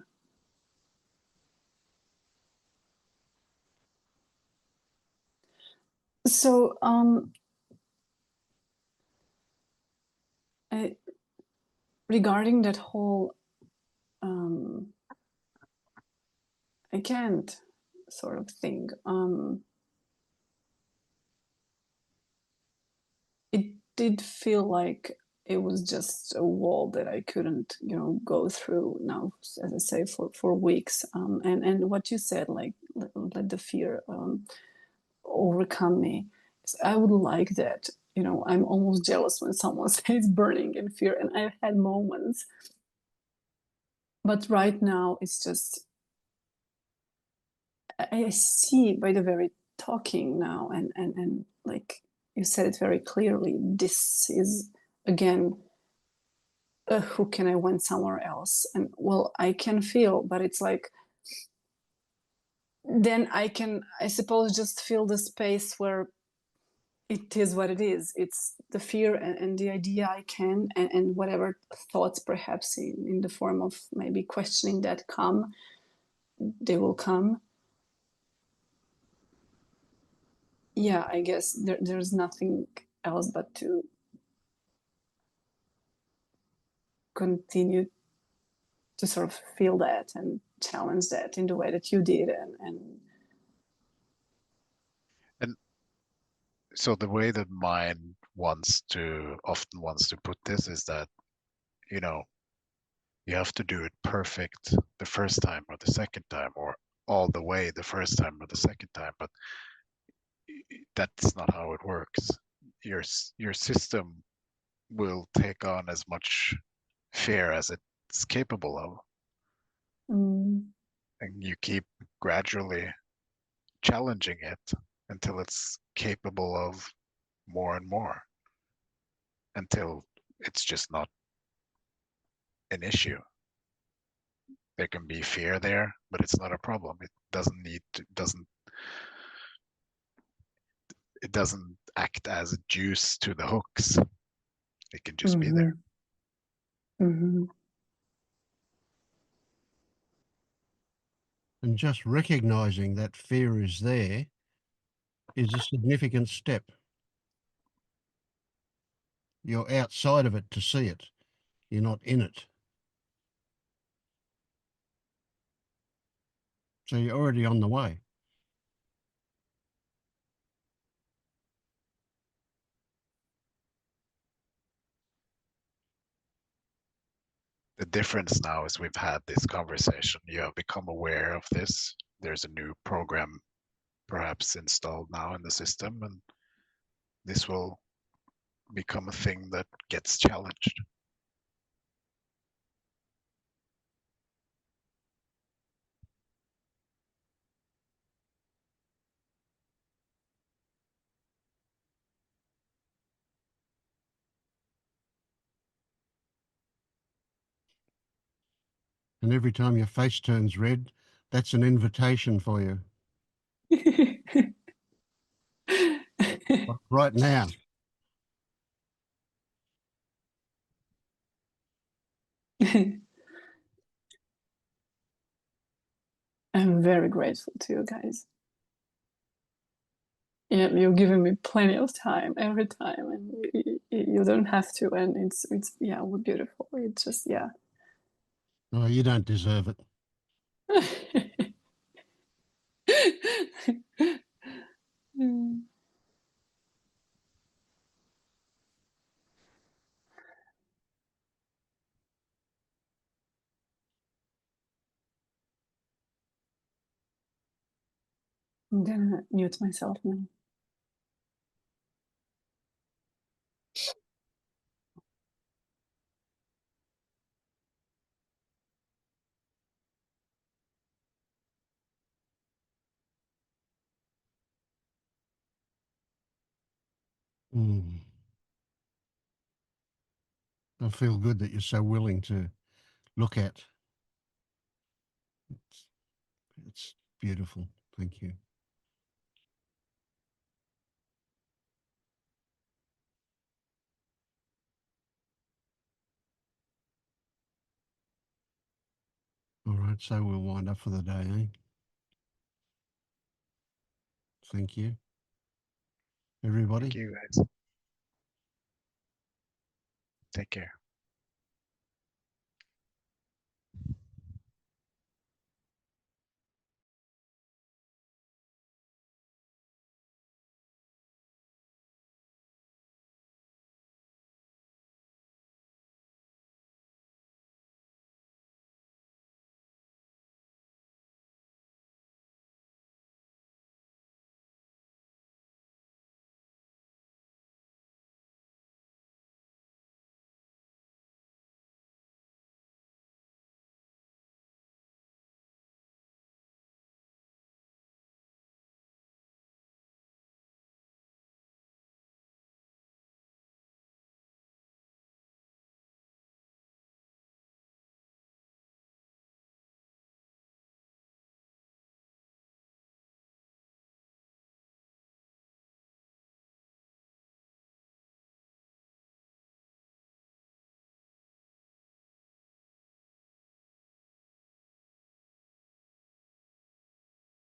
So regarding that whole I can't sort of thing, it did feel like it was just a wall that I couldn't, go through now, as I say, for weeks. And what you said, like let the fear overcome me. I would like that. I'm almost jealous when someone says burning in fear, and I've had moments. But right now, it's just I see by the very talking now, and like you said it very clearly. This is again who can I went somewhere else? And well, I can feel, but it's like then I can, I suppose, just feel the space where it is what it is. It's the fear and the idea I can, and whatever thoughts perhaps in the form of maybe questioning that come, they will come. Yeah, I guess there's nothing else but to continue to sort of feel that and challenge that in the way that you did, and So the way that mind often wants to put this is that, you know, you have to do it perfect the first time or the second time, or all the way the first time or the second time, but that's not how it works. Your system will take on as much fear as it's capable of, mm, and you keep gradually challenging it until it's capable of more and more, until it's just not an issue. There can be fear there, but it's not a problem. It doesn't act as a juice to the hooks. It can just be there. mm-hmm. And just recognizing that fear is there is a significant step. You're outside of it to see it. You're not in it. So you're already on the way. The difference now is we've had this conversation. You have become aware of this. There's a new program perhaps installed now in the system, and this will become a thing that gets challenged. And every time your face turns red, that's an invitation for you. Right now. I'm very grateful to you guys. Yeah, you're giving me plenty of time every time, and you don't have to, and it's yeah, beautiful. It's just yeah. Oh, you don't deserve it. Mm. I'm gonna mute myself now. Mm. I feel good that you're so willing to look at. It's beautiful. Thank you. All right, so we'll wind up for the day, eh? Thank you. everybody. Thank you guys. Take care.